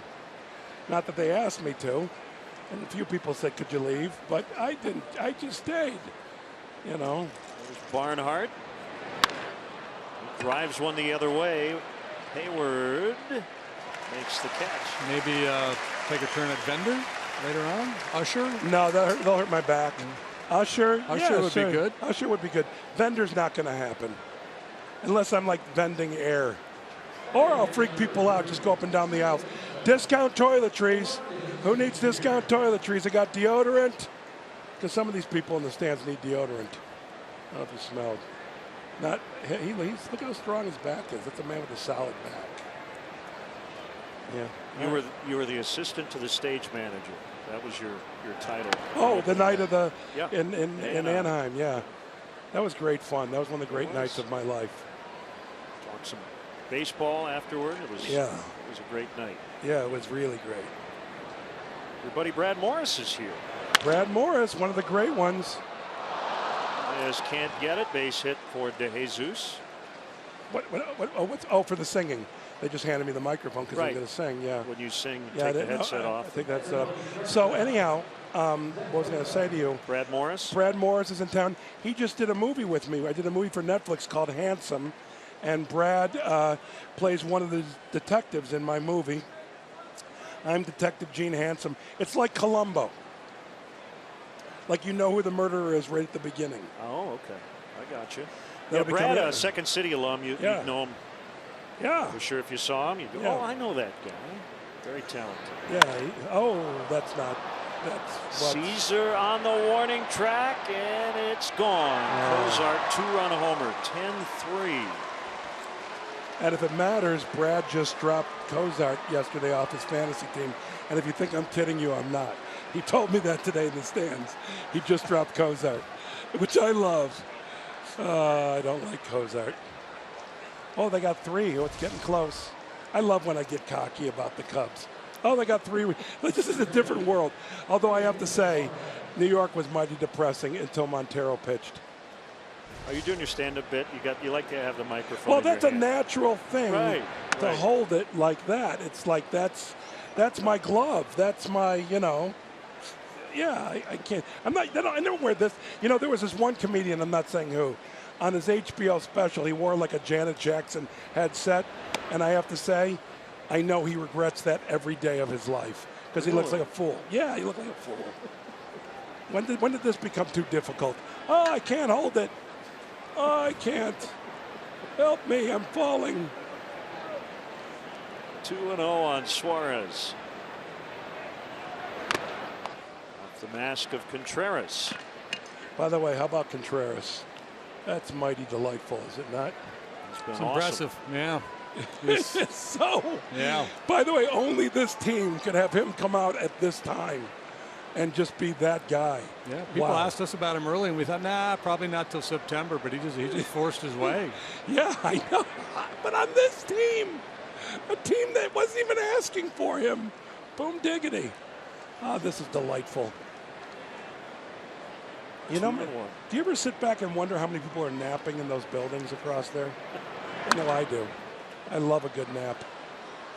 Not that they asked me to, and a few people said, could you leave? But I didn't. I just stayed, There's Barnhart. He drives one the other way. Hayward makes the catch. Maybe take a turn at Vendor later on. Usher? No, they'll hurt my back. Usher Usher yeah, would be good. Usher would be good. Vendor's not going to happen. Unless I'm like vending air. Or I'll freak people out, just go up and down the aisles. Discount toiletries. Who needs discount toiletries? I got deodorant. Because some of these people in the stands need deodorant. I don't know if you smelled. Look how strong his back is. That's a man with a solid back. Yeah. You were the assistant to the stage manager. That was your title. Oh, the night of the Yeah. in Anaheim, yeah. That was great fun. That was one of the great nights of my life. Talked some baseball afterward. It was a great night. Yeah, it was really great. Your buddy Brad Morris is here. Brad Morris, one of the great ones. As can't get it, base hit for De Jesus. For the singing. They just handed me the microphone because I'm going to sing. Yeah. When you sing, Yeah, take the headset off. I think that's So anyhow, what was I going to say to you? Brad Morris. Brad Morris is in town. He just did a movie with me. I did a movie for Netflix called Handsome, and Brad plays one of the detectives in my movie. I'm Detective Gene Handsome. It's like Columbo. Like you know who the murderer is right at the beginning. Oh, okay. I got you. That'll Yeah, Brad, become a Second City alum. You'd know him. Yeah. For sure, if you saw him, you'd go, oh, I know that guy. Very talented. Yeah. That's what. Caesar on the warning track, and it's gone. Cozart, two-run homer, 10-3. And if it matters, Brad just dropped Cozart yesterday off his fantasy team. And if you think I'm kidding you, I'm not. He told me that today in the stands. He just dropped Cozart, which I love. I don't like Cozart. Oh, they got 3. Oh, it's getting close. I love when I get cocky about the Cubs. Oh, they got 3. This is a different world. Although I have to say, New York was mighty depressing until Montero pitched. Are you doing your stand-up bit? You like to have the microphone. Well, in your that's a hand. natural thing to hold it like that. It's like that's my glove. That's my, Yeah, I can't. I never wear this. There was this one comedian. I'm not saying who. On his HBO special, he wore like a Janet Jackson headset, and I have to say, I know he regrets that every day of his life because he looks like a fool. Yeah, he looked like a fool. When did this become too difficult? Oh, I can't hold it. Oh, I can't. Help me, I'm falling. 2-0 on Suarez. Off the mask of Contreras. By the way, how about Contreras? That's mighty delightful, is it not? It's been It's awesome. impressive. Yeah. It's so. Yeah. By the way, only this team could have him come out at this time and just be that guy. Yeah. People Wow. asked us about him early, and we thought, nah, probably not till September. But he just forced his way. Yeah, I know. But on this team, a team that wasn't even asking for him, boom diggity. Ah, this is delightful. You know, 2-1. do you ever sit back and wonder how many people are napping in those buildings across there? I know I do. I love a good nap.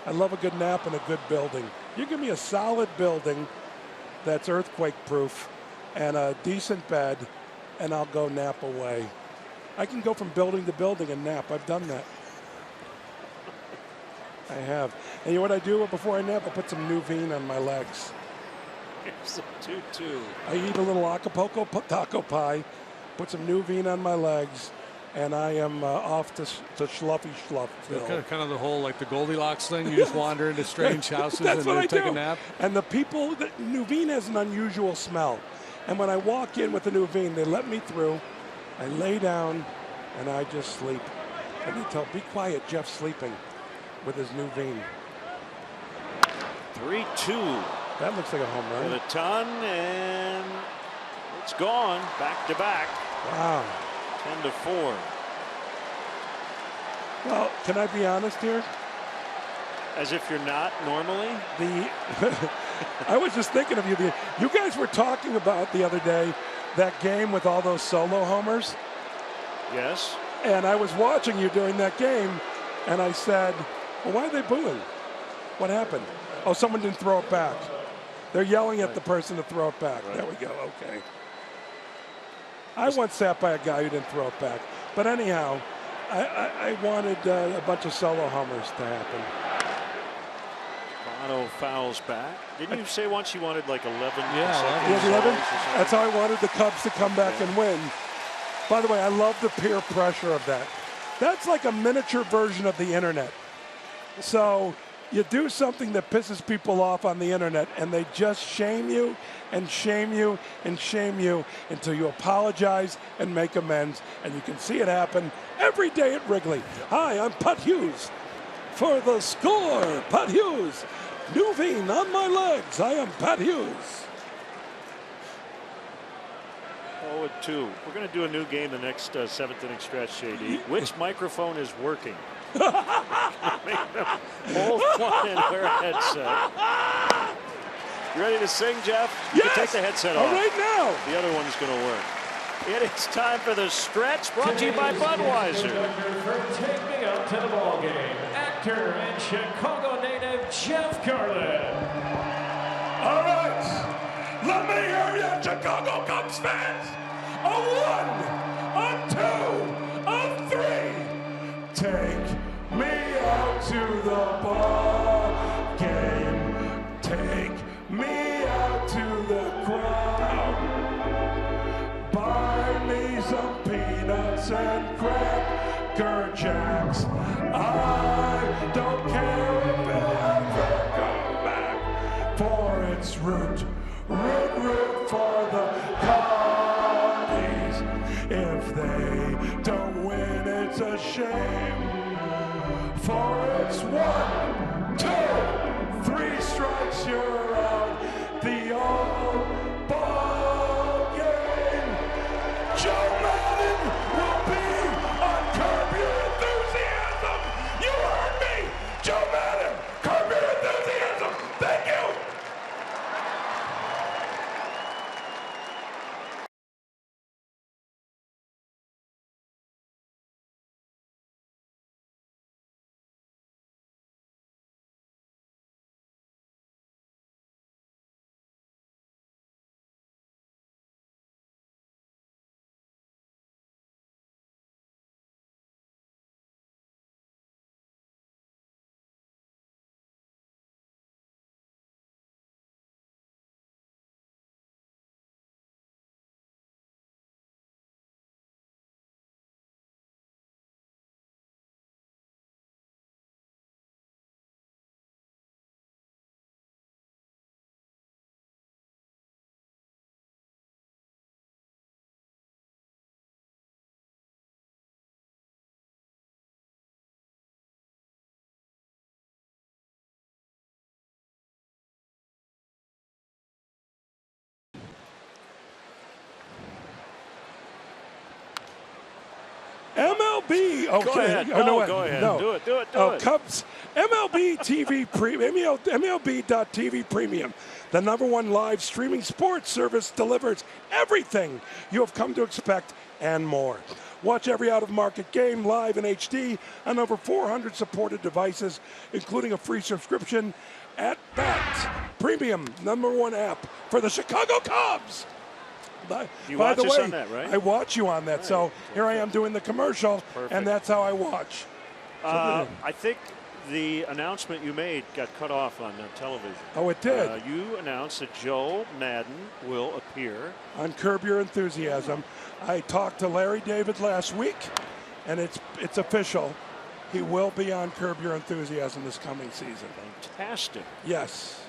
I love a good nap in a good building. You give me a solid building that's earthquake proof and a decent bed, and I'll go nap away. I can go from building to building and nap. I've done that. I have. And you know what I do before I nap? I put some Nuveen on my legs. Here's the 2-2. I eat a little Acapulco taco pie, put some Nuveen on my legs, and I am off to schluffy schluff. Kind of the whole, like the Goldilocks thing. You just wander into strange houses and That's what then I take do. a nap. And the people, Nuveen has an unusual smell. And when I walk in with the Nuveen, they let me through. I lay down, and I just sleep. And they tell, be quiet, Jeff's sleeping with his Nuveen. 3-2. That looks like a home With run. a ton, and it's gone. Back to back. Wow. 10-4. Well, can I be honest here? As if you're not normally. I was just thinking of you. You guys were talking about the other day that game with all those solo homers. Yes. And I was watching you during that game, and I said, well, why are they booing? What happened? Oh, someone didn't throw it back. They're yelling at the person to throw it back. There we go. Okay. I once sat by a guy who didn't throw it back. But anyhow, I wanted a bunch of solo homers to happen. Bono fouls back. Didn't you say once you wanted like 11? Yeah, You have 11? solos or something? That's how I wanted the Cubs to come back and win. By the way, I love the peer pressure of that. That's like a miniature version of the internet. So you do something that pisses people off on the internet, and they just shame you and shame you and shame you until you apologize and make amends. And you can see it happen every day at Wrigley. Hi, I'm Pat Hughes. For the score, Pat Hughes. Nuveen on my legs. I am Pat Hughes. 0-2. We're going to do a new game the next seventh inning stretch, JD. Which microphone is working? Make them both one and wear a headset. You ready to sing, Jeff? You Yes. can take the headset All off. right now. The other one's going to work. It is time for the stretch, brought to you by Budweiser. For Take Me Up to the Ball Game, actor and Chicago native Jeff Garland. All right, let me hear you, Chicago Cubs fans. A 1, a 2, a 3. Take me out to the ball game. Take me out to the crowd. Buy me some peanuts and cracker jacks. I don't care if it ever come back. For it's root for the Cardies. If they don't win, it's a shame. For it's 1, 2, 3 strikes, you're out. The old ball game. Joe Madden will be on Curb Your Enthusiasm. You heard me. Joe Madden, Curb Your Enthusiasm. Thank you. MLB. Okay. Go ahead. Oh, No, go ahead. No. Do it. Do it. Cubs. MLB TV Premium. MLB.TV Premium. The #1 live streaming sports service delivers everything you have come to expect and more. Watch every out-of-market game live in HD on over 400 supported devices, including a free subscription at that premium #1 app for the Chicago Cubs. By watch the us way, on that, right? I watch you on that. Right. So here I am doing the commercial, and that's how I watch. I think the announcement you made got cut off on television. Oh, it did. You announced that Joe Madden will appear On Curb Your Enthusiasm. I talked to Larry David last week, and it's official. He will be on Curb Your Enthusiasm this coming season. Fantastic. Yes.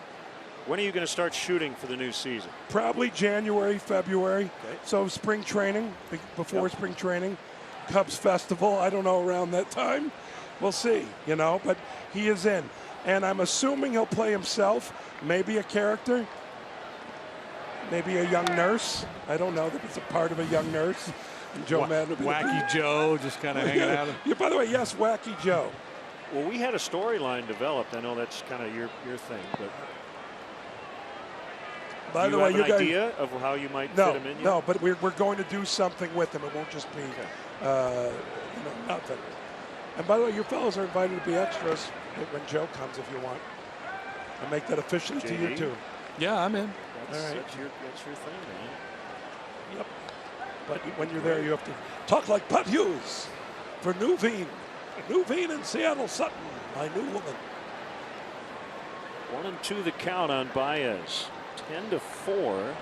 When are you going to start shooting for the new season? Probably January, February. Okay. So spring training, before spring training, Cubs Festival, I don't know, around that time. We'll see, but he is in. And I'm assuming he'll play himself, maybe a character, maybe a young nurse. I don't know that it's a part of a young nurse. And Joe Madden will be Wacky Joe, just kind of hanging out. Yeah, by the way, yes, Wacky Joe. Well, we had a storyline developed. I know that's kind of your thing, but By do the you way, have you an guys, idea of how you might fit him in? Yet? No, but we're going to do something with him. It won't just be, nothing. And by the way, you fellas are invited to be extras when Joe comes if you want. I'll make that officially to you too. Yeah, I'm in. That's, All right. that's your thing, man. Yep. But when you're there, you have to talk like Pat Hughes for Nuveen. Nuveen in Seattle Sutton, my new woman. 1-2 the count on Baez. 10-4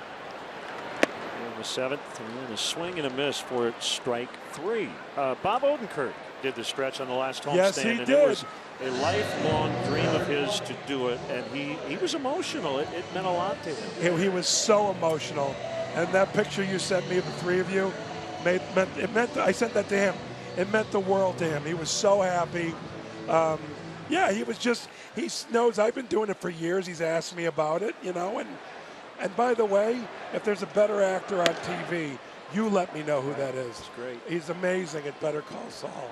in the 7th, and then a swing and a miss for strike 3. Bob Odenkirk did the stretch on the last homestand. Yes, he and did. It was a lifelong dream of his to do it, and he was emotional. It meant a lot to him. He was so emotional, and that picture you sent me of the three of you, I sent that to him. It meant the world to him. He was so happy. He was just, he knows I've been doing it for years. He's asked me about it, and by the way, if there's a better actor on TV, you let me know who that is. That's great. He's amazing at Better Call Saul.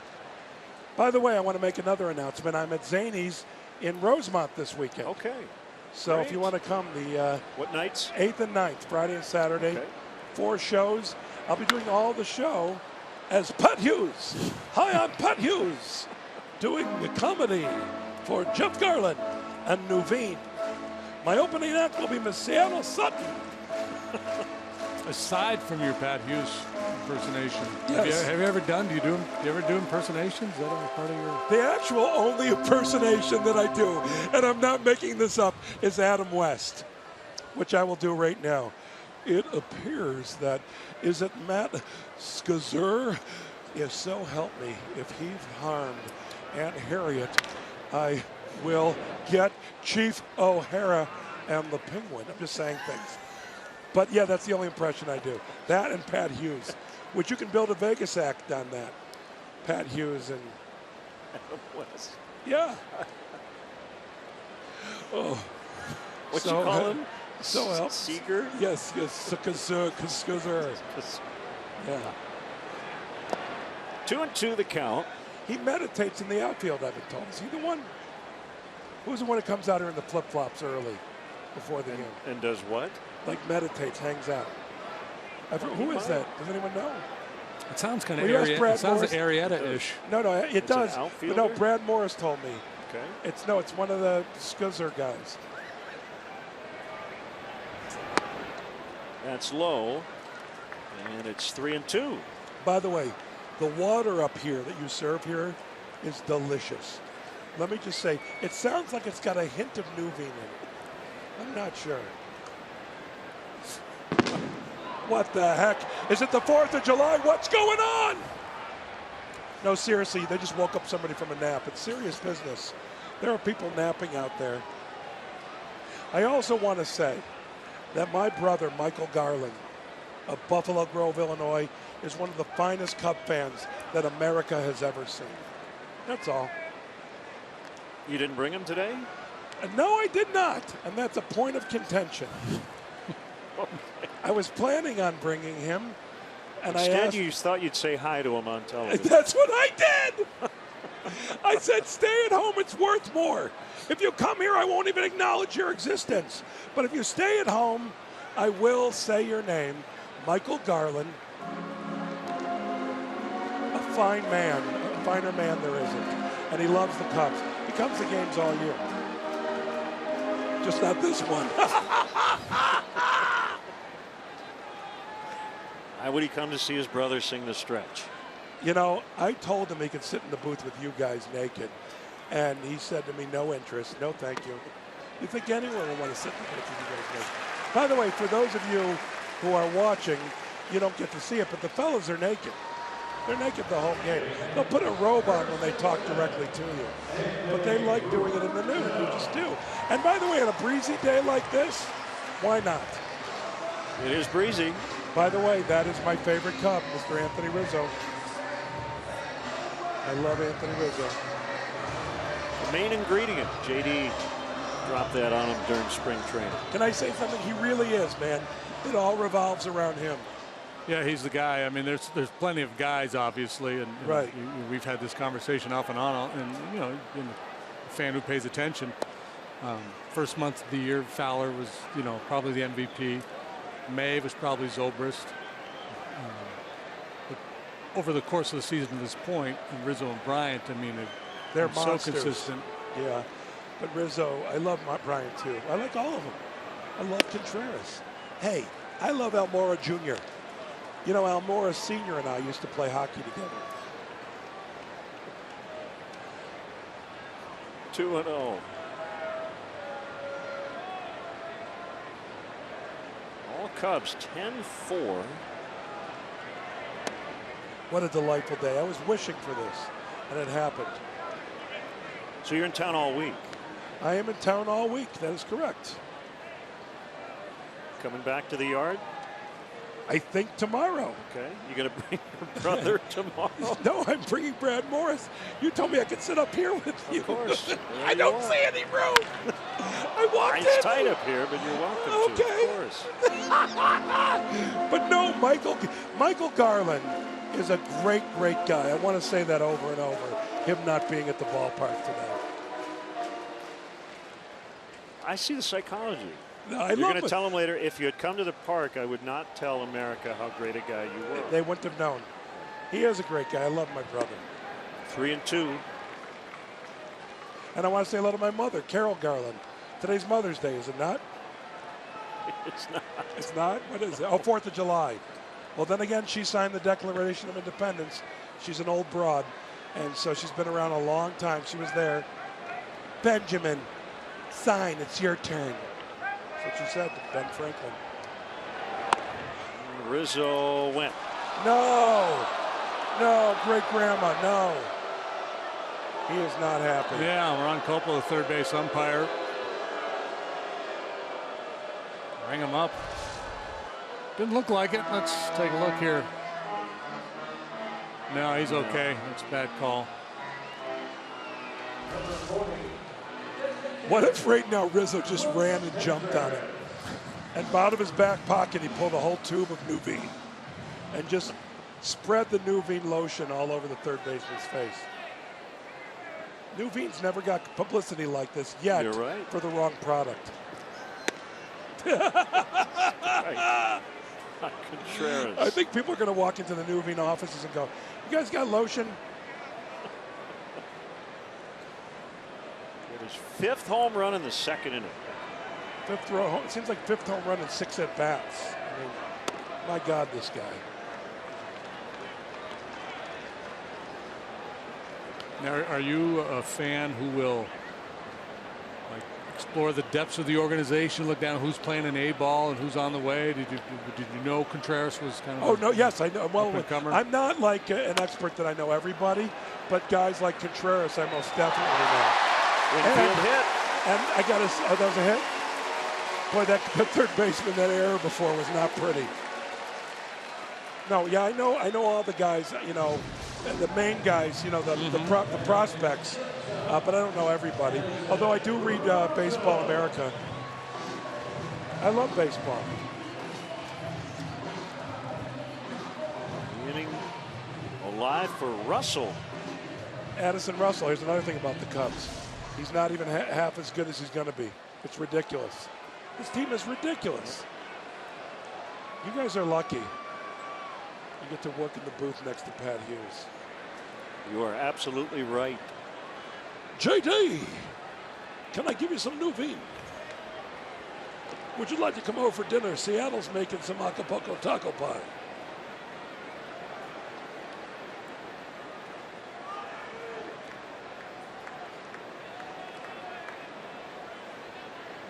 By the way, I want to make another announcement. I'm at Zany's in Rosemont this weekend. Okay. So Great. if you want to come, the What nights? 8th and 9th, Friday and Saturday, Okay. 4 shows. I'll be doing all the show as Pat Hughes. Hi, I'm Pat Hughes, doing the comedy for Jeff Garland and Nuveen. My opening act will be Miss Seattle Sutton. Aside from your Pat Hughes impersonation, Yes. have you ever done? Do you ever do impersonations? Is that a part of your? The actual only impersonation that I do, and I'm not making this up, is Adam West, which I will do right now. It appears that, is it Matt Skazer? If so, help me. If he's harmed Aunt Harriet, I will get Chief O'Hara and the Penguin. I'm just saying things. But yeah, that's the only impression I do. That and Pat Hughes, which you can build a Vegas act on that. Pat Hughes and yeah. Oh, What you call him? So help. Seeger? Yes, Skazer. Yeah. 2-2 the count. He meditates in the outfield, I've been told. Is he the one? Who's the one that comes out here in the flip-flops early before the game? And does what? Like meditates, hangs out. Who is that? Does anyone know? It sounds kind of Well, yes, Brad Arietta-ish. No, it It's an does. But outfielder? no, Brad Morris told me. Okay. It's one of the Skuzzer guys. That's low. And it's 3-2. By the way, the water up here that you serve here is delicious. Let me just say, it sounds like it's got a hint of Nuveen in it. I'm not sure. What the heck? Is it the 4th of July? What's going on? No, seriously, they just woke up somebody from a nap. It's serious business. There are people napping out there. I also want to say that my brother, Michael Garland, of Buffalo Grove, Illinois, is one of the finest Cub fans that America has ever seen. That's all. You didn't bring him today? No, I did not. And that's a point of contention. I was planning on bringing him, And Instead, you thought you'd say hi to him on television. That's what I did. I said, stay at home, it's worth more. If you come here, I won't even acknowledge your existence. But if you stay at home, I will say your name, Michael Garland. A fine man, a finer man there isn't. And he loves the Cubs. He comes to games all year. Just not this one. Why would he come to see his brother sing The Stretch? You know, I told him he could sit in the booth with you guys naked. And he said to me, no interest, no thank you. You think anyone would want to sit in the booth with you guys naked? By the way, for those of you who are watching, you don't get to see it, but the fellas are naked. They're naked the whole game. They'll put a robe on when they talk directly to you. But they like doing it in the nude. You just do. And by the way, on a breezy day like this, why not? It is breezy. By the way, that is my favorite Cub, Mr. Anthony Rizzo. I love Anthony Rizzo. The main ingredient. JD dropped that on him during spring training. Can I say something? He really is, man. It all revolves around him. Yeah, he's the guy. I mean, there's plenty of guys, obviously, and right. We've had this conversation off and on, and you know, being a fan who pays attention. First month of the year, Fowler was, you know, probably the MVP. May was probably Zobrist. But over the course of the season to this point, and Rizzo and Bryant, I mean, they're so monsters. consistent. Yeah, but Rizzo, I love Bryant too. I like all of them. I love Contreras. Hey, I love Almora Jr. You know, Almora Sr. and I used to play hockey together. 2-0. All Cubs 10-4. What a delightful day. I was wishing for this, and it happened. So you're in town all week. I am in town all week. That is correct. Coming back to the yard? I think tomorrow. Okay. You going to bring your brother tomorrow? No, I'm bringing Brad Morris. You told me I could sit up here with you. Of course. I don't see any room. I walked in. It's tight up here, but you're welcome to, of course. But no, Michael Garland is a great, great guy. I want to say that over and over, him not being at the ballpark today. I see the psychology. No, You're going to tell him later, if you had come to the park, I would not tell America how great a guy you were. They wouldn't have known. He is a great guy. I love my brother. 3-2. And I want to say hello to my mother, Carol Garland. Today's Mother's Day, is it not? It's not. It's not? What is it? Oh, 4th of July. Well, then again, she signed the Declaration of Independence. She's an old broad, and so she's been around a long time. She was there. Benjamin, sign. It's your turn. That's what she said to Ben Franklin. Rizzo went. No. No, great grandma, no. He is not happy. Yeah, Ron Coppola, the third base umpire. Ring him up. Didn't look like it. Let's take a look here. No, he's okay. That's a bad call. What if right now Rizzo just ran and jumped on him? And out of his back pocket, he pulled a whole tube of Nuveen and just spread the Nuveen lotion all over the third baseman's face. Nuveen's never got publicity like this yet. You're right. For the wrong product. Right. Contreras. I think people are going to walk into the Nuveen offices and go, "You guys got lotion?" It is 5th home run in the 2nd inning. It seems like 5th home run in 6 at-bats. I mean, my God, this guy. Now, are you a fan who will explore the depths of the organization, look down who's playing an A ball and who's on the way? Did you know Contreras was kind of? Oh no, yes, I know. Well, up-and-comer? I'm not like an expert that I know everybody, but guys like Contreras, I most definitely know. Infield hit. And I got that was a hit. Boy, that third baseman, that error before was not pretty. No, yeah, I know all the guys. You know, the main guys. You know, the prospects. But I don't know everybody. Although I do read Baseball America. I love baseball. 5 for Russell. Addison Russell, here's another thing about the Cubs. He's not even half as good as he's going to be. It's ridiculous. This team is ridiculous. You guys are lucky. You get to work in the booth next to Pat Hughes. You are absolutely right. JD, can I give you some new vin? Would you like to come over for dinner? Seattle's making some Acapulco taco pie.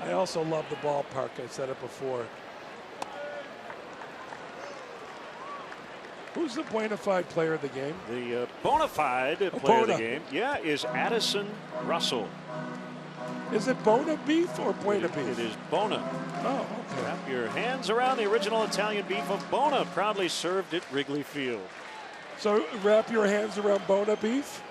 I also love the ballpark. I said it before. Who's the bona fide player of the game? The bona fide player of the game, yeah, is Addison Russell. Is it Bona beef or Buena beef? It is Bona. Oh, okay. Wrap your hands around the original Italian beef of Bona, proudly served at Wrigley Field. So wrap your hands around Bona beef?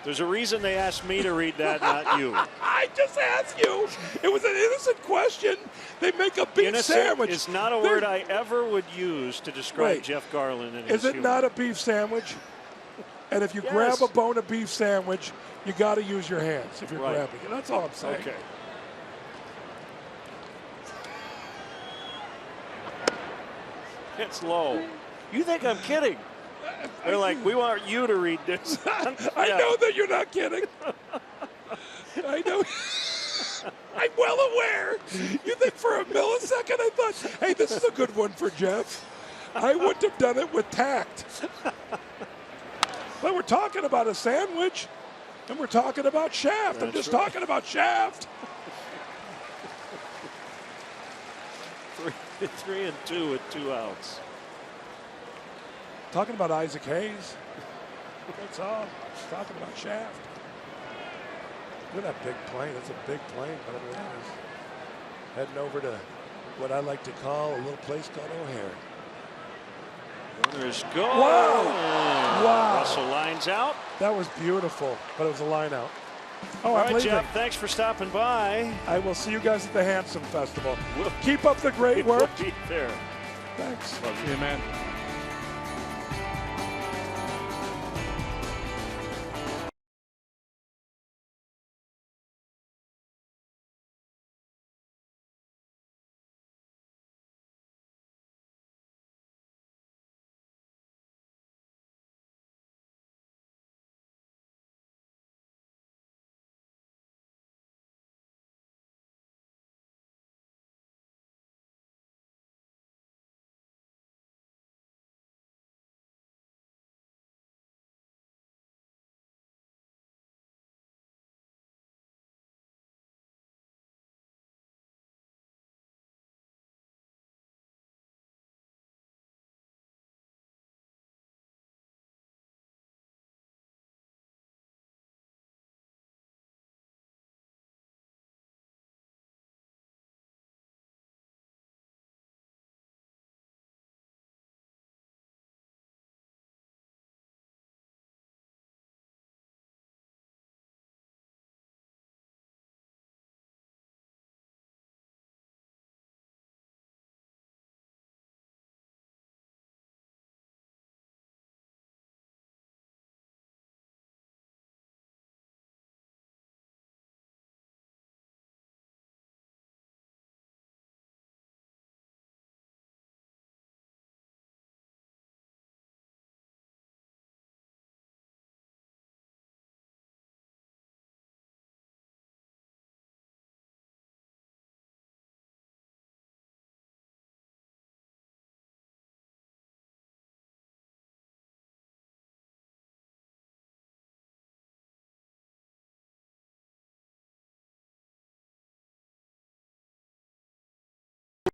There's a reason they asked me to read that, not you. I just asked you. It was an innocent question. They make a beef Innocent sandwich. is not a word I ever would use to describe Jeff Garland. And is it not a beef sandwich? And if you grab a Bona beef sandwich, you got to use your hands if you're grabbing it. That's all I'm saying. Okay. It's low. You think I'm kidding? They're like, we want you to read this. I know that you're not kidding. I know. I'm well aware. You think for a millisecond I thought, hey, this is a good one for Jeff. I wouldn't have done it with tact. But we're talking about a sandwich, and we're talking about Shaft. I'm just talking about Shaft. 3-2 with 2 outs. Talking about Isaac Hayes. That's all. Talking about Shaft. Look at that big plane. That's a big plane, whatever that is. Heading over to what I like to call a little place called O'Hare. Runners go. Wow. Wow. Russell lines out. That was beautiful, but it was a line out. Oh, all I'm right, leaving. Jeff, thanks for stopping by. I will see you guys at the Handsome Festival. Keep up the great work. We'll be there. Thanks. Love you, man.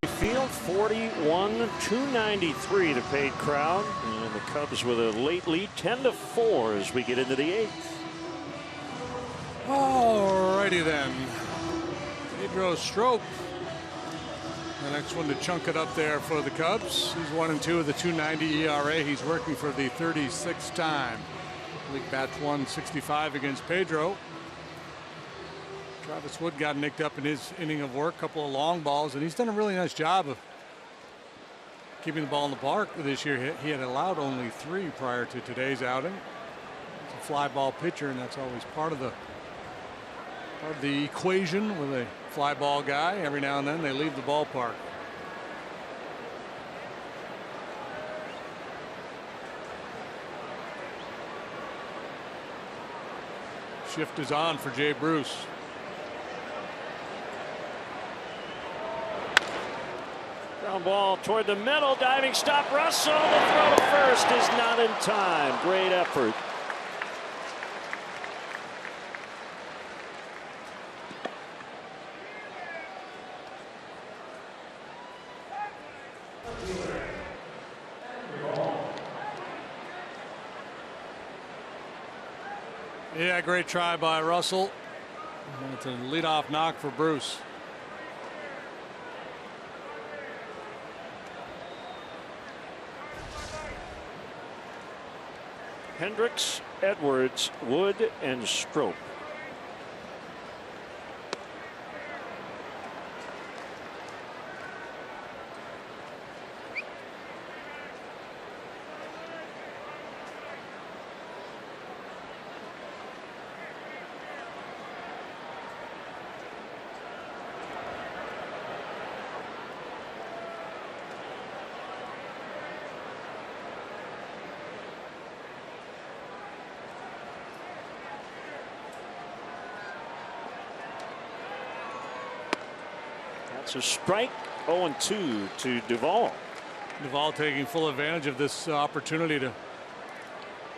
Field 41-293, the paid crowd, and the Cubs with a late lead 10-4 as we get into the 8th. Alrighty then. Pedro Strop, the next one to chunk it up there for the Cubs. He's 1-2 with a 2.90 ERA. He's working for the 36th time. League bats 165 against Pedro. Travis Wood got nicked up in his inning of work, couple of long balls, and he's done a really nice job of keeping the ball in the park this year. He had allowed only 3 prior to today's outing. He's a fly ball pitcher, and that's always part of the equation with a fly ball guy. Every now and then they leave the ballpark. Shift is on for Jay Bruce. Ground ball toward the middle. Diving stop. Russell. The throw to first is not in time. Great effort. Yeah, great try by Russell. It's a leadoff knock for Bruce. Hendricks, Edwards, Wood, and Strope. That's a strike. 0-2 to Duvall. Duvall taking full advantage of this opportunity to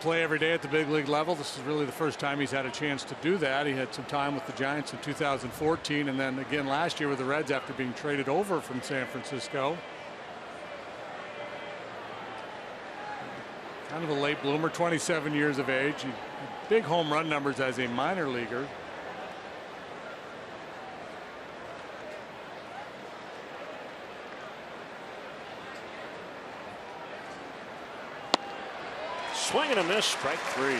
play every day at the big league level. This is really the first time he's had a chance to do that. He had some time with the Giants in 2014 and then again last year with the Reds after being traded over from San Francisco. Kind of a late bloomer, 27 years of age. He had big home run numbers as a minor leaguer. Swing and a miss. Strike 3.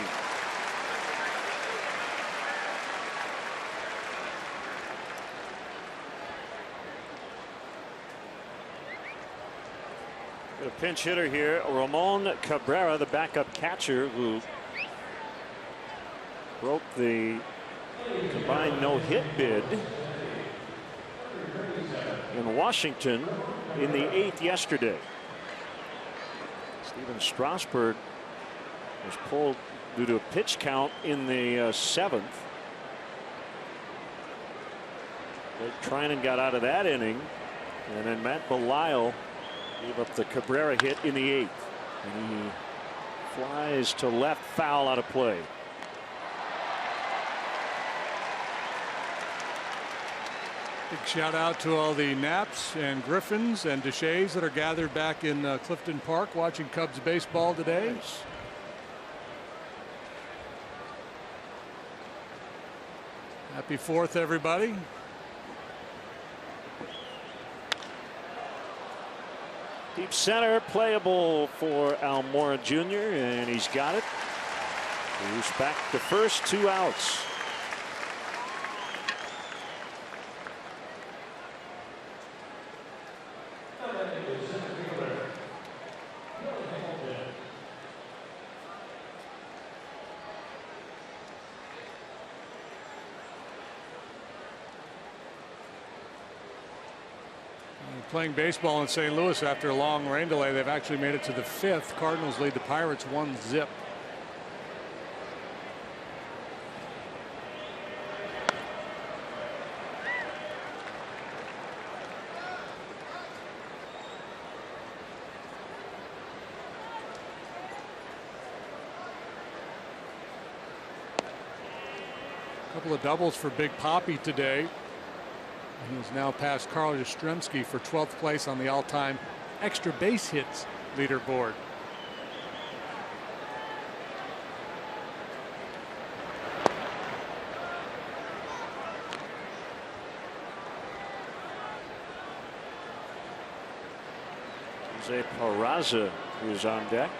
A pinch hitter here, Ramon Cabrera, the backup catcher, who broke the combined no-hit bid in Washington in the 8th yesterday. Steven Strasburg was pulled due to a pitch count in the 7th. Blake Trinan got out of that inning, and then Matt Belisle gave up the Cabrera hit in the 8th, and he flies to left, foul, out of play. Big shout out to all the Naps and Griffins and Deshays that are gathered back in Clifton Park watching Cubs baseball today. Nice. Happy 4th, everybody. Deep center, playable for Almora Jr., and he's got it. Bruce back to first, 2 outs. Playing baseball in St. Louis after a long rain delay. They've actually made it to the 5th. Cardinals lead the Pirates 1-0. A couple of doubles for Big Papi today. He's now passed Carl Yastrzemski for 12th place on the all-time extra base hits leaderboard. Jose Peraza is on deck.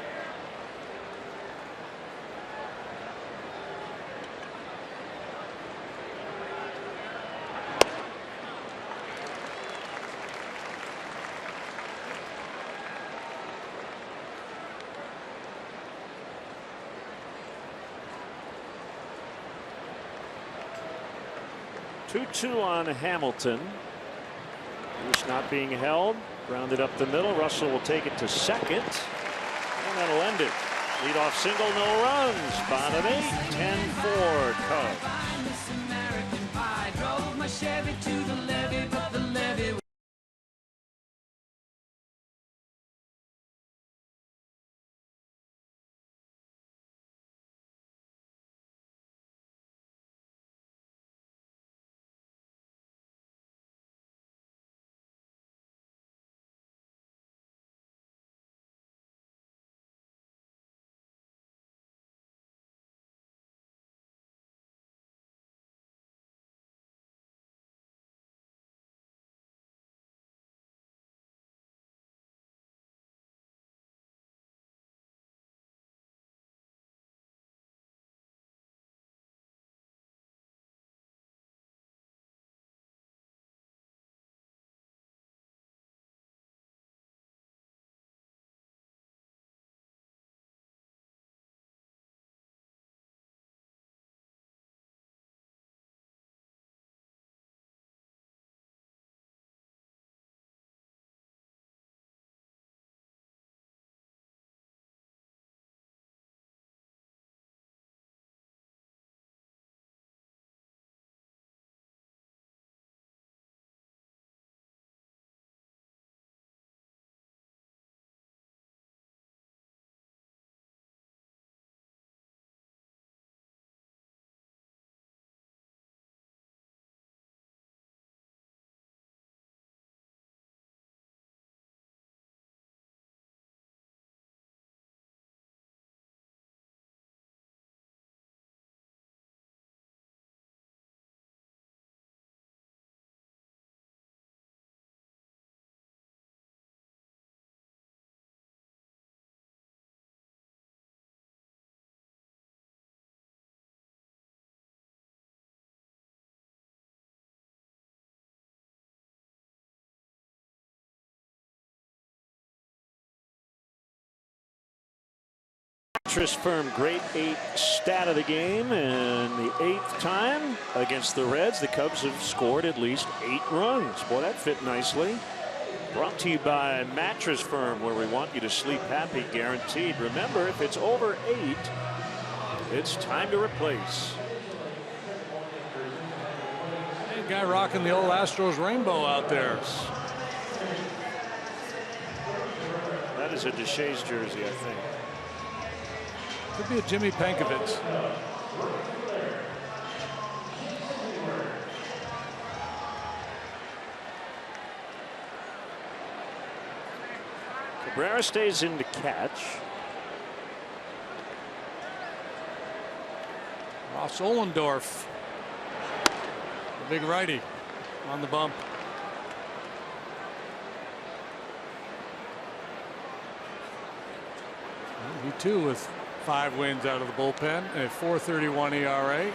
2-2 on Hamilton. He's not being held. Grounded up the middle. Russell will take it to second. And that'll end it. Leadoff single, no runs. Bottom 8, 10-4 Cubs. Mattress Firm great 8 stat of the game, and the 8th time against the Reds the Cubs have scored at least 8 runs. Boy, that fit nicely. Brought to you by Mattress Firm, where we want you to sleep happy, guaranteed. Remember, if it's over 8, it's time to replace. Hey, guy rocking the old Astros rainbow out there. That is a Deshays jersey, I think. Could be a Jimmy Pankovich. Cabrera stays in to catch. Ross Ollendorf, the big righty, on the bump. He too with 5 wins out of the bullpen, a 4.31 ERA.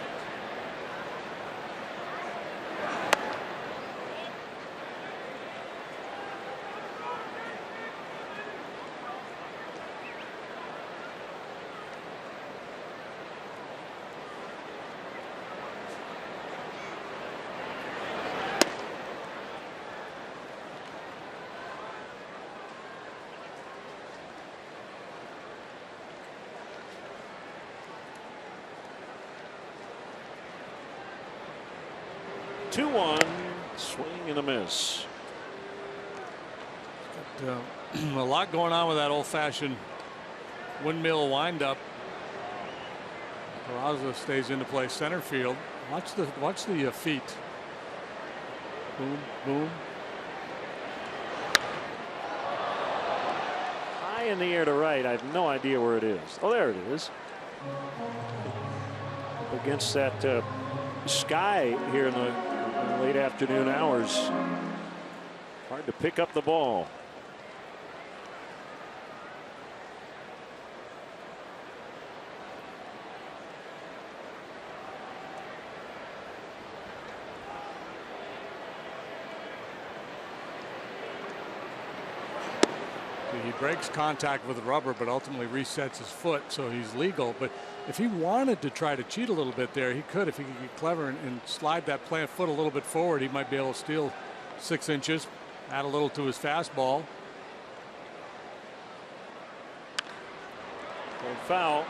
Swing and a miss. A lot going on with that old-fashioned windmill windup. Peraza stays into play center field. Watch the feet. Boom, boom. High in the air to right. I have no idea where it is. Oh, there it is. Against that sky here in the late afternoon hours. Hard to pick up the ball. The He breaks contact with the rubber, but ultimately resets his foot, so he's legal. But if he wanted to try to cheat a little bit there, he could. If he could get clever and slide that plant foot a little bit forward, he might be able to steal 6 inches, add a little to his fastball. Foul.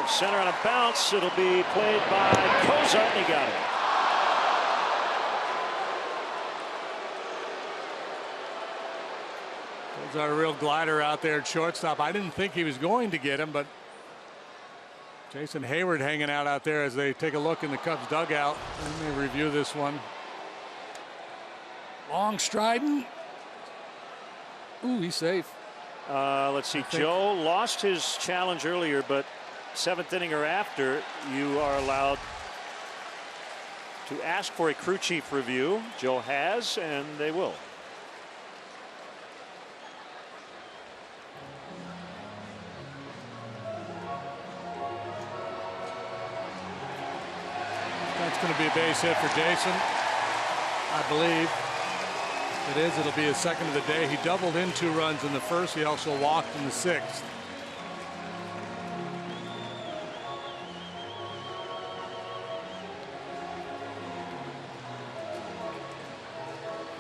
Center on a bounce. It'll be played by Cozart, and he got it. Cozart, a real glider out there at shortstop. I didn't think he was going to get him, but Jason Hayward hanging out there as they take a look in the Cubs dugout. Let me review this one. Long striding. Ooh, he's safe. Let's see. Joe lost his challenge earlier, but 7th inning or after, you are allowed to ask for a crew chief review. Joe has, and they will. That's going to be a base hit for Jason, I believe. It is. It'll be his second of the day. He doubled in 2 runs in the first. He also walked in the 6th.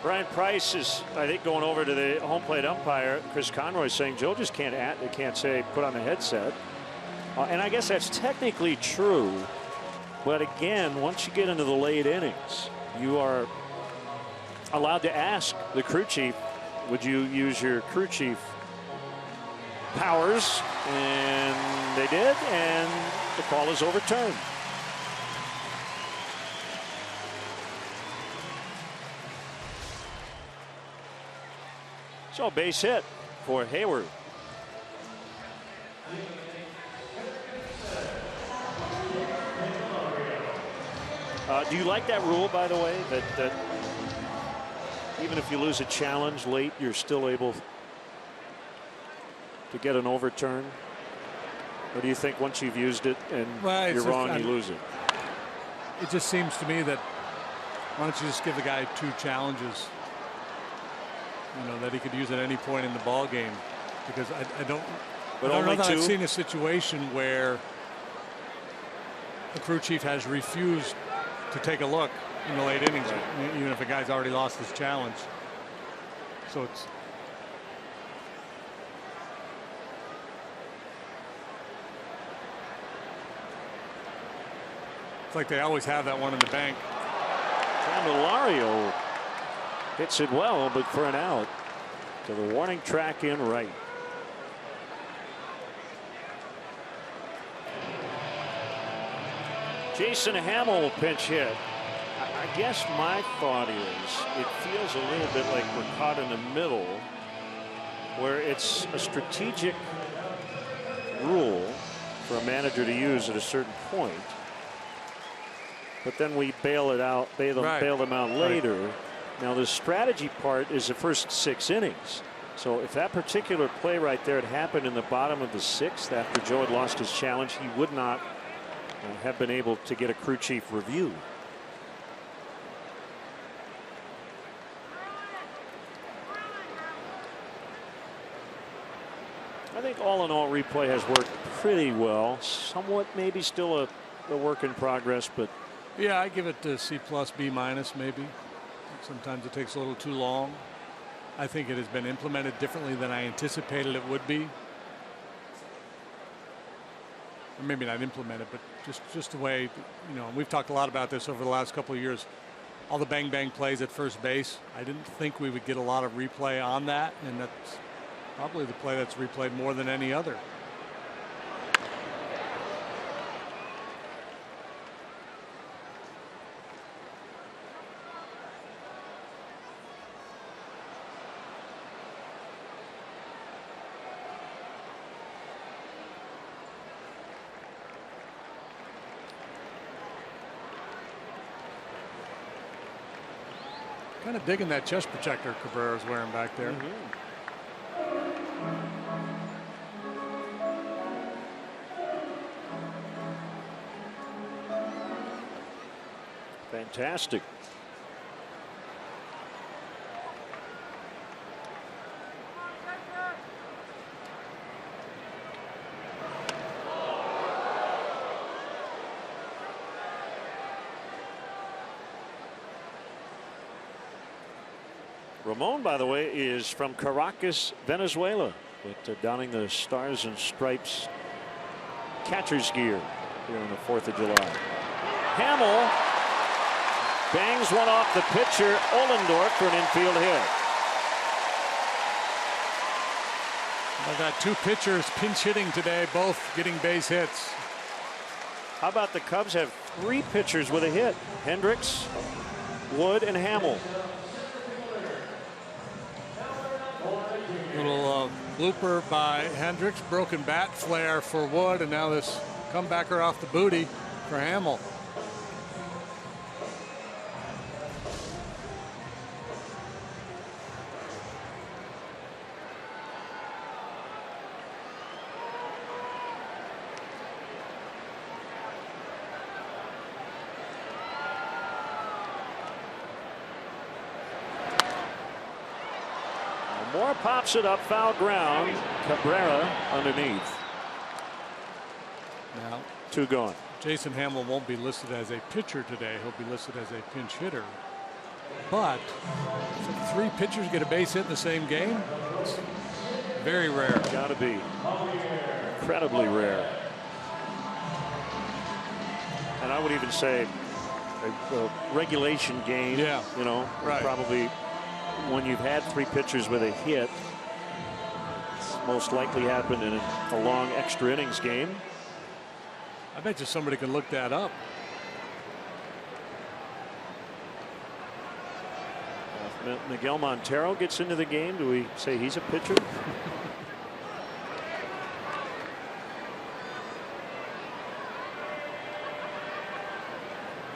Brian Price is, I think, going over to the home plate umpire. Chris Conroy saying Joe just can't say put on the headset. And I guess that's technically true. But again, once you get into the late innings, you are allowed to ask the crew chief, would you use your crew chief powers? And they did, and the call is overturned. So base hit for Hayward. Do you like that rule, by the way, that even if you lose a challenge late, you're still able to get an overturn? Or do you think once you've used it and you're wrong, you lose it? It just seems to me that why don't you just give the guy 2 challenges, you know, that he could use at any point in the ball game, because I don't know that I've seen a situation where the crew chief has refused to take a look in the late innings, even if a guy's already lost his challenge. So it's like they always have that one in the bank. Candelario hits it well, but for an out to the warning track in right. Jason Hamill pinch hit. I guess my thought is it feels a little bit like we're caught in the middle, where it's a strategic rule for a manager to use at a certain point, but then we bail them out later. Right. Now the strategy part is the first 6 innings. So if that particular play right there had happened in the bottom of the 6th after Joe had lost his challenge, he would not have been able to get a crew chief review. I think all in all, replay has worked pretty well. Somewhat maybe still a work in progress, but yeah, I give it to C+, B-, maybe. Sometimes it takes a little too long. I think it has been implemented differently than I anticipated it would be. Or maybe not implemented, but just the way, you know, we've talked a lot about this over the last couple of years. All the bang plays at first base. I didn't think we would get a lot of replay on that, and that's probably the play that's replayed more than any other. Kind of digging that chest protector Cabrera's wearing back there. Fantastic. Ramon, by the way, is from Caracas, Venezuela, but donning the Stars and Stripes catcher's gear here on the 4th of July. Hamill bangs one off the pitcher, Ollendorf, for an infield hit. I've got 2 pitchers pinch hitting today, both getting base hits. How about the Cubs have 3 pitchers with a hit? Hendricks, Wood, and Hamill. Little blooper by Hendricks, broken bat flare for Wood, and now this comebacker off the booty for Hamill. Moore pops it up, foul ground. Cabrera underneath. Now, 2 gone. Jason Hamill won't be listed as a pitcher today. He'll be listed as a pinch hitter. But if 3 pitchers get a base hit in the same game, it's very rare. Gotta be incredibly rare. And I would even say a regulation game. Yeah. You know, right. Probably when you've had 3 pitchers with a hit, it's most likely happened in a long extra innings game. I bet you somebody can look that up. If Miguel Montero gets into the game, do we say he's a pitcher?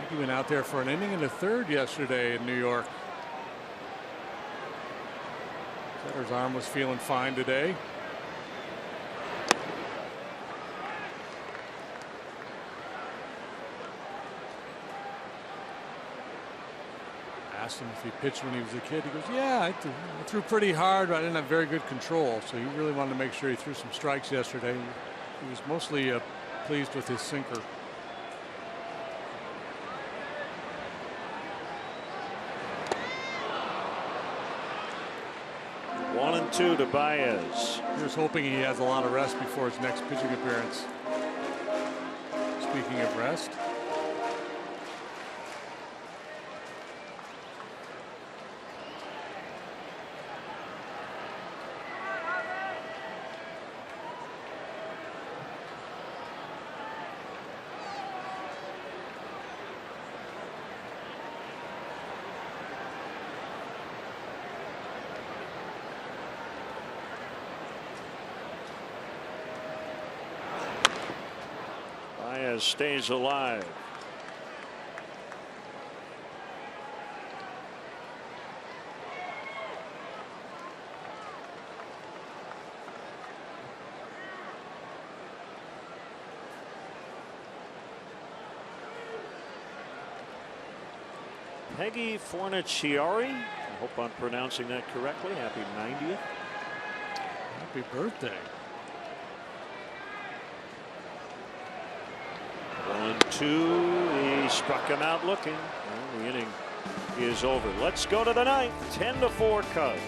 He went out there for an inning and a third yesterday in New York. Setter's arm was feeling fine today. Asked him if he pitched when he was a kid. He goes, yeah, I threw pretty hard, but I didn't have very good control. So he really wanted to make sure he threw some strikes yesterday. He was mostly pleased with his sinker. One and 2 to Baez. Here's hoping he has a lot of rest before his next pitching appearance. Speaking of rest. Stays alive. Peggy Forniciari. I hope I'm pronouncing that correctly. Happy 90th. Happy birthday. 1-2. He struck him out looking. Well, the inning is over. Let's go to the 9th. 10-4 Cubs.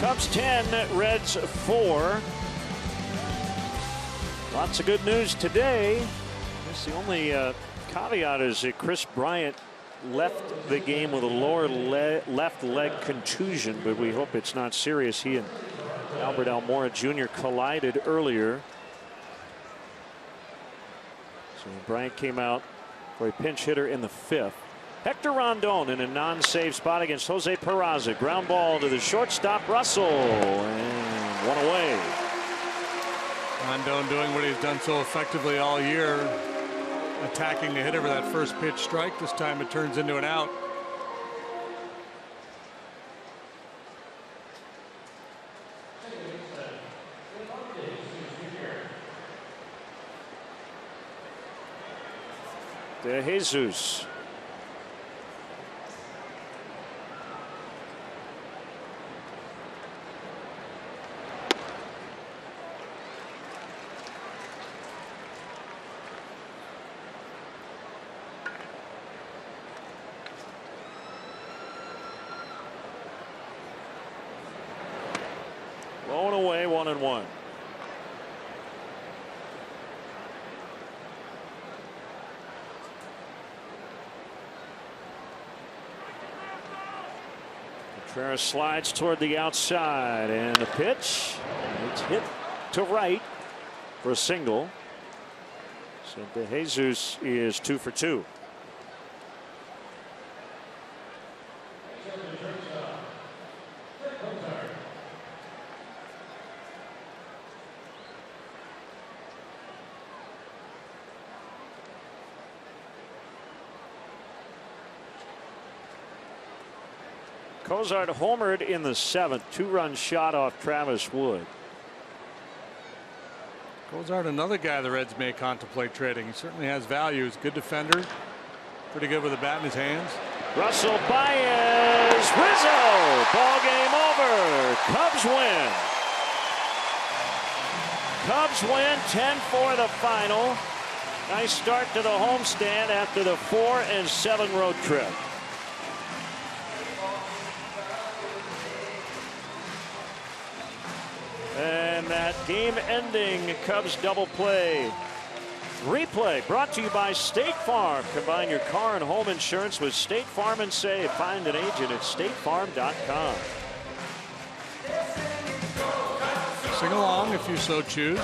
Cubs 10, Reds 4. Lots of good news today. That's the only caveat is that Chris Bryant left the game with a lower left leg contusion, but we hope it's not serious. He and Albert Almora Jr. collided earlier. So Bryant came out for a pinch hitter in the 5th. Hector Rondon in a non-save spot against Jose Peraza. Ground ball to the shortstop, Russell, and one away. Rondon doing what he's done so effectively all year, attacking the hitter with that first pitch strike. This time it turns into an out. De Jesus. Blown away, 1-1. Contreras slides toward the outside, and the pitch. It's hit to right for a single. So De Jesus is 2 for 2. Cozart homered in the 7th, 2-run shot off Travis Wood. Cozart, another guy the Reds may contemplate trading. He certainly has value. He's a good defender, pretty good with a bat in his hands. Russell Baez, Rizzo, ball game over. Cubs win. Cubs win 10-4 the final. Nice start to the homestand after the 4-7 road trip. And that game-ending Cubs double play replay brought to you by State Farm. Combine your car and home insurance with State Farm and save. Find an agent at statefarm.com. Sing along if you so choose.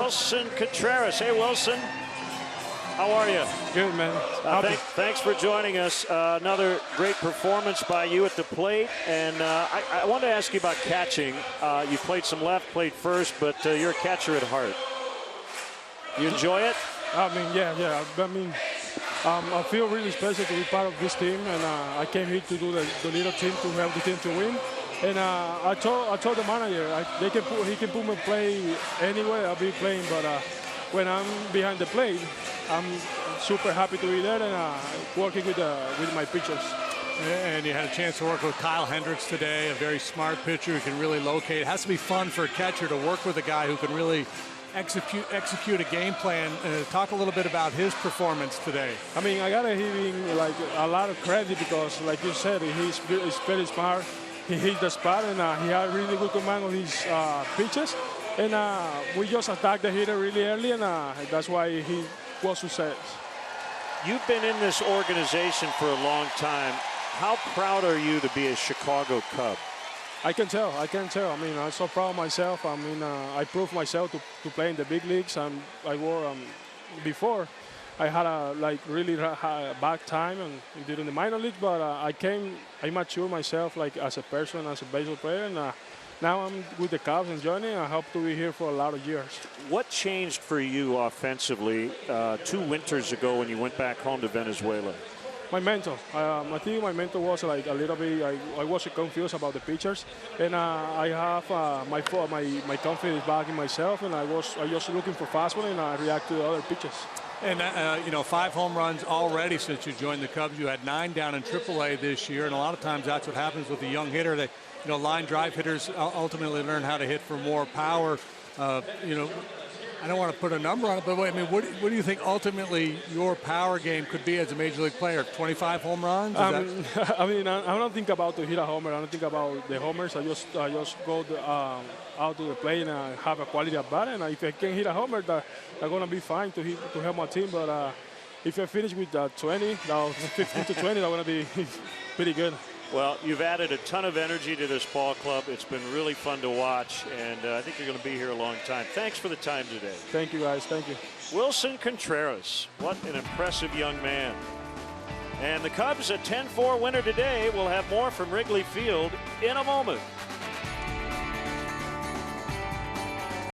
Wilson Contreras. Hey, Wilson. How are you? Good, man. Thanks for joining us. Another great performance by you at the plate. And I wanted to ask you about catching. You played some left, played first, but you're a catcher at heart. You enjoy it? I mean, yeah. I mean, I feel really special to be part of this team, and I came here to do the little team to help the team to win. And I told the manager he can put me play anywhere I'll be playing, but when I'm behind the plate, I'm super happy to be there and working with my pitchers. And you had a chance to work with Kyle Hendricks today, a very smart pitcher who can really locate. It has to be fun for a catcher to work with a guy who can really execute a game plan. Talk a little bit about his performance today. I mean, I gotta give him like a lot of credit because, like you said, he's very smart. He hit the spot and he had really good command of his pitches. And we just attacked the hitter really early, and that's why he was success. You've been in this organization for a long time. How proud are you to be a Chicago Cub? I can tell. I mean, I'm so proud of myself. I mean, I proved myself to play in the big leagues. And I wore before. I had a really bad time and during the minor league, but I matured myself as a person, as a baseball player, and now I'm with the Cubs enjoying it. I hope to be here for a lot of years. What changed for you offensively 2 winters ago when you went back home to Venezuela? My mental. I think my mental was a little bit. I was confused about the pitchers, and I have my confidence back in myself, and I was just looking for fastball, and I react to the other pitches. And, 5 home runs already since you joined the Cubs. You had 9 down in AAA this year, and a lot of times that's what happens with a young hitter. They, line drive hitters ultimately learn how to hit for more power. I don't want to put a number on it, but I mean, what do you think ultimately your power game could be as a major league player? 25 home runs? I mean, I don't think about to hit a homer. I don't think about the homers. I just go out to the plate and have a quality at bat. And if I can hit a homer, I'm gonna be fine to help my team. But if I finish with 20, 15 to 20, that's gonna be pretty good. Well, you've added a ton of energy to this ball club. It's been really fun to watch, and I think you're going to be here a long time. Thanks for the time today. Thank you, guys. Thank you. Wilson Contreras, what an impressive young man. And the Cubs, a 10-4 winner today. We'll have more from Wrigley Field in a moment.